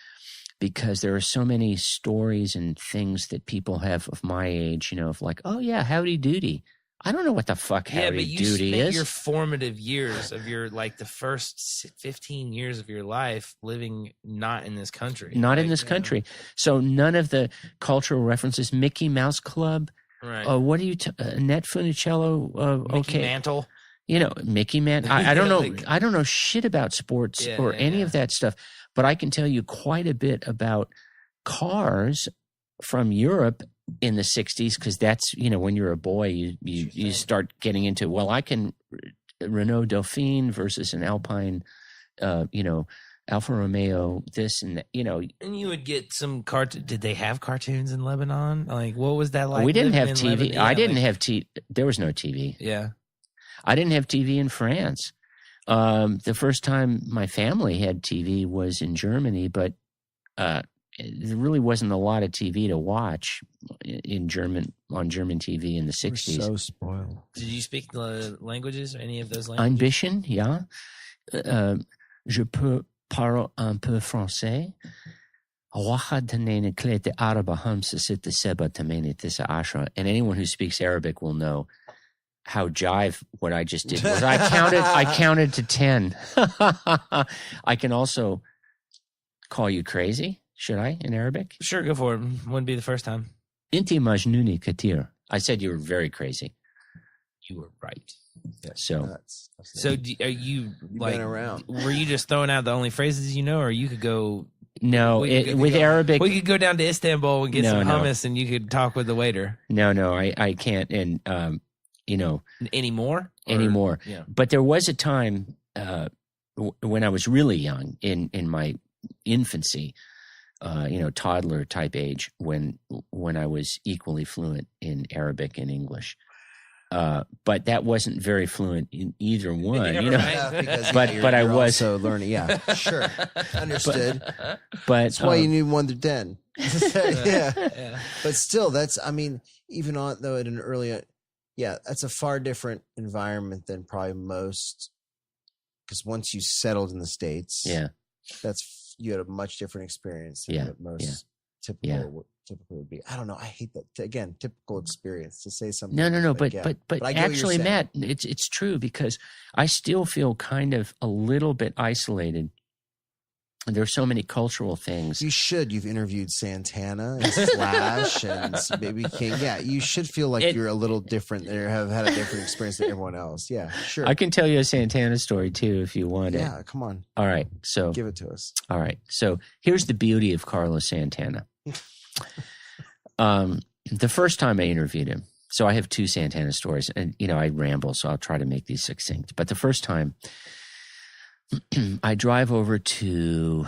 Because there are so many stories and things that people have of my age, you know, of like, oh yeah, howdy doody. I don't know what the fuck howdy doody is. Yeah, but you spent your formative years of your, like, the first 15 years of your life living not in this country. Not in this country. So none of the cultural references, Mickey Mouse Club. Right. What do you, Annette Funicello? Mickey Mantle. You know, Mickey Mantle. I don't know. I don't know shit about sports or any of that stuff. But I can tell you quite a bit about cars from Europe in the 60s, because that's, you know, when you're a boy, you start getting into, well, I can Renault Dauphine versus an Alpine, you know, Alfa Romeo, this and that, you know. And you would get some did they have cartoons in Lebanon? Like, what was that like? We didn't have TV. I didn't have TV. There was no TV. Yeah. I didn't have TV in France. The first time my family had TV was in Germany, but there really wasn't a lot of TV to watch on German TV in the 60s. We're so spoiled. Did you speak the languages, any of those languages? Ambition, yeah. Je peux parler un peu français. And anyone who speaks Arabic will know how jive what I just did was. I counted to 10. I can also call you crazy. Should I in Arabic? Sure, go for it. Wouldn't be the first time. Inti majnuni katir. I said you were very crazy. You were right. Yeah, So, Are you like? been around. Were you just throwing out the only phrases you know, or you could go? no, with Arabic, We could go down to Istanbul and get No, some no. hummus, and you could talk with the waiter. no, I can't. And, Anymore? anymore. Yeah. But there was a time when I was really young, in my infancy, toddler type age, when I was equally fluent in Arabic and English. But that wasn't very fluent in either one, Yeah, you know. right. Because, But- you're- but I you're was- also learning. Yeah, sure, understood. But That's why you need 1 to 10. Yeah, Yeah. but still, even on though at an early, that's a far different environment than probably most. Because once you settled in the States, you had a much different experience than what most typical would be. I don't know. I hate that. Again, typical experience to say something. No. But I get what actually, you're saying. Matt, it's true, because I still feel kind of a little bit isolated. There's so many cultural things. You should. You've interviewed Santana and Slash and Baby King. Yeah, you should feel like you're a little different or have had a different experience than everyone else. Yeah, sure. I can tell you a Santana story too if you want it. Yeah, come on. All right. So Give it to us. All right. So here's the beauty of Carlos Santana. The first time I interviewed him, so I have 2 Santana stories, and I ramble, so I'll try to make these succinct. But the first time, I drive over to,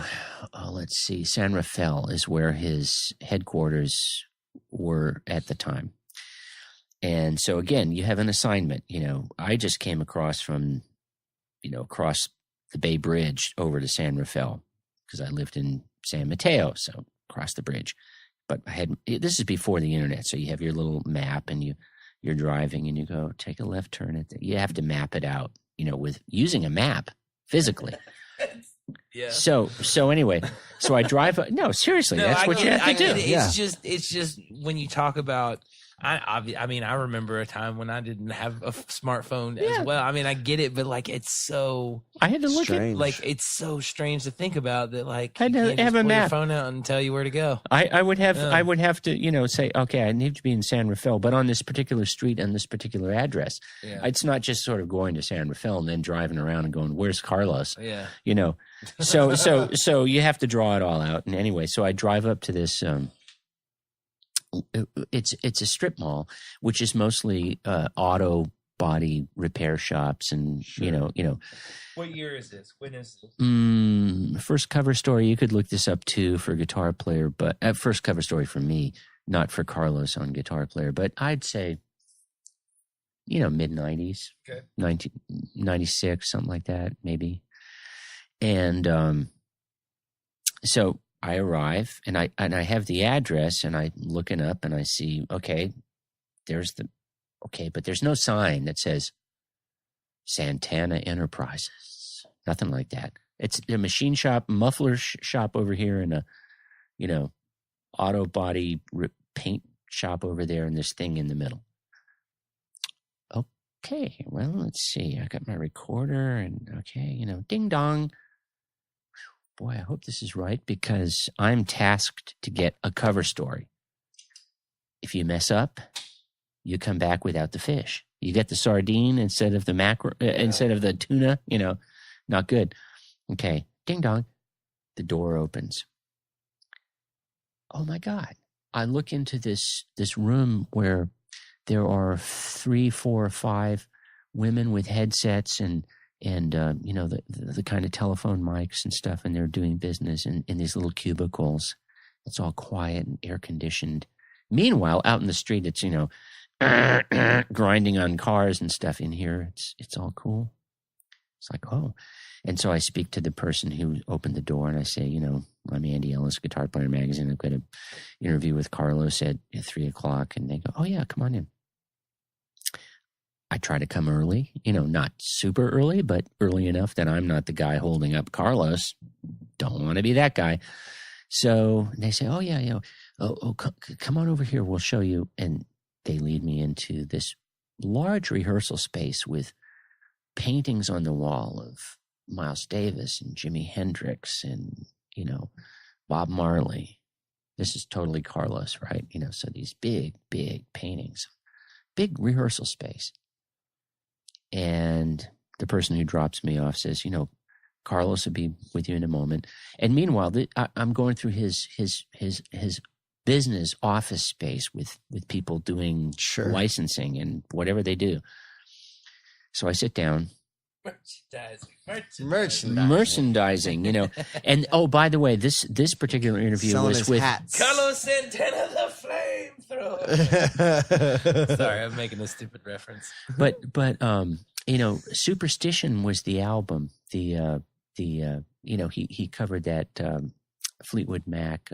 San Rafael is where his headquarters were at the time. And so again, you have an assignment. I just came across from, across the Bay Bridge over to San Rafael, because I lived in San Mateo, so across the bridge. But this is before the internet, so you have your little map, and you're driving, and you go take a left turn. You have to map it out, with using a map physically. Yeah. So anyway, so I drive. No, seriously, that's what you have to do. It's just when you talk about. I remember a time when I didn't have a smartphone as well. I get it, but it's so. I had to look strange. it's so strange to think about that. I had to have a pull map. your phone out and tell you where to go. I would have to say, okay, I need to be in San Rafael, but on this particular street and this particular address. Yeah. It's not just sort of going to San Rafael and then driving around and going, where's Carlos? Yeah. So you have to draw it all out. And anyway, so I drive up to this. It's a strip mall, which is mostly auto body repair shops, and What year is this? When is this? First cover story. You could look this up too for Guitar Player, but first cover story for me, not for Carlos on Guitar Player. But I'd say, mid 90s, Okay. 1996, something like that, maybe. And so I arrive, and I have the address, and I'm looking up, and I see, okay, but there's no sign that says Santana Enterprises. Nothing like that. It's a machine shop, muffler shop over here, and a, auto body paint shop over there, and this thing in the middle. Okay, well, let's see. I got my recorder, and okay, ding dong. Boy, I hope this is right, because I'm tasked to get a cover story. If you mess up, you come back without the fish. You get the sardine instead of the mackerel, instead of the tuna, not good. Okay, ding dong. The door opens. Oh my God. I look into this room where there are 3, 4, 5 women with headsets and the kind of telephone mics and stuff, and they're doing business in these little cubicles. It's all quiet and air conditioned. Meanwhile, out in the street, it's grinding on cars and stuff. In here, it's all cool. It's like, oh. And so I speak to the person who opened the door, and I say, I'm Andy Ellis, Guitar Player Magazine. I've got an interview with Carlos at 3:00, and they go, oh yeah, come on in. I try to come early, not super early, but early enough that I'm not the guy holding up Carlos. Don't want to be that guy. So they say, oh, yeah. Come on over here. We'll show you. And they lead me into this large rehearsal space with paintings on the wall of Miles Davis and Jimi Hendrix and, Bob Marley. This is totally Carlos, right? So these big, big paintings, big rehearsal space. And the person who drops me off says, Carlos will be with you in a moment. And meanwhile, I'm going through his business office space with people doing licensing and whatever they do. So I sit down. Merchandising, And by the way, this particular interview was with hats. Carlos Santana, the flamethrower. Sorry, I'm making a stupid reference. But Superstition was the album. He covered that Fleetwood Mac,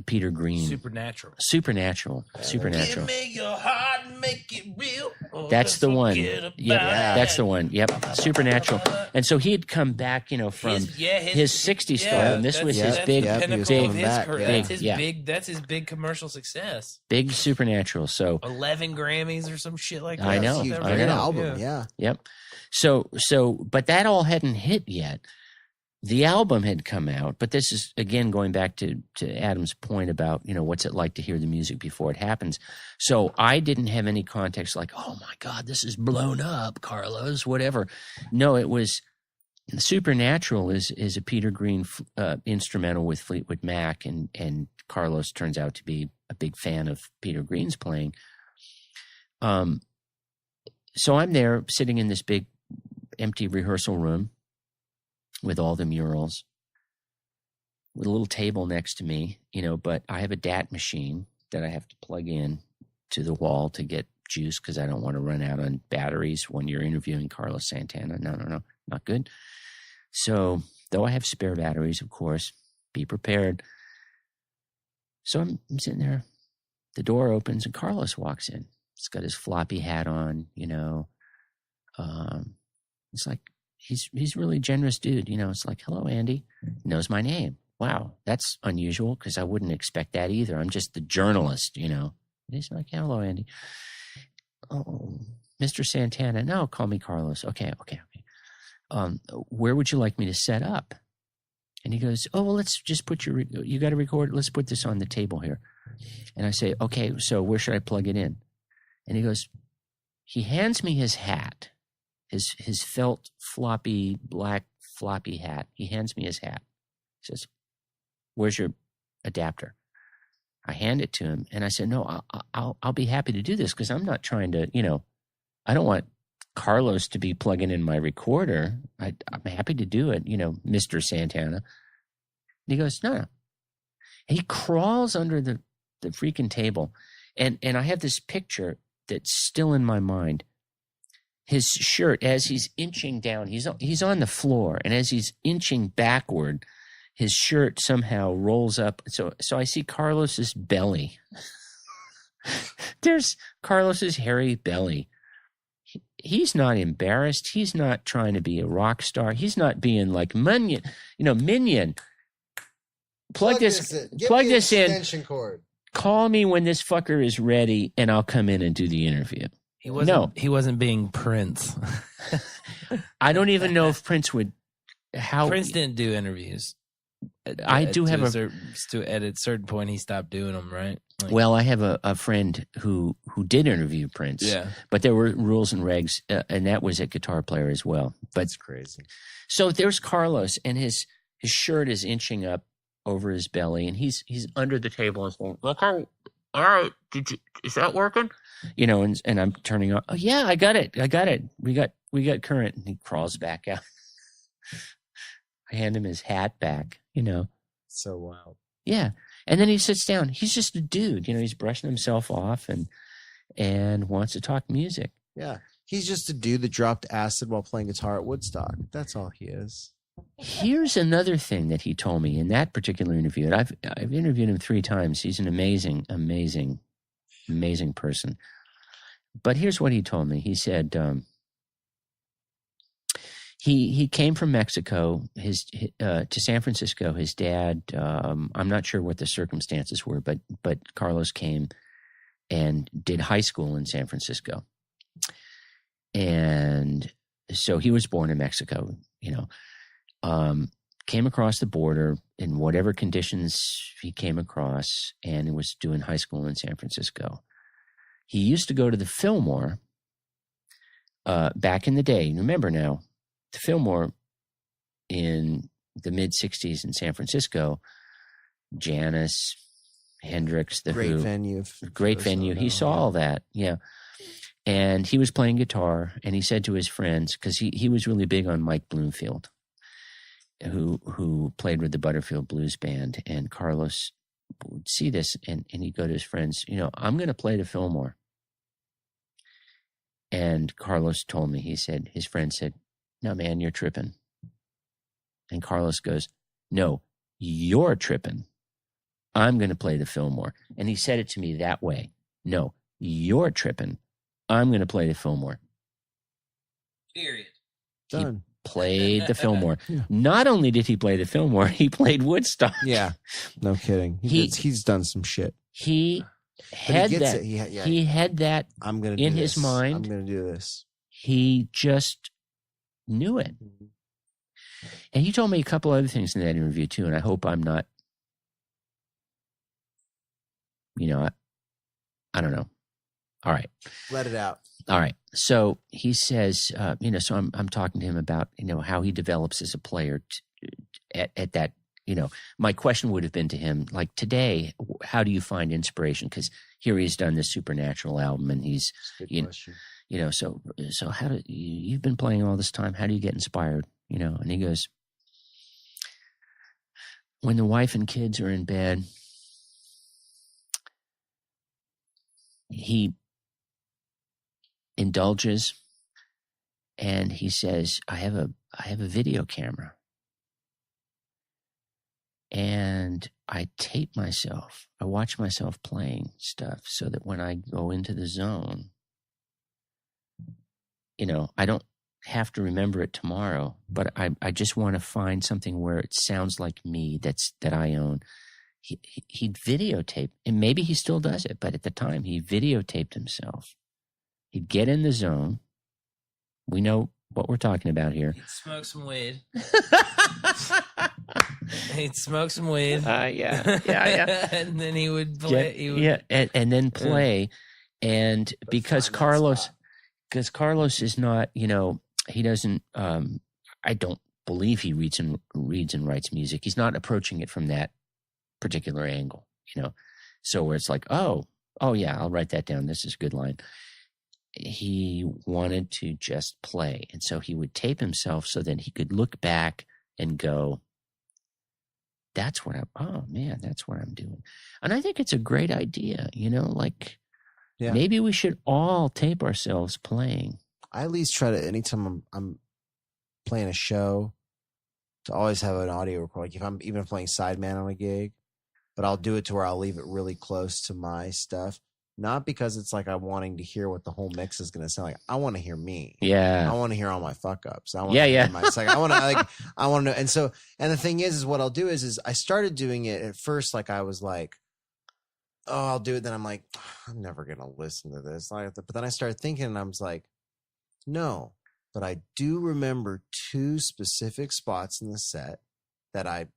Peter Green. Supernatural. Supernatural. Give me your heart and make it real. That's the one. Yep, that's the one. Yep, Supernatural. And so he had come back, from his 60s star, and this was his big, That's his big commercial success. Big Supernatural. So 11 Grammys or some shit like that. I know. Great album. Yeah. Yep. So, but that all hadn't hit yet. The album had come out, but this is, again, going back to Adam's point about, what's it like to hear the music before it happens. So I didn't have any context like, oh, my God, this is blown up, Carlos, whatever. No, it was Supernatural is a Peter Green instrumental with Fleetwood Mac, and Carlos turns out to be a big fan of Peter Green's playing. So I'm there sitting in this big empty rehearsal room with all the murals, with a little table next to me, but I have a DAT machine that I have to plug in to the wall to get juice because I don't want to run out on batteries when you're interviewing Carlos Santana. No, not good. So, though I have spare batteries, of course, be prepared. So I'm sitting there. The door opens and Carlos walks in. He's got his floppy hat on, It's like, he's really generous dude, It's like, hello, Andy. He knows my name. Wow, that's unusual because I wouldn't expect that either. I'm just the journalist, And he's like, hello, Andy. Oh, Mr. Santana. No, call me Carlos. Okay. Where would you like me to set up? And he goes, oh, well, let's just put you got to record. Let's put this on the table here. And I say, okay, so where should I plug it in? And he hands me his hat. His felt black floppy hat. He hands me his hat. He says, where's your adapter? I hand it to him and I said, no, I'll be happy to do this because I'm not trying to, I don't want Carlos to be plugging in my recorder. I'm happy to do it, Mr. Santana. And he goes, no. And he crawls under the freaking table. And I have this picture that's still in my mind. His shirt, as he's inching down, he's on the floor, and as he's inching backward, his shirt somehow rolls up. So I see Carlos's belly. There's Carlos's hairy belly. He's not embarrassed. He's not trying to be a rock star. He's not being like Minion. Minion. Plug this in. Extension cord. Call me when this fucker is ready, and I'll come in and do the interview. He wasn't being Prince. I don't even know if Prince would. Prince didn't do interviews. I do have at a certain point he stopped doing them, right? Well, I have a friend who did interview Prince. Yeah, but there were rules and regs, and that was a guitar player as well. But that's crazy. So there's Carlos, and his shirt is inching up over his belly, and he's under the table and saying, "Okay, all right, is that working?" And I'm turning on. Oh yeah, I got it. We got current. And he crawls back out. I hand him his hat back. So wild. Yeah, and then he sits down. He's just a dude. He's brushing himself off and wants to talk music. Yeah, he's just a dude that dropped acid while playing guitar at Woodstock. That's all he is. Here's another thing that he told me in that particular interview. And I've interviewed him 3 times. He's an amazing person. But here's what he told me. He said He came from Mexico to San Francisco. His dad, I'm not sure what the circumstances were, but Carlos came and did high school in San Francisco. And so he was born in Mexico, came across the border in whatever conditions he came across, and was doing high school in San Francisco. He used to go to the Fillmore back in the day. Remember now, the Fillmore in the mid-'60s in San Francisco, Janis, Hendrix, the great Who. venue. Great venue. He saw all that, yeah. And he was playing guitar, and he said to his friends, because he was really big on Mike Bloomfield, who played with the Butterfield Blues Band, and Carlos would see this, and he'd go to his friends, I'm going to play the Fillmore. And Carlos told me, his friend said, no, man, you're tripping. And Carlos goes, no, you're tripping. I'm going to play the Fillmore. And he said it to me that way. No, you're tripping. I'm going to play the Fillmore. Period. Done. He played the Fillmore. Yeah. Not only did he play the Fillmore, he played Woodstock. Yeah, no kidding. He's done some shit. He had that. He had that I'm gonna in do his this. mind. I'm going to do this. He just knew it. And he told me a couple other things in that interview too, and I hope I'm not, I don't know. All right. Let it out. All right. So he says, so I'm talking to him about, how he develops as a player at that, my question would have been to him, like, today, how do you find inspiration? Because here he's done this Supernatural album, and he's, Question. so how do you've been playing all this time? How do you get inspired? And he goes, when the wife and kids are in bed, he indulges, and he says, I have a video camera, and I tape myself. I watch myself playing stuff so that when I go into the zone, I don't have to remember it tomorrow, but I just want to find something where it sounds like me, that I own. He'd videotape, and maybe he still does it, but at the time he videotaped himself. He'd get in the zone. We know what we're talking about here. He'd smoke some weed. He'd smoke some weed. Yeah. And then he would play. And then play. And because Carlos is not, he doesn't, I don't believe he reads and writes music. He's not approaching it from that particular angle, so where it's like, oh yeah, I'll write that down. This is a good line. He wanted to just play. And so he would tape himself so that he could look back and go, that's what I'm doing. And I think it's a great idea, maybe we should all tape ourselves playing. I at least try to, anytime I'm playing a show, to always have an audio record. Like if I'm even playing sideman on a gig, but I'll do it to where I'll leave it really close to my stuff. Not because it's like I'm wanting to hear what the whole mix is going to sound like. I want to hear me. Yeah. I want to hear all my fuck ups. I want to hear my, it's like, I want to know. And so, and the thing is what I'll do is I started doing it at first. Like I was like, oh, I'll do it. Then I'm like, I'm never going to listen to this. But then I started thinking, and I was like, no, but I do remember two specific spots in the set that I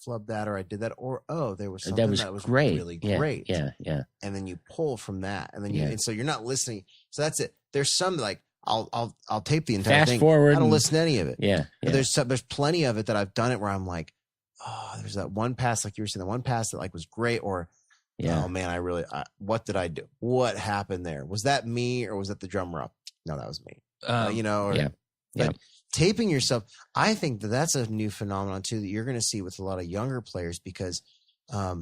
flubbed that, or I did that, or there was something that was great. Really great. Yeah. And then you pull from that, and then and so you're not listening. So that's it. There's some like I'll tape the entire thing. Forward. I don't listen to any of it. Yeah. But there's plenty of it that I've done it where I'm like, oh, there's that one pass, like you were saying, the one pass that like was great, or oh man, what did I do? What happened there? Was that me, or was that the drummer up? No, that was me. But taping yourself, I think that's a new phenomenon too that you're going to see with a lot of younger players, because I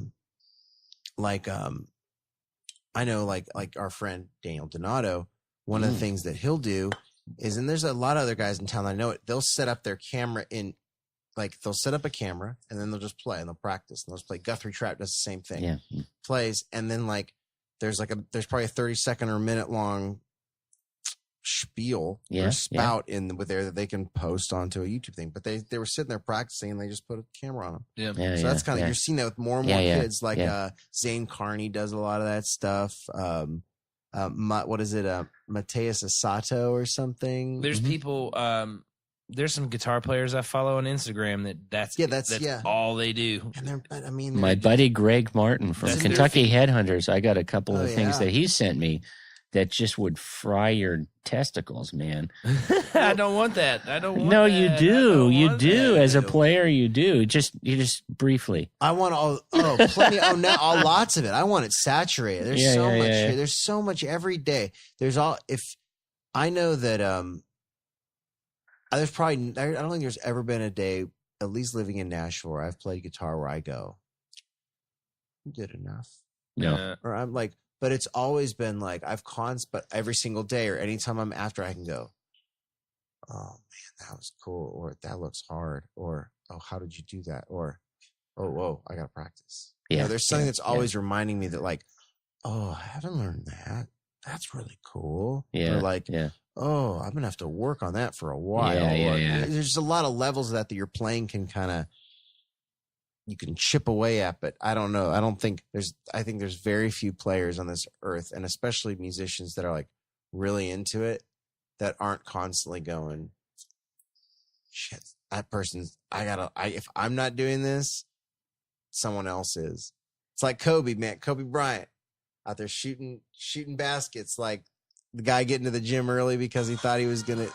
know like our friend Daniel Donato, one of the things that he'll do is, and there's a lot of other guys in town that I know it, they'll set up their camera they'll set up a camera and then they'll just play and they'll practice and they'll just play. Guthrie Trapp does the same thing. Yeah. Plays, and then there's probably a 30-second or minute long spiel or spout in with there that they can post onto a YouTube thing. But they were sitting there practicing and they just put a camera on them. So that's kind of you're seeing that with more and more kids. Like Zane Carney does a lot of that stuff. What is it? Mateus Asato or something. There's people. There's some guitar players I follow on Instagram that's all they do. And my buddy Greg Martin from Kentucky Headhunters, I got a couple of things that he sent me that just would fry your testicles, man. I don't want that. I don't want no, that. you do. You do. As a player, you do. You just briefly. I want plenty. Lots of it. I want it saturated. There's so much here. There's so much every day. There's I know that there's probably, I don't think there's ever been a day, at least living in Nashville, where I've played guitar where I go, I'm good enough. No. Or I'm like, but it's always been like, but every single day or anytime I'm after, I can go, oh man, that was cool. Or that looks hard. Or, oh, how did you do that? Or, oh, whoa, I got to practice. Yeah. There's something that's always reminding me that like, oh, I haven't learned that. That's really cool. Yeah. Or like, oh, I'm going to have to work on that for a while. There's a lot of levels of that your playing can you can chip away at, but I don't know. I think there's very few players on this earth, and especially musicians that are like really into it, that aren't constantly going, shit, that person's, if I'm not doing this, someone else is. It's like Kobe Bryant out there shooting baskets, like, the guy getting to the gym early because he thought he was gonna.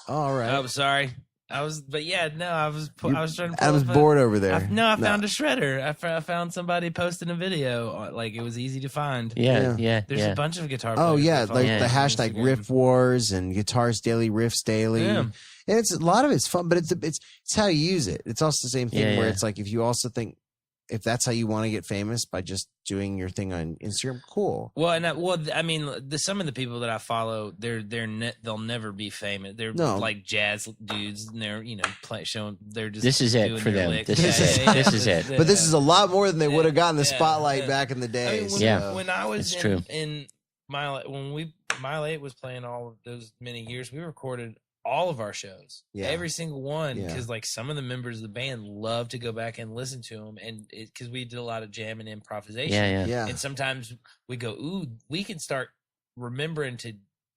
Oh, all right. I'm sorry. I was trying to. I was bored over there. I found a shredder. I found somebody posting a video. Like, it was easy to find. Yeah. There's a bunch of guitar players. Oh yeah, like the hashtag Riff Wars and Guitars Daily, Riffs Daily. Yeah. And it's a lot of it's fun, but it's how you use it. It's also the same thing where it's like, if you also think, if that's how you want to get famous, by just doing your thing on Instagram, cool. Well, I mean, some of the people that I follow, they'll never be famous. They're like jazz dudes, and they're showing. They're just this is it for them. This is it. But this is a lot more than they would have gotten the spotlight back in the day. I mean, when I was in Mile 8 was playing all of those many years, we recorded all of our shows, every single one, because like some of the members of the band love to go back and listen to them, and because we did a lot of jam and improvisation, and sometimes we go, ooh, we can start remembering to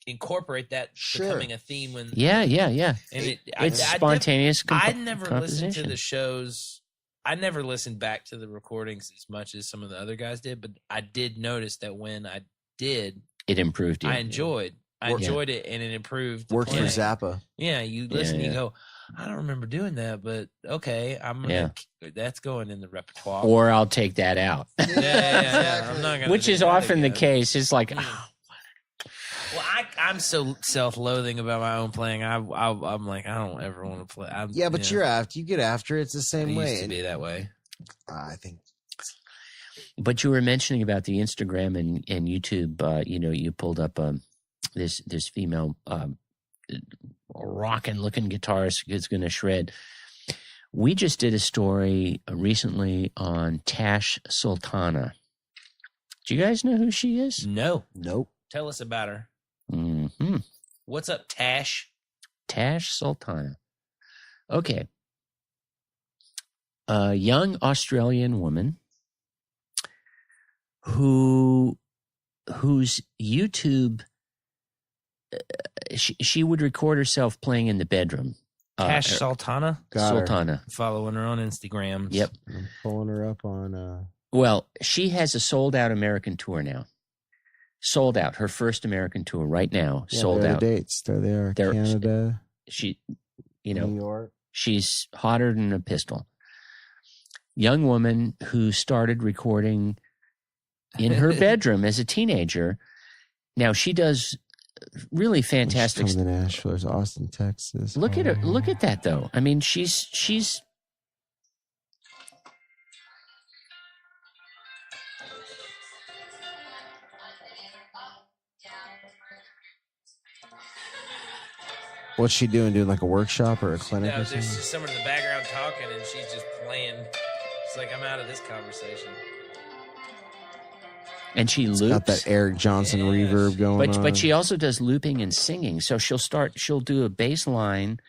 incorporate that becoming a theme when and it's spontaneous. I never listened to the shows. I never listened back to the recordings as much as some of the other guys did, but I did notice that when I did, it improved. I enjoyed it, and it improved. Worked for Zappa. Yeah, you listen, you go, I don't remember doing that, but okay, that's going in the repertoire. Or I'll take that out. I'm not gonna. Which is often the case. It's like, well, I'm so self-loathing about my own playing. I'm like, I don't ever want to play. But you get after it. It's the same way. It used to be that way. I think. But you were mentioning about the Instagram and YouTube. You pulled up this female rockin' looking guitarist who's going to shred. We just did a story recently on Tash Sultana. Do you guys know who she is? No. Nope. Tell us about her. Mm-hmm. What's up, Tash? Tash Sultana. Okay. A young Australian woman whose YouTube, she would record herself playing in the bedroom. Tash Sultana? Sultana. Following her on Instagram. Yep. I'm pulling her up on... Well, she has a sold-out American tour now. Sold out. Her first American tour right now. Sold out. The dates. There they are. Canada. New York. She's hotter than a pistol. Young woman who started recording in her bedroom as a teenager. Now she does really fantastic. She's from the Nashville, there's Austin, Texas. Look at her. Look at that, though. I mean, she's. What's she doing? Doing like a workshop or a clinic? No, or there's something? just someone in the background talking, and she's just playing. It's like, I'm out of this conversation. and she loops. Got that Eric Johnson reverb going on. But she also does looping and singing. So she'll do a bass line.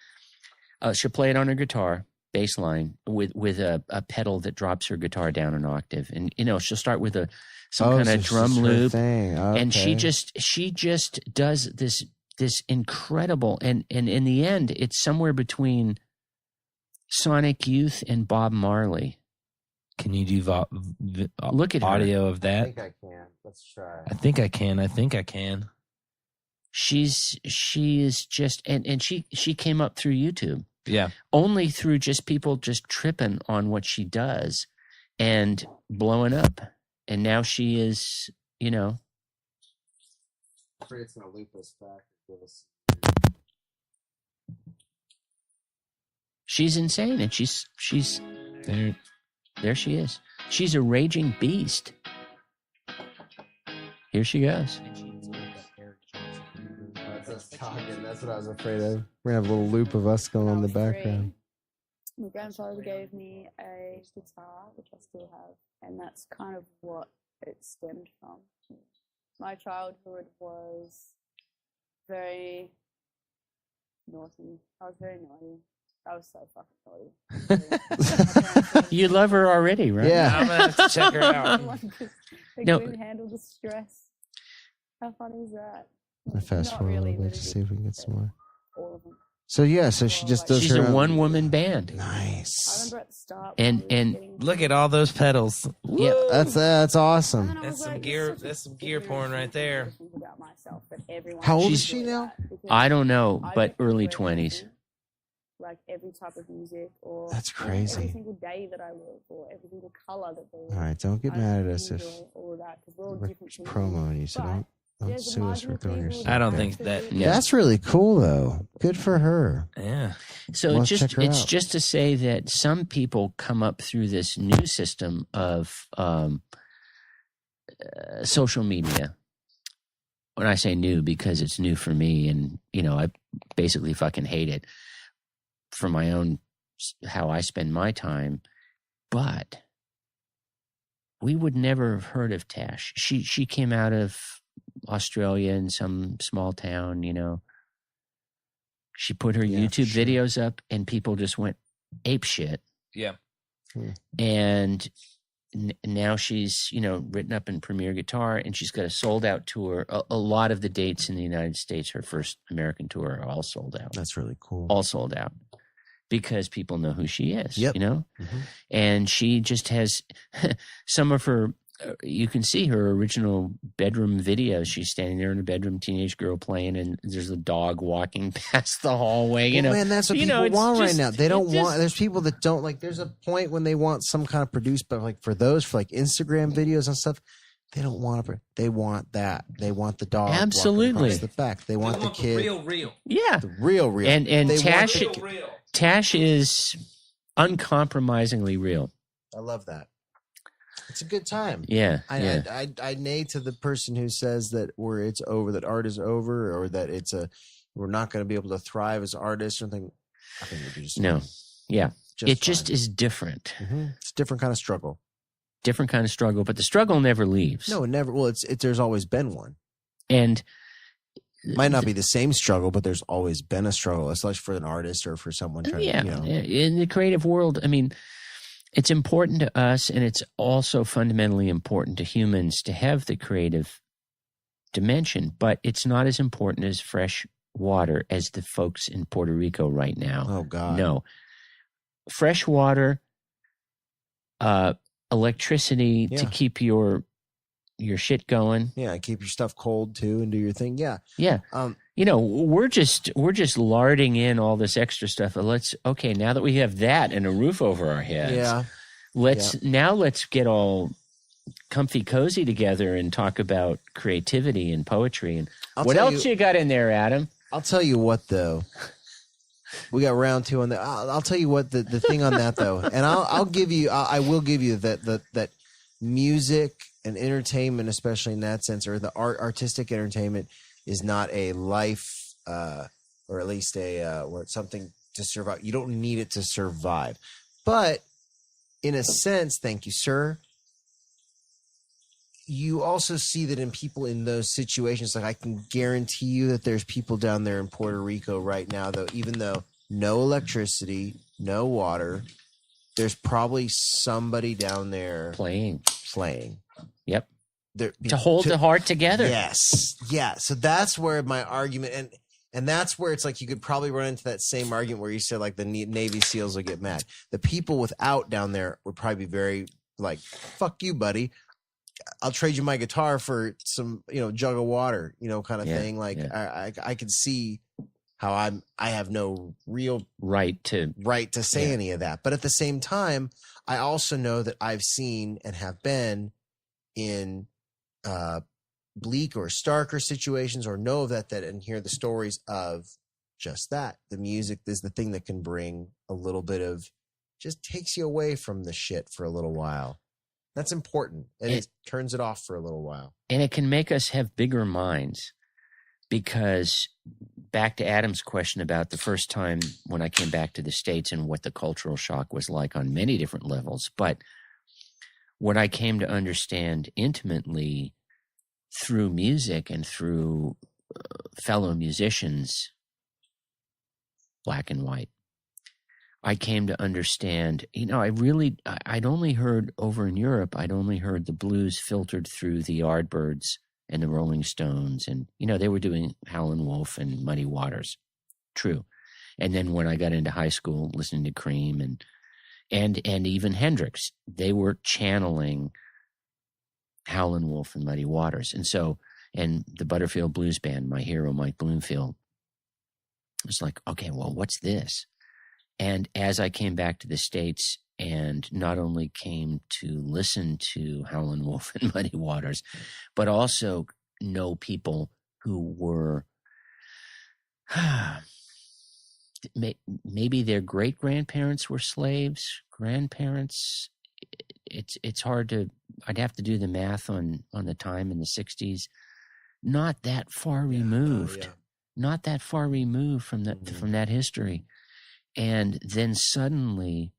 She'll play it on her guitar, bass line, with a pedal that drops her guitar down an octave. And, she'll start with some kind of drum loop. Okay. And she just does this incredible, and in the end, it's somewhere between Sonic Youth and Bob Marley. Can you do Look at audio of I that? think I can. Let's try. I think I can. She is just, and she came up through YouTube. Yeah. Only through just people just tripping on what she does and blowing up. And now she is, I'm afraid it's going to loop us back. She's insane, and she's there she is. She's a raging beast. Here she goes. That's us talking. That's what I was afraid of. We're going to have a little loop of us going on in the background. My grandfather gave me a guitar, which I still have, and that's kind of what it stemmed from. My childhood was very naughty. I was very naughty. I was so fucking naughty. You love her already, right? Yeah. I'm gonna have to check her out. They No. couldn't handle the stress. How funny is that? Fast Not forward really, a little bit but to it see if we can get is some more. all of them. So she just does She's her a own- one-woman band. I Nice. remember at the start. And- when I was and getting- Look at all those pedals. Yeah. Woo! That's awesome. And I was That's some like, gear- it's such a that's some gear ignorant porn right thing there. to think about myself, but everyone How old should is she do now? that, because I don't know, I but get early into 20s. everything, like every type of music, or That's every crazy. single day that I live, or every single color that they All live. right, don't get mad at us if enjoy all of that, 'cause we're all we're different people. promoting you. So But don't there's a sue us for margin of throwing your people stuff I don't there. think that- absolutely- Yeah. That's really cool, though. Good for her. Yeah. So Well, it's check her it's out. just to say that some people come up through this new system of social media. When I say new, because it's new for me, and I basically fucking hate it for my own how I spend my time. But we would never have heard of Tash. She came out of Australia in some small town, She put her Yeah, YouTube sure. videos up, and people just went ape shit. Yeah. And now she's, written up in Premier Guitar, and she's got a sold out tour. A lot of the dates in the United States, her first American tour, are all sold out. That's really cool. All sold out because people know who she is, Yep. Mhm. Mm-hmm. And she just has some of her, you can see her original bedroom videos. She's standing there in her bedroom, teenage girl playing, and there's a dog walking past the hallway, Well, man, that's what You people know, it's want right just- now. They don't it just- want. There's people that don't like. There's a point when they want some kind of produced, but like for Instagram videos and stuff, they don't want to. They want that. They want the dog. walking Absolutely. across the back. They want the kid. real. Yeah. The real. And They want Tash, the- Tash is uncompromisingly real. I love that. It's a good time. Yeah. I nay to the person who says that it's over, that art is over, or that we're not going to be able to thrive as artists or something. I think it'd be just No. fine. Yeah. It just fine. is different. It's a different kind of struggle. Different kind of struggle, but the struggle never leaves. No, it never. Well, there's always been one. And Might not be the same struggle, but there's always been a struggle, especially for an artist or for someone trying yeah, to, in the creative world, I mean, it's important to us, and it's also fundamentally important to humans to have the creative dimension, but it's not as important as fresh water as the folks in Puerto Rico right now. Oh God. No. Fresh water, electricity to Yeah. keep your shit going. Yeah, keep your stuff cold too and do your thing. Yeah. Yeah. We're just larding in all this extra stuff. Okay, now that we have that and a roof over our heads, Yeah. let's get all comfy cozy together and talk about creativity and poetry. And what else you got in there, Adam? I'll tell you what though. We got round two on that. I'll tell you what the thing on that though, and I'll give you. I will give you that music and entertainment, especially in that sense, or the artistic entertainment, is not a life, or at least or something to survive. You don't need it to survive, but in a sense, thank you, sir. you also see that in people in those situations. Like I can guarantee you that there's people down there in Puerto Rico right now, though, even though no electricity, no water, there's probably somebody down there playing. Yep. To hold the heart together. Yes. Yeah. So that's where my argument, and that's where it's like you could probably run into that same argument where you said like the Navy SEALs will get mad. The people without down there would probably be very like, fuck you, buddy. I'll trade you my guitar for some, jug of water, kind of thing. Like I could see how I have no real right to say any of that. But at the same time, I also know that I've seen and have been in bleak or starker situations, or know that and hear the stories of just that. The music is the thing that can bring a little bit of, just takes you away from the shit for a little while. That's important. And it turns it off for a little while. And it can make us have bigger minds, because back to Adam's question about the first time when I came back to the States and what the cultural shock was like on many different levels. But what I came to understand intimately through music and through fellow musicians, black and white, I came to understand, I'd only heard over in Europe, I'd only heard the blues filtered through the Yardbirds and the Rolling Stones. And, they were doing Howlin' Wolf and Muddy Waters. True. And then when I got into high school, listening to Cream and even Hendrix, they were channeling Howlin' Wolf and Muddy Waters. And so, and the Butterfield Blues Band, my hero, Mike Bloomfield, was like, okay, well, what's this? And as I came back to the States and not only came to listen to Howlin' Wolf and Muddy Waters, but also know people who were maybe their great-grandparents were slaves, grandparents. It's hard to, I'd have to do the math on the time in the 60s. Not that far removed. Not that far removed from that history. And then suddenly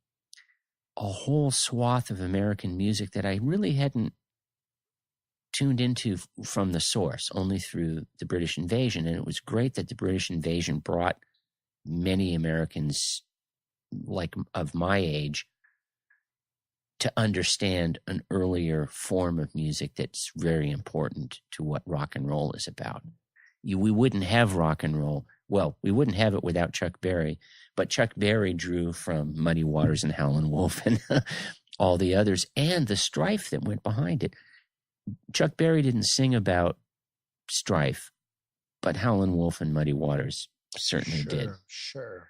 a whole swath of American music that I really hadn't tuned into from the source, only through the British invasion. And it was great that the British invasion brought many Americans like of my age to understand an earlier form of music that's very important to what rock and roll is about. We wouldn't have rock and roll. Well, we wouldn't have it without Chuck Berry, but Chuck Berry drew from Muddy Waters and Howlin' Wolf and all the others, and the strife that went behind it. Chuck Berry didn't sing about strife, but Howlin' Wolf and Muddy Waters certainly did. Sure.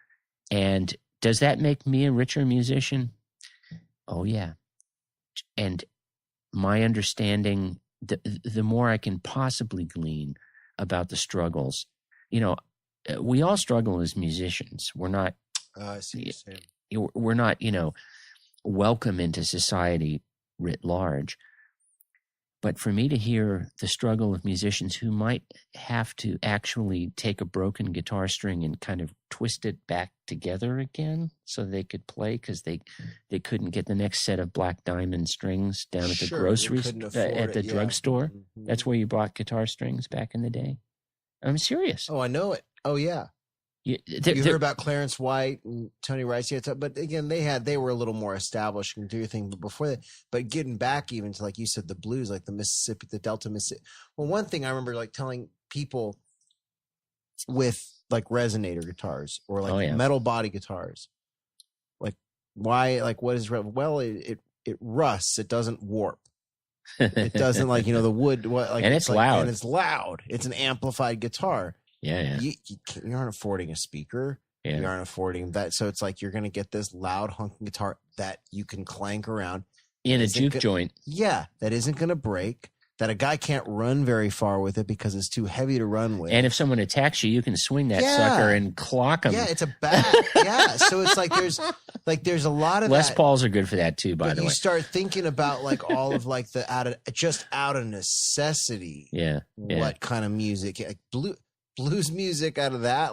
And does that make me a richer musician? Oh, yeah. And my understanding, the more I can possibly glean about the struggles, we all struggle as musicians. We're not, I see what you're saying. We're not, welcome into society writ large. But for me to hear the struggle of musicians who might have to actually take a broken guitar string and kind of twist it back together again so they could play, because they couldn't get the next set of Black Diamond strings down at the grocery at the drugstore. Mm-hmm. That's where you bought guitar strings back in the day. I'm serious. Oh, I know it. Oh, yeah. You heard about Clarence White and Tony Rice, but again, they were a little more established and do your thing. But before that, but getting back even to, like you said, the blues, like the Mississippi, the Delta Mississippi. Well, one thing I remember like telling people with like resonator guitars or like metal body guitars, like why, like what is, well, it rusts, it doesn't warp. It doesn't like, the wood, and it's loud. And it's loud. It's an amplified guitar. Yeah. You aren't affording a speaker. Yeah. You aren't affording that. So it's like you're going to get this loud honking guitar that you can clank around. In a juke joint. Yeah. That isn't going to break. That a guy can't run very far with it because it's too heavy to run with. And if someone attacks you, you can swing that sucker and clock them. Yeah, it's a bat. Yeah. So it's like there's a lot of Les Pauls are good for that too, by the way. You start thinking about like all of like the out of necessity. Yeah. What kind of music? Like blues music out of that,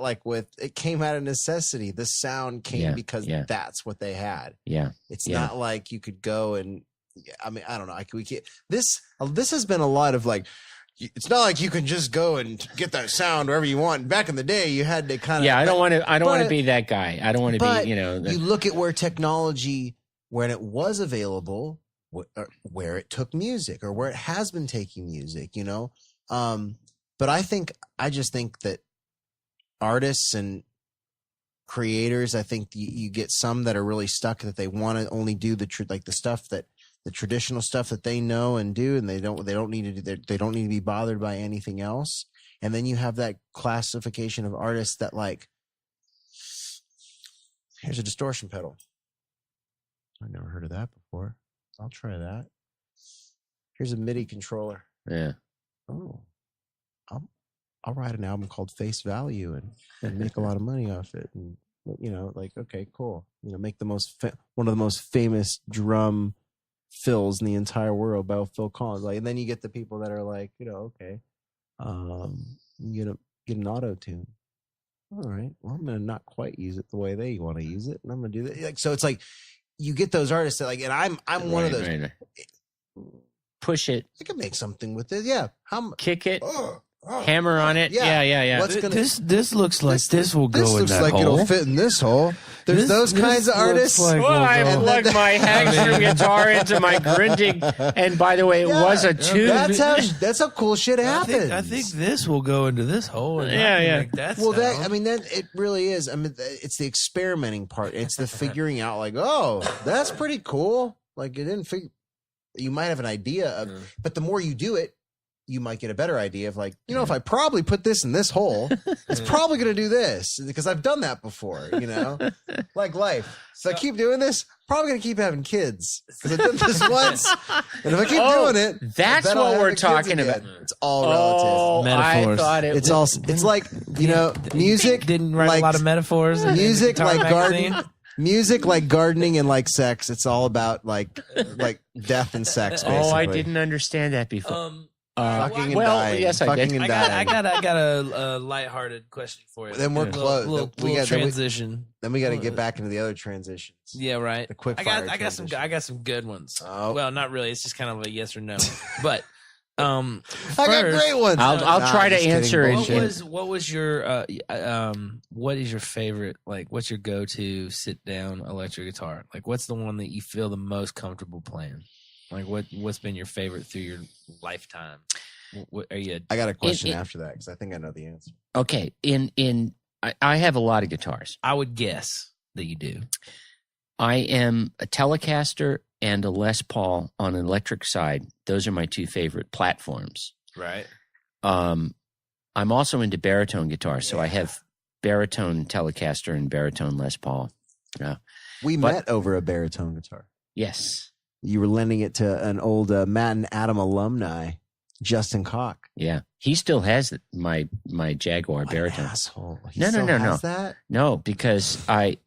it came out of necessity. The sound came because that's what they had. Yeah. It's not like you could go and I mean, I don't know. We can't. This has been a lot of like. It's not like you can just go and get that sound wherever you want. Back in the day, you had to kind of. Yeah, I don't want to be that guy. I don't want to be. You look at where technology, when it was available, where it took music, or where it has been taking music. But I just think that artists and creators, I think you get some that are really stuck that they want to only do the stuff that the traditional stuff that they know and do, and they don't need to do, they don't need to be bothered by anything else. And then you have that classification of artists that like, here's a distortion pedal. I never heard of that before. I'll try that. Here's a MIDI controller. Yeah. Oh, I'll write an album called Face Value and make a lot of money off it. And okay, cool. Make one of the most famous drum fills in the entire world by Phil Collins. And then you get the people that are like, okay, you get an auto tune. All right, well, I'm gonna not quite use it the way they want to use it, and I'm gonna do that. So it's like you get those artists that like, and I'm one of those. Right. Push it. I can make something with it. Yeah. Kick it. Hammer on it. Yeah. This looks like this will go in that hole. This looks like it'll fit in this hole. There's those kinds of artists. I plugged my Hagstrom guitar into my grinding, and by the way, it was a tube. That's how cool shit happens. I think this will go into this hole. And then it really is. I mean, it's the experimenting part. It's the figuring out. Like, oh, that's pretty cool. Like, you didn't figure. You might have an idea of, but the more you do it, you might get a better idea of like, if I probably put this in this hole, it's probably going to do this because I've done that before, like life. So I keep doing this, probably going to keep having kids because I've done this once. And if I keep doing it, that's what we're talking about. It's all relative. Metaphors. I thought it's like, music. Didn't write a lot of metaphors. Music like gardening. Music like gardening and like sex. It's all about like death and sex. Basically. I didn't understand that before. Fucking and dying. Yes, I did. I got a lighthearted question for you. Then we're close. Little transition. Then we got to get back into the other transitions. Yeah, right. The quick fire. I got some good ones. Oh. Well, not really. It's just kind of a yes or no. But I got great ones. I'll try to answer. What is your favorite? Like, what's your go-to sit-down electric guitar? Like, what's the one that you feel the most comfortable playing? Like, what's been your favorite through your lifetime? I got a question after that because I think I know the answer. Okay, I have a lot of guitars. I would guess that you do. I am a Telecaster and a Les Paul on an electric side. Those are my two favorite platforms. Right. I'm also into baritone guitars, so I have baritone Telecaster and baritone Les Paul. Yeah. We met over a baritone guitar. Yes. You were lending it to an old Matt and Adam alumni, Justin Koch. Yeah, he still has my Jaguar baritone. Asshole. No. That? No, because I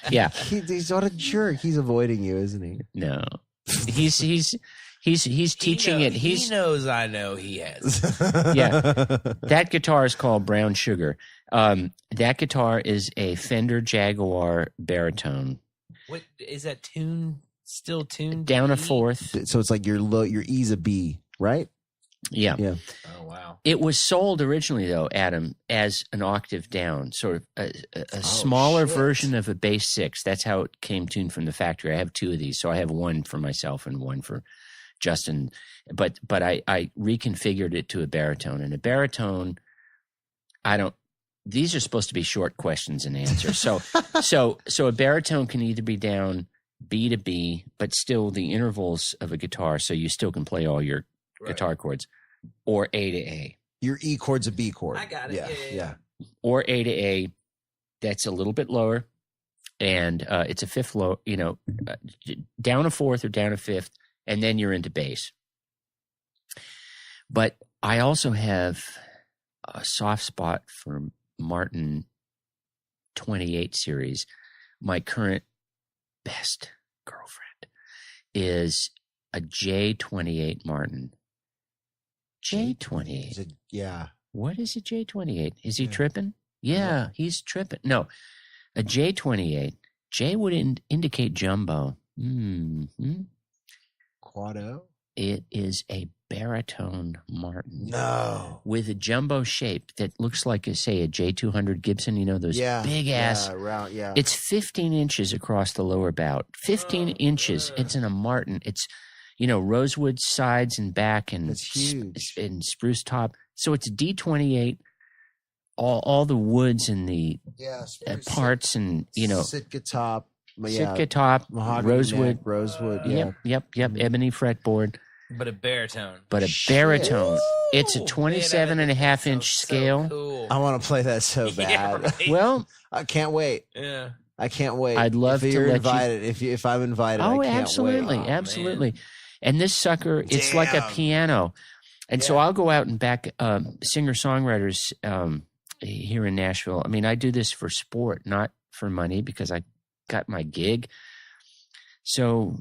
yeah. He's not a jerk. He's avoiding you, isn't he? No, he's teaching it. He knows. I know he has. Yeah, that guitar is called Brown Sugar. That guitar is a Fender Jaguar baritone. What is that tune? Still tuned down a fourth, so it's like your E's a B, right? Yeah. Oh wow! It was sold originally, though, Adam, as an octave down, sort of a smaller version of a bass six. That's how it came tuned from the factory. I have two of these, so I have one for myself and one for Justin. But I reconfigured it to a baritone, and a baritone. These are supposed to be short questions and answers. So a baritone can either be down B to B, but still the intervals of a guitar, so you still can play all your guitar chords, or A to A. Your E chord's a B chord. I got it. Yeah. Or A to A, that's a little bit lower, and it's a fifth low. Down a fourth or down a fifth, and then you're into bass. But I also have a soft spot for Martin 28 series. My current best girlfriend is a J28 Martin. J28. Yeah. What is a J28? Is he tripping? Yeah, he's tripping. No, a J28. J would indicate jumbo. Mm-hmm. Quado? It is a baritone Martin. No. With a jumbo shape that looks like, say, a J200 Gibson. You know, those big ass. Yeah, round, yeah. It's 15 inches across the lower bout. 15 inches. It's in a Martin. It's, rosewood sides and back and, it's huge. And spruce top. So it's D28. All the woods and the parts and, Sitka top. Sitka top, rosewood. Yep. Ebony fretboard. But a baritone. Baritone. It's a 27 and a half inch scale. So cool. I want to play that so bad. Yeah, right. Well, I can't wait. Yeah. I can't wait. I'd love if to you're let invited, you. If I'm invited, I can't absolutely, wait. absolutely. Man. And this sucker, it's like a piano. And so I'll go out and back singer-songwriters here in Nashville. I mean, I do this for sport, not for money, because I got my gig. So,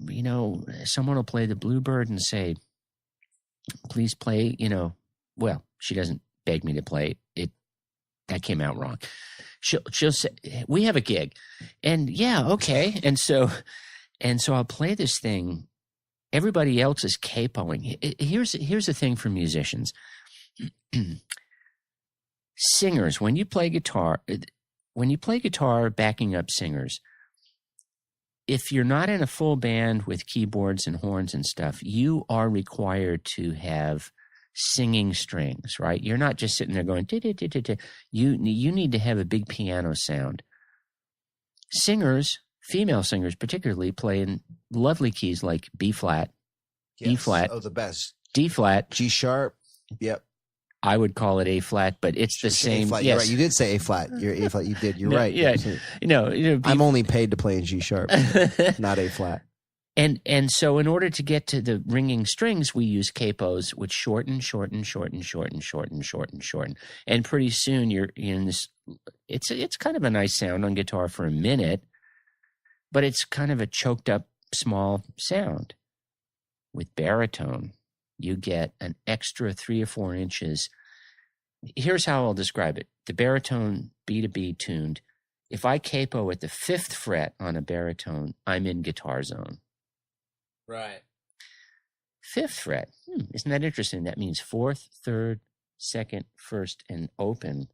someone will play the Bluebird and say, please play, well, she doesn't beg me to play it. That came out wrong. She'll say, we have a gig. And okay. And so I'll play this thing. Everybody else is capoing. Here's the thing for musicians. Singers, when you play guitar backing up singers, if you're not in a full band with keyboards and horns and stuff, you are required to have singing strings, right? You're not just sitting there going, you need to have a big piano sound. Singers, female singers particularly, play in lovely keys like B flat, E flat. Oh, the best. D flat. G sharp. Yep. I would call it A flat, but it's the same. A-flat. Yes. You're right. You did say A flat. You're A flat. You did. You're No, right. Yeah. I'm only paid to play in G sharp, not A flat. And so in order to get to the ringing strings, we use capos, which shorten. And pretty soon you're in this. It's kind of a nice sound on guitar for a minute, but it's kind of a choked up small sound. With baritone, you get an extra 3 or 4 inches. Here's how I'll describe it. The baritone B2B tuned. If I capo at the 5th fret on a baritone, I'm in guitar zone. Right. 5th fret. Isn't that interesting? That means 4th, 3rd, 2nd, 1st, and open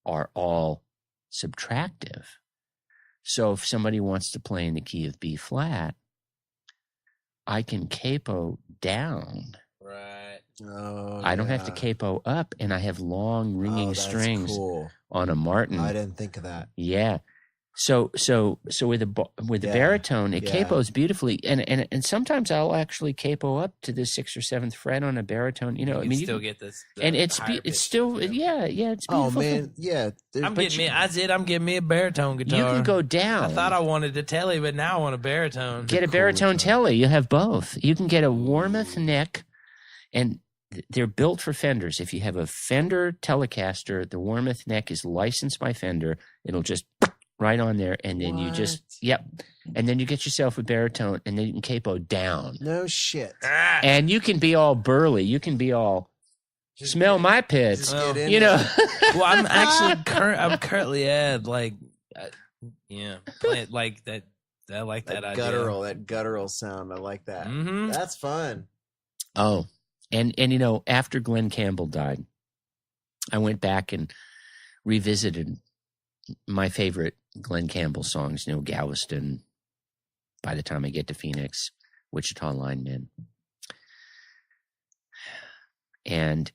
are all subtractive. So if somebody wants to play in the key of B flat, I can capo down. Right. Oh, I don't have to capo up, and I have long ringing strings on a Martin. I didn't think of that. Yeah. So with the baritone, it capos beautifully, and sometimes I'll actually capo up to the 6th or 7th fret on a baritone. You still get this, and it's still it's beautiful. Oh man, yeah. I'm getting me a baritone guitar. You can go down. I thought I wanted a telly, but now I want a baritone. Get a baritone telly. You have both. You can get a Warmoth neck, and they're built for Fenders. If you have a Fender Telecaster, the Warmoth neck is licensed by Fender. It'll just right on there, and then you just and then you get yourself a baritone, and then you can capo down. No shit. And you can be all burly. You can be all smell my pits. Well, I'm actually I'm currently at playing like that. I like that idea. Guttural sound. I like that. Mm-hmm. That's fun. Oh, and after Glenn Campbell died, I went back and revisited my favorite Glenn Campbell songs, Galveston, By the Time I Get to Phoenix, Wichita Lineman. And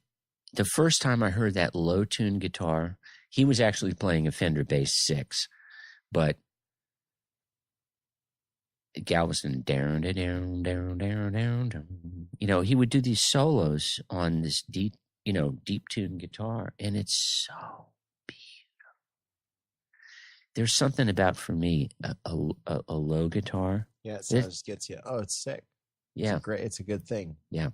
the first time I heard that low-tuned guitar, he was actually playing a Fender Bass 6, but Galveston, down, he would do these solos on this deep tuned guitar, and it's so beautiful. There's something about, for me, a low guitar. Yeah, it just gets you. Oh, it's sick. Yeah, it's a good thing. Yeah.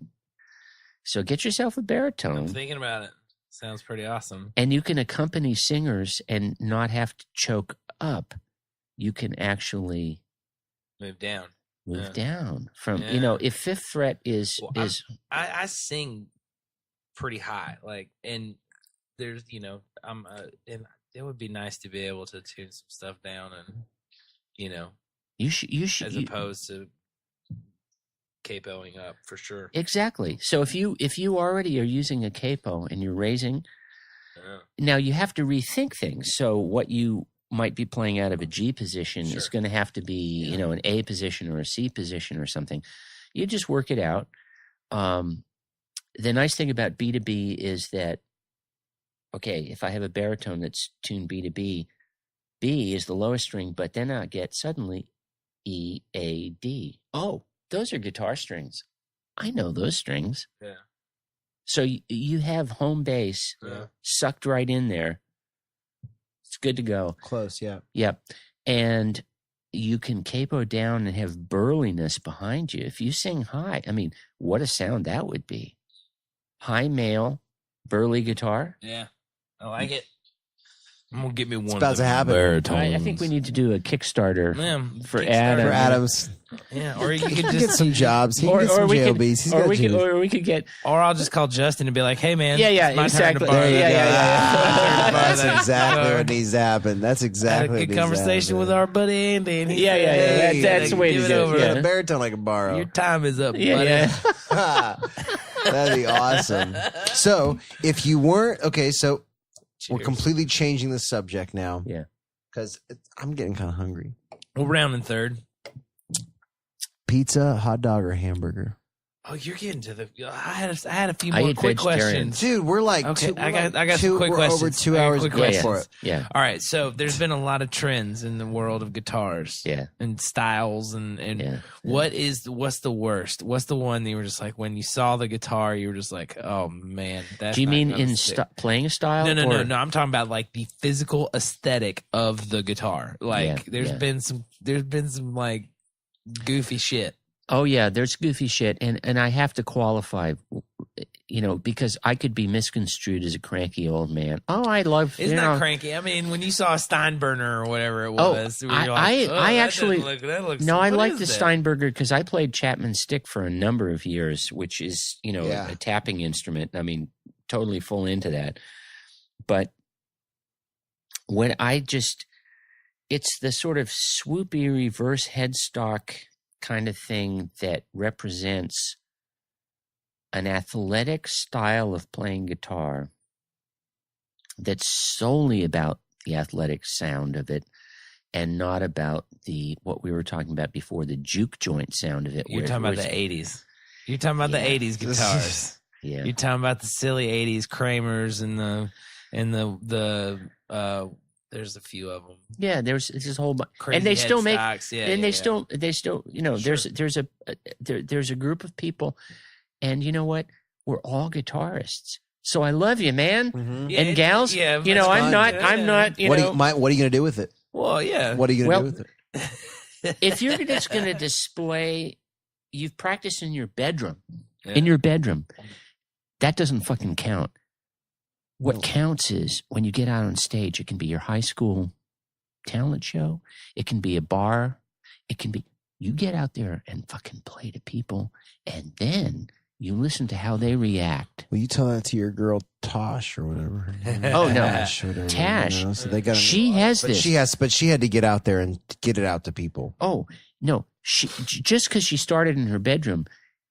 So get yourself a baritone. I'm thinking about it. Sounds pretty awesome. And you can accompany singers and not have to choke up. You can actually move down. From if 5th fret is I sing pretty high, and there's and it would be nice to be able to tune some stuff down, and you should as opposed to capoing up for sure. Exactly. So if you already are using a capo and you're raising, now you have to rethink things. So what you might be playing out of a G position is going to have to be, an A position or a C position or something. You just work it out. The nice thing about B to B is that, okay, if I have a baritone that's tuned B to B, B is the lowest string, but then I get suddenly E, A, D. Oh, those are guitar strings. I know those strings. Yeah. So you have home bass sucked right in there. It's good to go. Close, yeah. Yep. And you can capo down and have burliness behind you. If you sing high, I mean, what a sound that would be. High male, burly guitar. Yeah. I like it. I'm going to get me one. It's about to happen. I think we need to do a Kickstarter for Adam. For Adam's. Yeah, or you could just get some jobs. He can get some JLBs. Or we could get. Or I'll just call Justin and be like, "Hey, man, yeah, exactly. That's exactly what needs to happen. That's exactly. Had a good conversation with our buddy Andy. And That's the way to do it. A baritone like a borrow. Your time is up, buddy. That'd be awesome. So if you weren't so Cheers. we're completely changing the subject now. Yeah, because I'm getting kind of hungry. We're rounding third. Pizza, hot dog, or hamburger? Oh, you're getting to the. I had a few more quick questions, dude. We're like, okay. I got some quick questions. Over 2 hours for it. Yeah. All right. So there's been a lot of trends in the world of guitars. Yeah. And styles and what's the worst? What's the one that you were just like when you saw the guitar you were just like, oh man, that's. Do you mean in playing style? No. I'm talking about like the physical aesthetic of the guitar. Like there's been some like goofy shit. Oh yeah, there's goofy shit, and I have to qualify, because I could be misconstrued as a cranky old man. Oh, I love. It's not cranky. I mean, when you saw a Steinbrenner or whatever it was, I actually that looks. No, I like the Steinberger because I played Chapman stick for a number of years, which is a tapping instrument. I mean, totally full into that. But when it's the sort of swoopy reverse headstock kind of thing that represents an athletic style of playing guitar that's solely about the athletic sound of it and not about what we were talking about before, the juke joint sound of it. You're talking about the 80s. You're talking about the 80s guitars. Yeah. You're talking about the silly 80s Kramers and the there's a few of them. Yeah, there's this whole bunch, crazy and they still make. stocks. They still, there's a group of people, and you know what? We're all guitarists. So I love you, man, and gals. Yeah, I'm not. What are you gonna do with it? Well, yeah. What are you gonna do with it? If you're just gonna display, you've practiced in your bedroom. Yeah. In your bedroom, that doesn't fucking count. What counts is when you get out on stage, it can be your high school talent show. It can be a bar. It can be, you get out there and fucking play to people. And then you listen to how they react. Will you tell that to your girl, Tosh or whatever? Oh, no. Tash. Whatever, Tash. So they got she has this. But she had to get out there and get it out to people. Oh, no. Just because she started in her bedroom,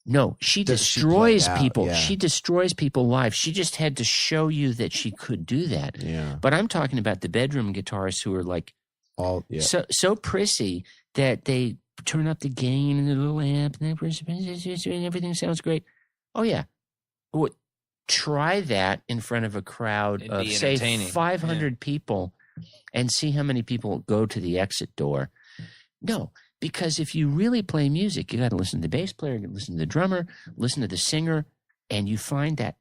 no, she destroys people. Yeah. She destroys people live. She just had to show you that she could do that. Yeah. But I'm talking about the bedroom guitarists who are like so prissy that they turn up the gain and the little amp and everything sounds great. Oh yeah. Well, try that in front of a crowd of say 500 people and see how many people go to the exit door. No. Because if you really play music, you got to listen to the bass player, you listen to the drummer, listen to the singer, and you find that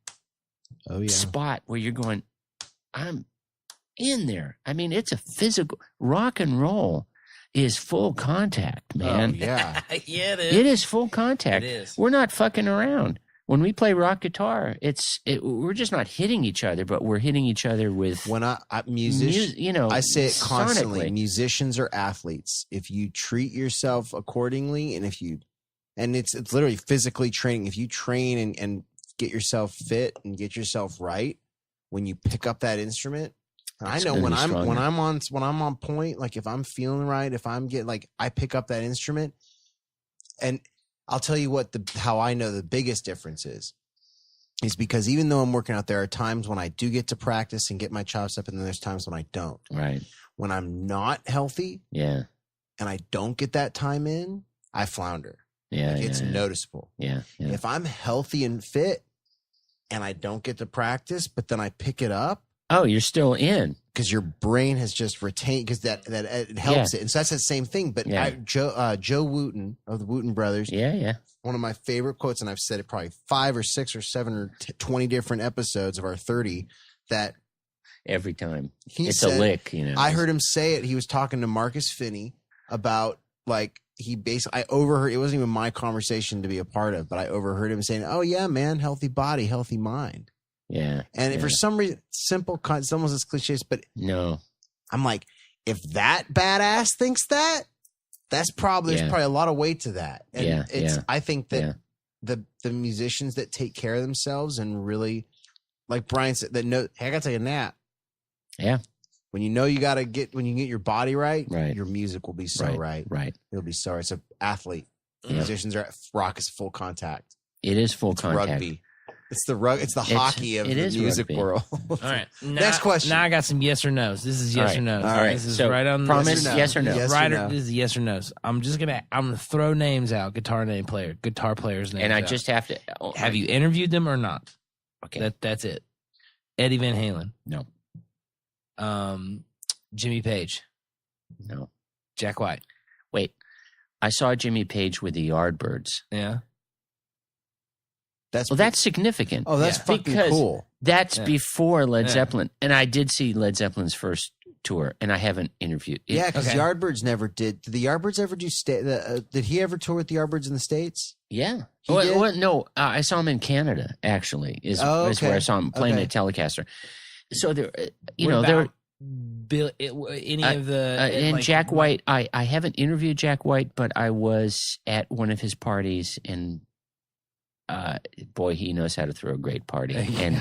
spot where you're going, I'm in there. I mean, it's a physical rock and roll is full contact, man. Oh, yeah. Yeah, it is. It is full contact. It is. We're not fucking around. When we play rock guitar, we're just not hitting each other, but we're hitting each other with I say it constantly. Sonically. Musicians are athletes. If you treat yourself accordingly, and it's literally physically training. If you train and get yourself fit and get yourself right, when you pick up that instrument, and I know when I'm on point, like if I'm feeling right, if I'm getting I pick up that instrument, and I'll tell you what how I know the biggest difference is because even though I'm working out, there are times when I do get to practice and get my chops up, and then there's times when I don't. Right. When I'm not healthy, and I don't get that time in, I flounder. Yeah, it's noticeable. Yeah. If I'm healthy and fit, and I don't get to practice, but then I pick it up. Oh, you're still in because your brain has just retained because that it helps it, and so that's the same thing. But Joe Wooten of the Wooten Brothers, one of my favorite quotes, and I've said it probably 5 or 6 or 7 or 20 different episodes of our 30. That every time it's a lick, I heard him say it. He was talking to Marcus Finney about I overheard. It wasn't even my conversation to be a part of, but I overheard him saying, "Oh yeah, man, healthy body, healthy mind." Yeah. And for some reason, it's almost as cliches, but no, I'm like, if that badass thinks that, there's probably a lot of weight to that. And I think that the musicians that take care of themselves and really, like Brian said, that know, hey, I gotta take a nap. Yeah. When you know you get your body right, your music will be so right. Right. It'll be so right. It's an athlete. Musicians rock is full contact. It is full contact. Rugby. It's the hockey of the music world. All right. Next question. Now I got some yes or no's. This is yes or no's. All right. This is so right on promise yes or no. Yes or no. This is yes or no's. I'm gonna throw names out. Guitar players' names. And I out. just have to. Have you interviewed them or not? Okay. That's it. Eddie Van Halen. No. Jimmy Page. No. Jack White. Wait. I saw Jimmy Page with the Yardbirds. Yeah. That's significant. Oh, that's fucking cool. That's before Led Zeppelin. And I did see Led Zeppelin's first tour, and I haven't interviewed. Because Yardbirds never did. Did the Yardbirds ever do did he ever tour with the Yardbirds in the States? Yeah. No, I saw him in Canada, actually, is where I saw him playing the Telecaster. So there, and Jack White, I haven't interviewed Jack White, but I was at one of his parties, and boy, he knows how to throw a great party. And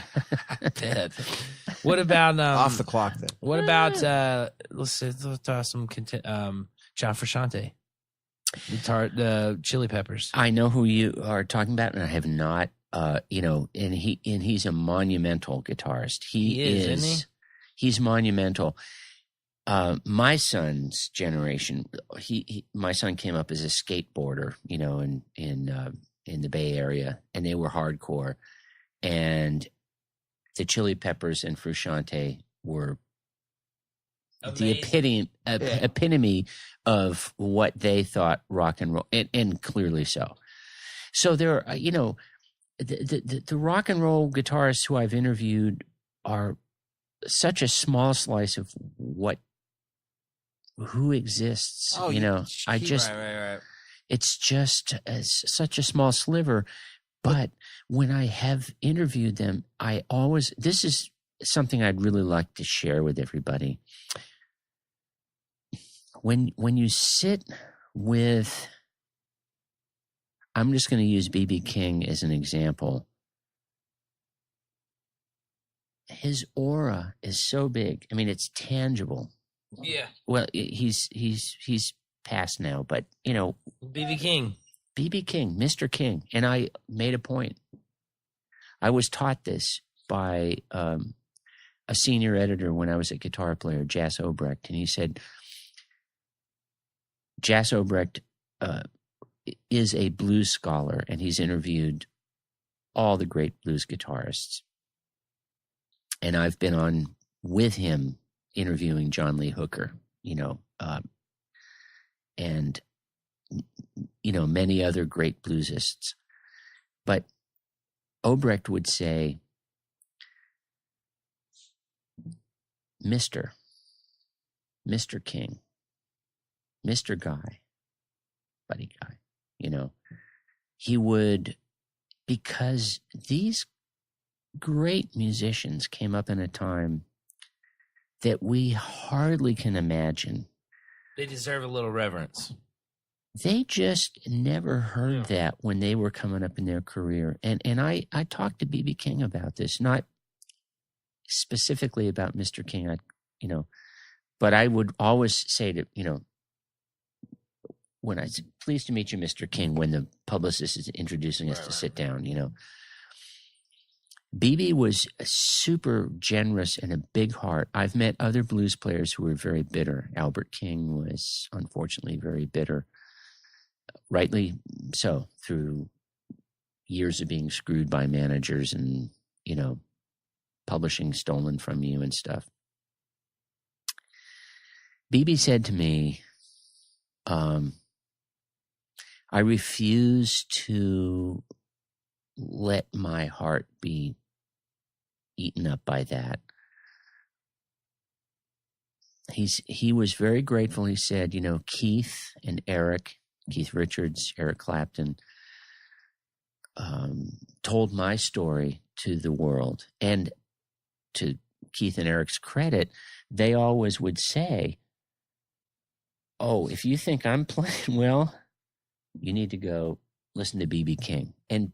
what about off the clock then? What about let's talk some John Frusciante, the Chili Peppers. I know who you are talking about, and I have not. And he's a monumental guitarist. He is, isn't he? He's monumental. My son's generation, my son came up as a skateboarder, in the Bay Area, and they were hardcore. And the Chili Peppers and Frusciante were the epitome of what they thought rock and roll, and clearly so. So there are, the rock and roll guitarists who I've interviewed are such a small slice of who exists. Right. It's just such a small sliver. But when I have interviewed them, this is something I'd really like to share with everybody. When you sit with, I'm just going to use B.B. King as an example. His aura is so big. I mean, it's tangible. Yeah. Well, he's passed now, but B.B. King, Mr. King. And I made a point. I was taught this by a senior editor when I was a guitar player, Jas Obrecht, and he said, Jas Obrecht is a blues scholar, and he's interviewed all the great blues guitarists. And I've been on with him interviewing John Lee Hooker, and many other great bluesists. But Obrecht would say, Mr. King, Mr. Guy, Buddy Guy, he would, because these great musicians came up in a time that we hardly can imagine. They deserve a little reverence. They just never heard that when they were coming up in their career. And I talked to B.B. King about this, not specifically about Mr. King, but I would always say to, when I said, "Pleased to meet you, Mr. King," when the publicist is introducing us to sit down, BB was super generous and a big heart. I've met other blues players who were very bitter. Albert King was unfortunately very bitter, rightly so, through years of being screwed by managers and, publishing stolen from you and stuff. BB said to me, I refuse to let my heart be eaten up by that. He was very grateful. He said, Keith and Eric, Keith Richards, Eric Clapton, told my story to the world. And to Keith and Eric's credit, they always would say, "Oh, if you think I'm playing well, you need to go listen to BB King." And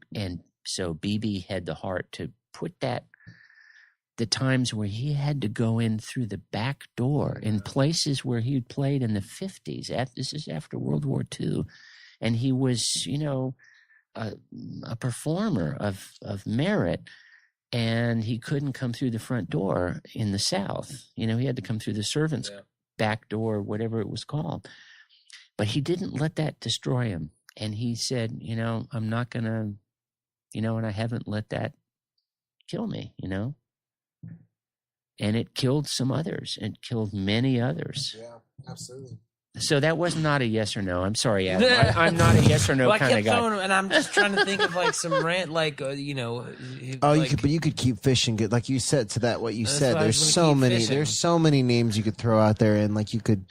so BB had the heart to put the times where he had to go in through the back door in places where he'd played in the 50s. This is after World War II. And he was, a performer of merit, and he couldn't come through the front door in the South. He had to come through the servants' back door, whatever it was called. But he didn't let that destroy him. And he said, I'm not going to, and I haven't let that kill me, And it killed some others. It killed many others. Yeah, absolutely. So that was not a yes or no. I'm sorry, Adam. I'm not a yes or no kind of guy. And I'm just trying to think of some rant, you could keep fishing. Good, like you said to that. What you said. There's so many. Fishing. There's so many names you could throw out there, and you could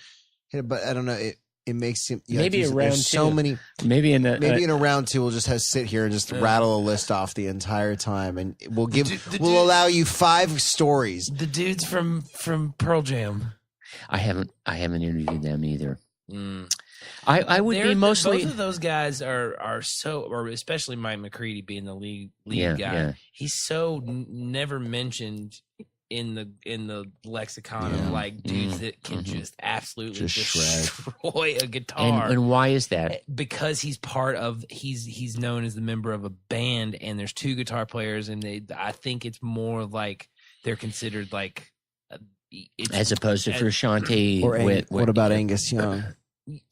hit it. But I don't know. It makes him maybe like a round two. So many. Maybe in a round two, we'll just sit here and just rattle a list off the entire time, and we'll allow you 5 stories. The dudes from Pearl Jam. I haven't interviewed them either. I would be mostly. Both of those guys are so, or especially Mike McCready being the lead guy. Yeah. He's so never mentioned in the lexicon of dudes that can just absolutely destroy a guitar. And why is that? Because he's part of he's known as the member of a band, and there's 2 guitar players, and I think it's more like they're considered like. As opposed to Frusciante. Or what about Angus Young?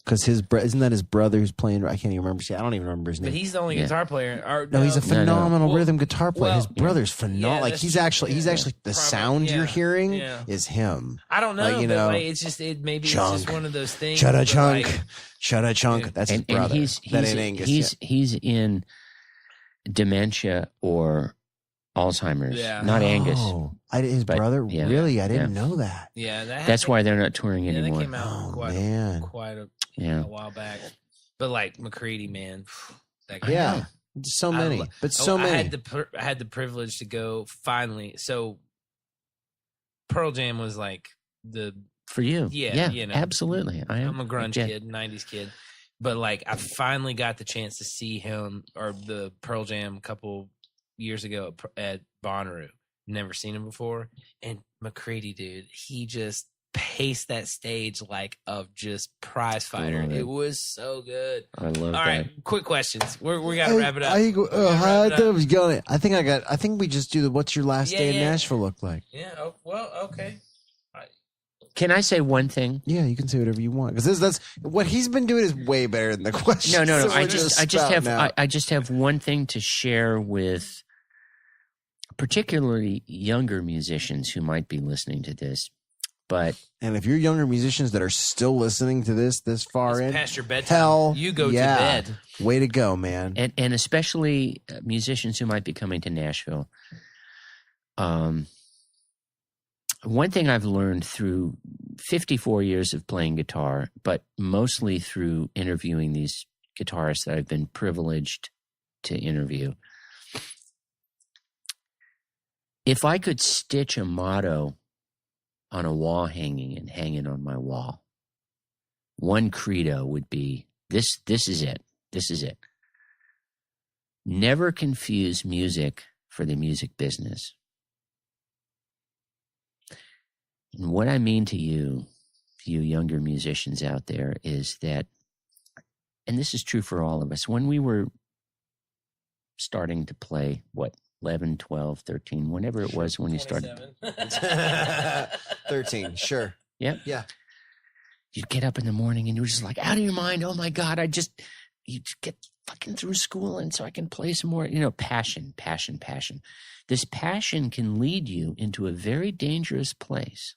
Because isn't that his brother who's playing? I can't even remember. I don't even remember his name. But he's the only guitar player. No, he's a phenomenal rhythm guitar player. His brother's phenomenal. He's actually the sound you're hearing is him. I don't know. It's just maybe Chunk. It's just one of those things. Shut a chunk. That's his brother. That ain't Angus. He's in dementia or Alzheimer's, not Angus. His brother? Yeah, really? I didn't know that. Yeah, that's why they're not touring anymore. That came out quite a while back. But McCready, man, that guy. Yeah, so many. I had the privilege to go finally. So Pearl Jam was for you. Yeah, absolutely. I'm a grunge kid, 90s kid. But I finally got the chance to see him or the Pearl Jam a couple years ago at Bonnaroo. Never seen him before. And McCready, dude, he just paced that stage like a just prize fighter. It was so good. I love that. All right, quick questions. We got to wrap it up. I think we just do what's your last day in Nashville look like? Yeah. Okay. Can I say one thing? Yeah, you can say whatever you want because that's what he's been doing is way better than the question. No. So I just have one thing to share with particularly younger musicians who might be listening to this. And if you're younger musicians that are still listening to this far in, past your bedtime, hell, you go to bed. Way to go, man. And especially musicians who might be coming to Nashville. One thing I've learned through 54 years of playing guitar, but mostly through interviewing these guitarists that I've been privileged to interview. If I could stitch a motto on a wall hanging and hang it on my wall, one credo would be, this is it. This is it. Never confuse music for the music business. And what I mean to you younger musicians out there, is that and this is true for all of us, when we were starting to play, 11, 12, 13, whenever it was when you started. 13, sure. Yeah. Yeah. You'd get up in the morning and you were just like, out of your mind. Oh my God, you just get fucking through school and so I can play some more, passion. This passion can lead you into a very dangerous place.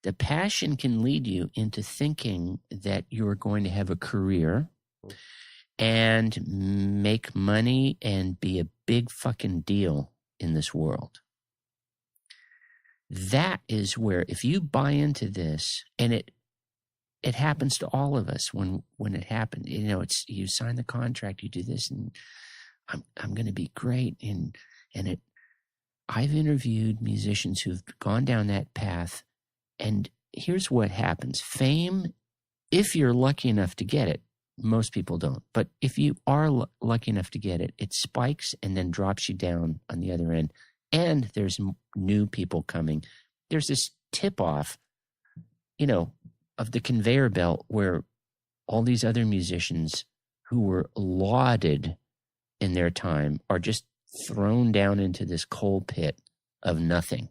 The passion can lead you into thinking that you're going to have a career and make money and be a big fucking deal in this world. That is where, if you buy into this, and it happens to all of us when it happens, it's, you sign the contract, you do this, and I'm going to be great. I've interviewed musicians who've gone down that path, and here's what happens. Fame, if you're lucky enough to get it, most people don't, but if you are lucky enough to get it, it spikes and then drops you down on the other end. And there's new people coming. There's this tip-off, of the conveyor belt where all these other musicians who were lauded in their time are just thrown down into this coal pit of nothing.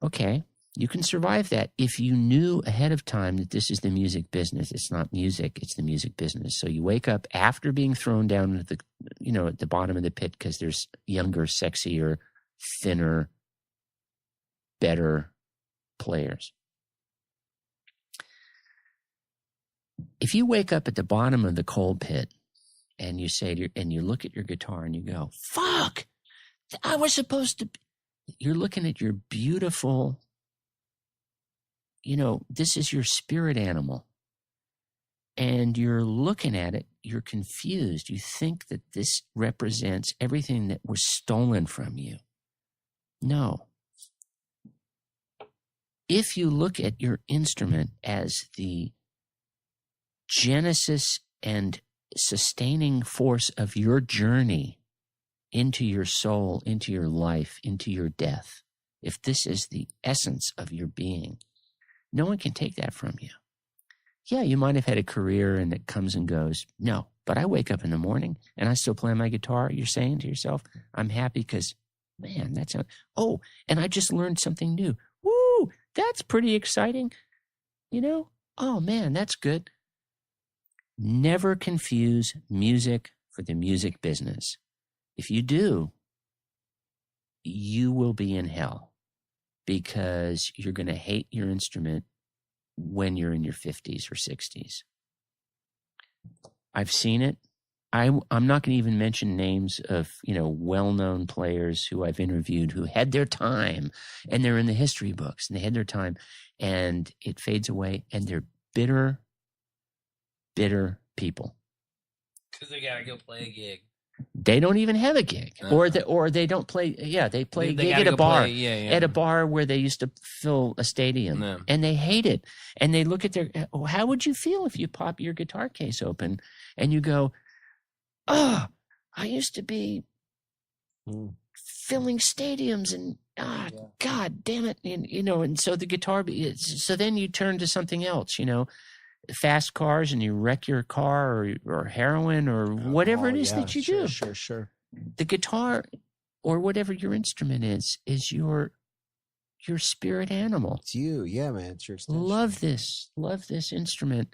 Okay, you can survive that if you knew ahead of time that this is the music business. It's not music, it's the music business. So you wake up after being thrown down into the, at the bottom of the pit because there's younger, sexier, thinner, better players. If you wake up at the bottom of the coal pit and you say and you look at your guitar and you go, fuck, I was supposed to, you're looking at your beautiful, this is your spirit animal. And you're looking at it, you're confused. You think that this represents everything that was stolen from you. No. If you look at your instrument as the genesis and sustaining force of your journey into your soul, into your life, into your death, if this is the essence of your being, no one can take that from you. Yeah, you might have had a career and it comes and goes. No, but I wake up in the morning and I still play my guitar. You're saying to yourself, I'm happy because, man, and I just learned something new. Woo, that's pretty exciting. Oh man, that's good. Never confuse music for the music business. If you do, you will be in hell because you're going to hate your instrument when you're in your 50s or 60s. I've seen it. I'm not going to even mention names of, well-known players who I've interviewed who had their time and they're in the history books and they had their time and it fades away and they're bitter people. Because they got to go play a gig. They don't even have a gig, or they don't play. Yeah, they play a gig at a bar, at a bar where they used to fill a stadium, and they hate it. And they look at how would you feel if you pop your guitar case open and you go, "Oh, I used to be filling stadiums, and God damn it," and so the guitar. So then you turn to something else, fast cars, and you wreck your car or heroin or whatever it is that you do. Sure. The guitar or whatever your instrument is your spirit animal. It's you. Yeah, man. It's your extension. Love this instrument.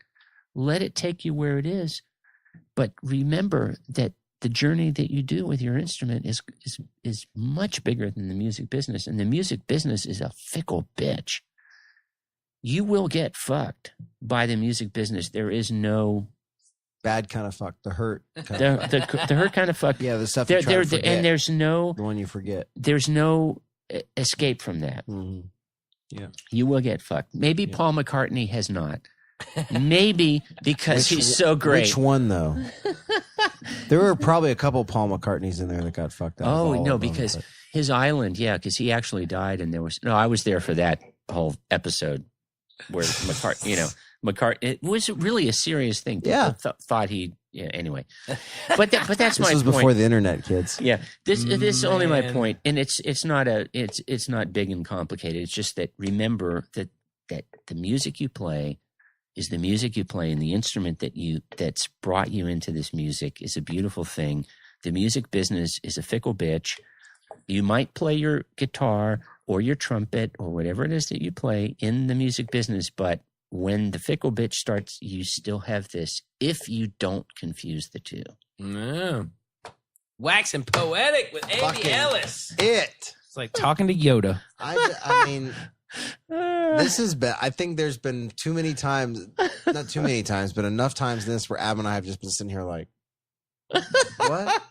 Let it take you where it is. But remember that the journey that you do with your instrument is much bigger than the music business. And the music business is a fickle bitch. You will get fucked by the music business. There is no bad kind of fuck. The hurt. The hurt kind of fuck. Yeah, the stuff you try to forget. And there's no the one you forget. There's no escape from that. Mm-hmm. Yeah, you will get fucked. Maybe Paul McCartney has not. Maybe because he's so great. Which one though? There were probably a couple Paul McCartneys in there that got fucked up. Oh no, because his island. Yeah, because he actually died, and I was there for that whole episode. Where McCartney, it was really a serious thing. People thought he, anyway. But that's my point. This was before the internet, kids. Yeah, this is only my point, and it's not big and complicated. It's just that remember that the music you play is the music you play, and the instrument that's brought you into this music is a beautiful thing. The music business is a fickle bitch. You might play your guitar or your trumpet or whatever it is that you play in the music business, but when the fickle bitch starts, you still have this if you don't confuse the two. No. Waxing poetic with Amy Fucking Ellis. It's like talking to Yoda. I mean, this has been, I think there's been too many times, not too many times, but enough times in this where Ab and I have just been sitting here like, what?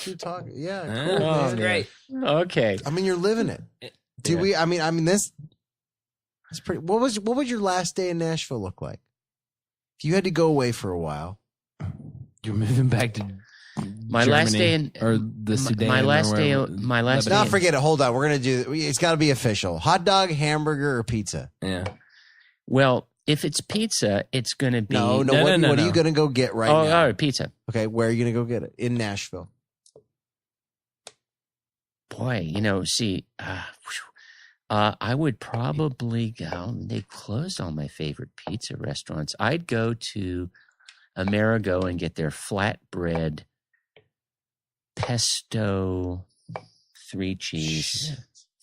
You talking? Yeah, cool. That's Man. great. Okay. I mean, you're living it. Do we? I mean, this. It's pretty. What would your last day in Nashville look like? If you had to go away for a while, you're moving back to my Germany, last day in or the Sudan. My last day. No, forget it. Hold on. We're gonna do. It's got to be official. Hot dog, hamburger, or pizza. Yeah. Well, if it's pizza, it's gonna be no. What are you gonna go get right now? Oh, all right, pizza. Okay, where are you gonna go get it? In Nashville. Boy, see, I would probably go. They closed all my favorite pizza restaurants. I'd go to Amerigo and get their flatbread pesto 3 cheese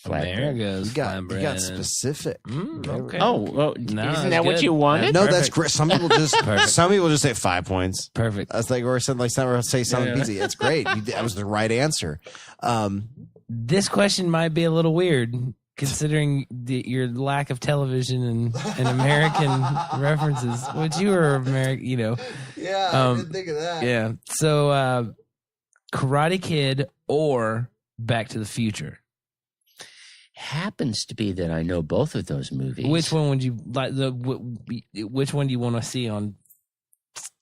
flatbread. Amerigo's You got specific. Okay. Oh, well, No, isn't that that's what good. you wanted? No, Perfect. that's great. Some people just say 5 points. Perfect. That's like or something like something say something easy. It's great. That was the right answer. This question might be a little weird considering your lack of television and American references, which you were American, Yeah, I didn't think of that. Yeah. So, Karate Kid or Back to the Future? Happens to be that I know both of those movies. Which one would you like? Which one do you want to see on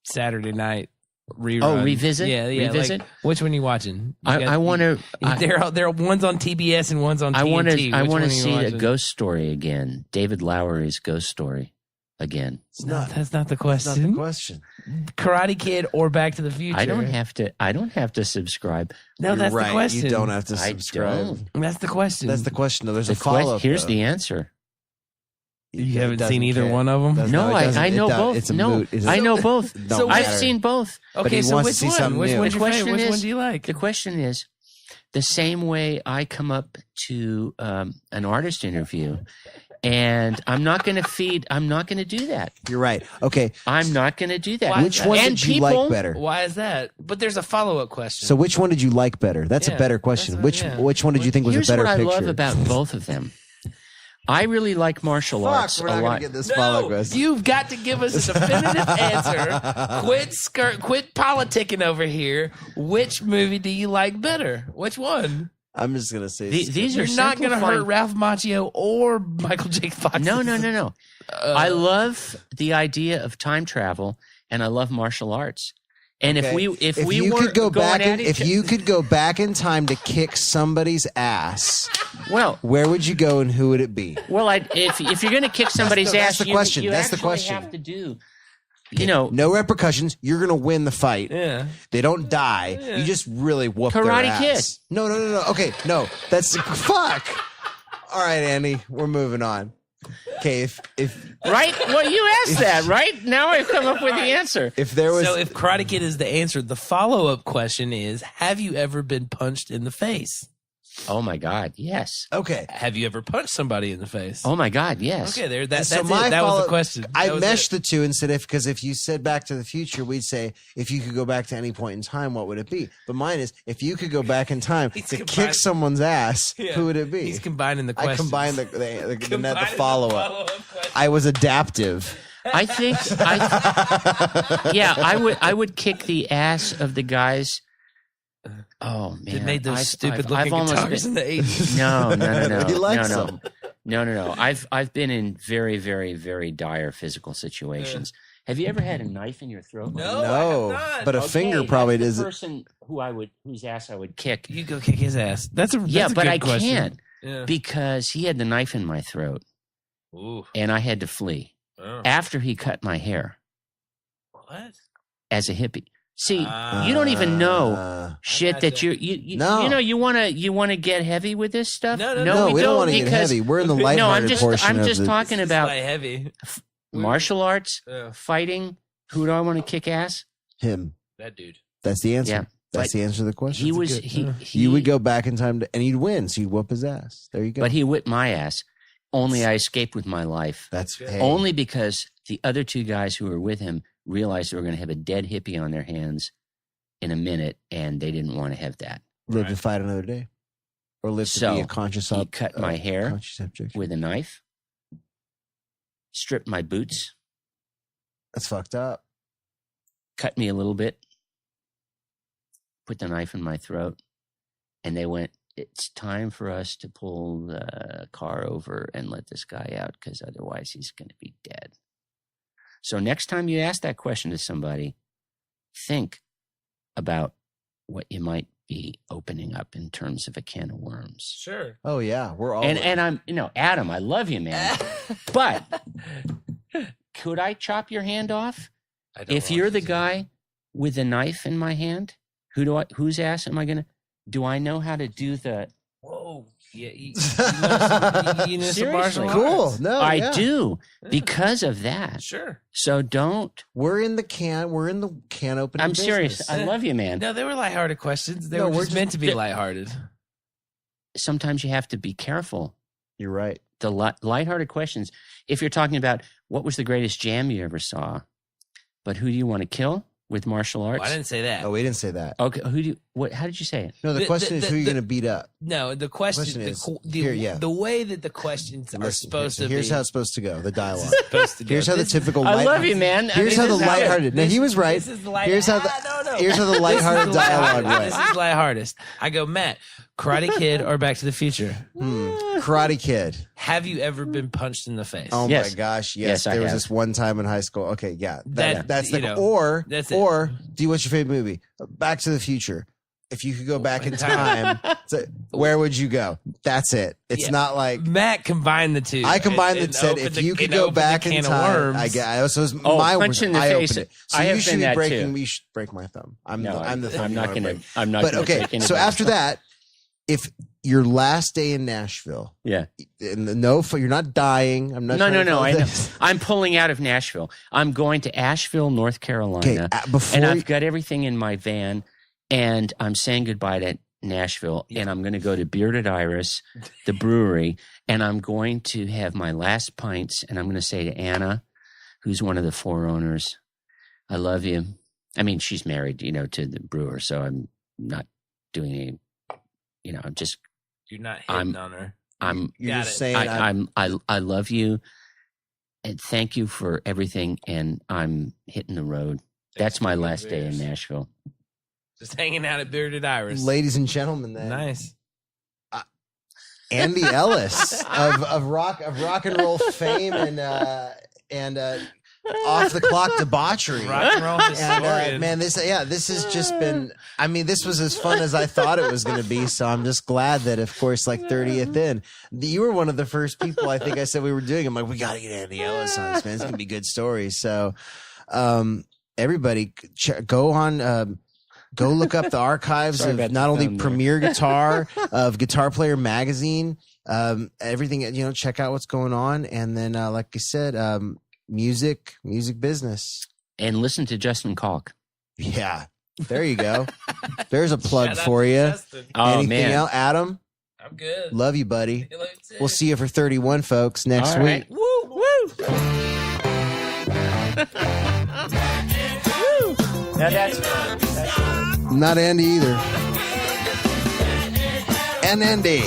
Saturday night? Rerun? Oh, revisit? Yeah. Revisit? Like, which one are you watching? I want to. There are one's on TBS and one's on TNT. I want to see a Ghost Story again. David Lowery's Ghost Story again. That's not the question. That's not the question. Karate Kid or Back to the Future? I don't have to subscribe. No, You're that's right. the question. You don't have to I subscribe. don't. That's the question. That's the question. No, there's a follow up. Here's the answer. You haven't seen either one of them? No, I know both. It's a no, moot. I know both. So I've seen both. Okay, he so wants which to see one? something Which new. one's The your favorite? question Which is- one do you like? The question is the same way I come up to an artist interview, and I'm not going to do that. You're right. Okay. I'm not going to do that. Why? Which one And did you like people- better? Why is that? But there's a follow-up question. So which one did you like better? That's Yeah, a better question. that's Which what- yeah. which one did you think was Here's a better what I picture? love about both of them. I really like martial arts a lot. this No, you've got to give us a definitive answer. Quit politicking over here. Which movie do you like better? Which one? I'm just gonna say These You're are not going to hurt simplifying- Ralph Macchio or Michael J. Fox. No. I love the idea of time travel, and I love martial arts. And Okay. if If we you weren't could go going back at if each- you could go back in time to kick somebody's ass, well, where would you go and who would it be? if you're going to kick somebody's that's ass, the question. you That's the actually question. have to do. No repercussions. You're gonna win the fight. Yeah. They don't die. You just really whoop their Karate ass. Kid. No. Okay, no. That's fuck. All right, Andy. We're moving on. Okay, if Right? Well, you asked that, right? Now I've come up with the answer. if there was So if Karate Kid is the answer, the follow-up question is, have you ever been punched in the face? Oh my God, yes. okay. Have you ever punched somebody in the face? Oh my God, yes. Okay, there. And That's so it. my That was follow- the question. I That was meshed it. the two and said if you said Back to the Future, we'd say if you could go back to any point in time, what would it be? But mine is if you could go back in time He's to combining- kick someone's ass, Yeah. who would it be? He's combining the I questions. combined the Combining follow up. follow-up I was adaptive. I think, I would kick the ass of the guys. Oh man, They made those I've stupid-looking almost guitars in the 80s. No. He likes them. No. I've been in very, very, very dire physical situations. Have you ever had a knife in your throat? No. I No, have not. but a Okay, finger probably that's the does. person whose ass I would kick. You go kick his ass. That's a Yeah, that's a but good I question. can't Yeah. because he had the knife in my throat Ooh. and I had to flee after he cut my hair What? as a hippie. See, you don't even know shit that gotcha. you No. you wanna get heavy with this stuff. No, No, we don't want to get because- heavy. We're in the No, lighthearted portion I'm of just the. talking about Like heavy. martial arts, Yeah. fighting. Who do I want to kick ass? Him. That dude. That's the answer. Yeah. That's the answer to the question. He was You would go back in time and he'd win, so you'd whoop his ass. There you go. but he whipped my ass. Only I escaped with my life. That's hey, Only because the other two guys who were with him realized they were going to have a dead hippie on their hands in a minute, and they didn't want to have that. live to fight another day, or live to So, be a conscious. He cut my hair conscious object. with a knife, stripped my boots, That's fucked up. cut me a little bit, put the knife in my throat, and they went, "It's time for us to pull the car over and let this guy out, because otherwise he's going to be dead." So next time you ask that question to somebody, think about what you might be opening up in terms of a can of worms. Sure. Oh yeah, we're all. And I'm, Adam, I love you, man. But could I chop your hand off? If you're the guy with the knife in my hand, whose ass am I gonna? Do I know how to do the? Whoa. Yeah. You know some martial arts. cool. No, I do because of that. Sure. So don't. We're in the can opening. I'm serious. business. I love you, man. No, they were lighthearted questions. They No, were we're just meant to be just- lighthearted. Sometimes you have to be careful. You're right. The lighthearted questions. If you're talking about what was the greatest jam you ever saw, but who do you want to kill with martial arts? Well, I didn't say that. Oh, we didn't say that. Okay, how did you say it? No, the question is who you're going to beat up. No, the question is- the here, yeah. the way that the questions are Listen, supposed to here's be. how it's supposed to go. The dialogue. supposed to go. Here's how the This- typical. I light- love you, man. Here's how the this is lighthearted. No, he was right. This is the light. Here's how the. no. Here's how the lighthearted This is the dialogue lighthearted. went. This is lighthearted. I go, Matt, Karate Kid or Back to the Future? Karate Kid. Have you ever been punched in the face? Oh Yes. my gosh, yes. Yes, I there was have. this one time in high school. Okay, yeah. That's the you know, or that's it. or do you what's your favorite movie? Back to the Future. If you could go back in time, where would you go? That's it. It's Yeah. not like Matt combined the two. I combined and it. Said opened if the- you could and go opened the back in can of time, worms. I guess. I also was Oh, my punch in the I face. opened it. So I have you should been be that breaking. too. We should break my thumb. I'm No, the thumb. I'm not you wanna going to. break. I'm not. But gonna okay, break so anybody's after thumb. that, if your last day in Nashville, Yeah. and you're not dying. I'm not. No. trying to I know. this. I'm pulling out of Nashville. I'm going to Asheville, North Carolina, Okay, before and I've got everything in my van, and I'm saying goodbye to Nashville, and I'm going to go to Bearded Iris, the brewery, and I'm going to have my last pints, and I'm going to say to Anna, who's one of the 4 owners, "I love you." I mean, she's married, to the brewer, so I'm not doing any, I'm just, You're not hitting on her. you're Got just it. saying, I love you, and thank you for everything, and I'm hitting the road. That's my last day in Nashville. Just hanging out at Bearded Iris. ladies and gentlemen, then Nice. Andy Ellis of rock and roll fame and off the clock debauchery. Rock and roll historian. And man, this has just been. I mean, this was as fun as I thought it was going to be. So I'm just glad that, of course, like 30th in, you were one of the first people. I think I said we were doing. I'm like, we got to get Andy Ellis on this, man. It's going to be good stories. So, everybody, go on. Go look up the archives Sorry of about not the only thumb there. Premier Guitar, of Guitar Player Magazine, everything. Check out what's going on, and then, like I said, music business. And listen to Justin Kalk. Yeah, there you go. There's a plug Shout out for to you. Justin. Oh, Anything man. else, Adam? I'm good. Love you, buddy. You look sick. We'll see you for 31, folks, next All right. week. Woo, woo. Now that's Not Andy either. And Andy.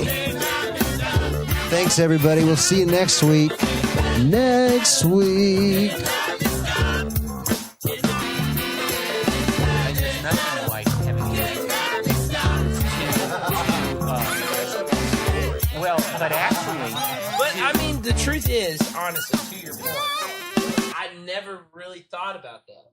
Thanks, everybody. We'll see you next week. Next week. there's nothing like having well, but actually, But I mean, the truth is, honestly, to your point, I never really thought about that.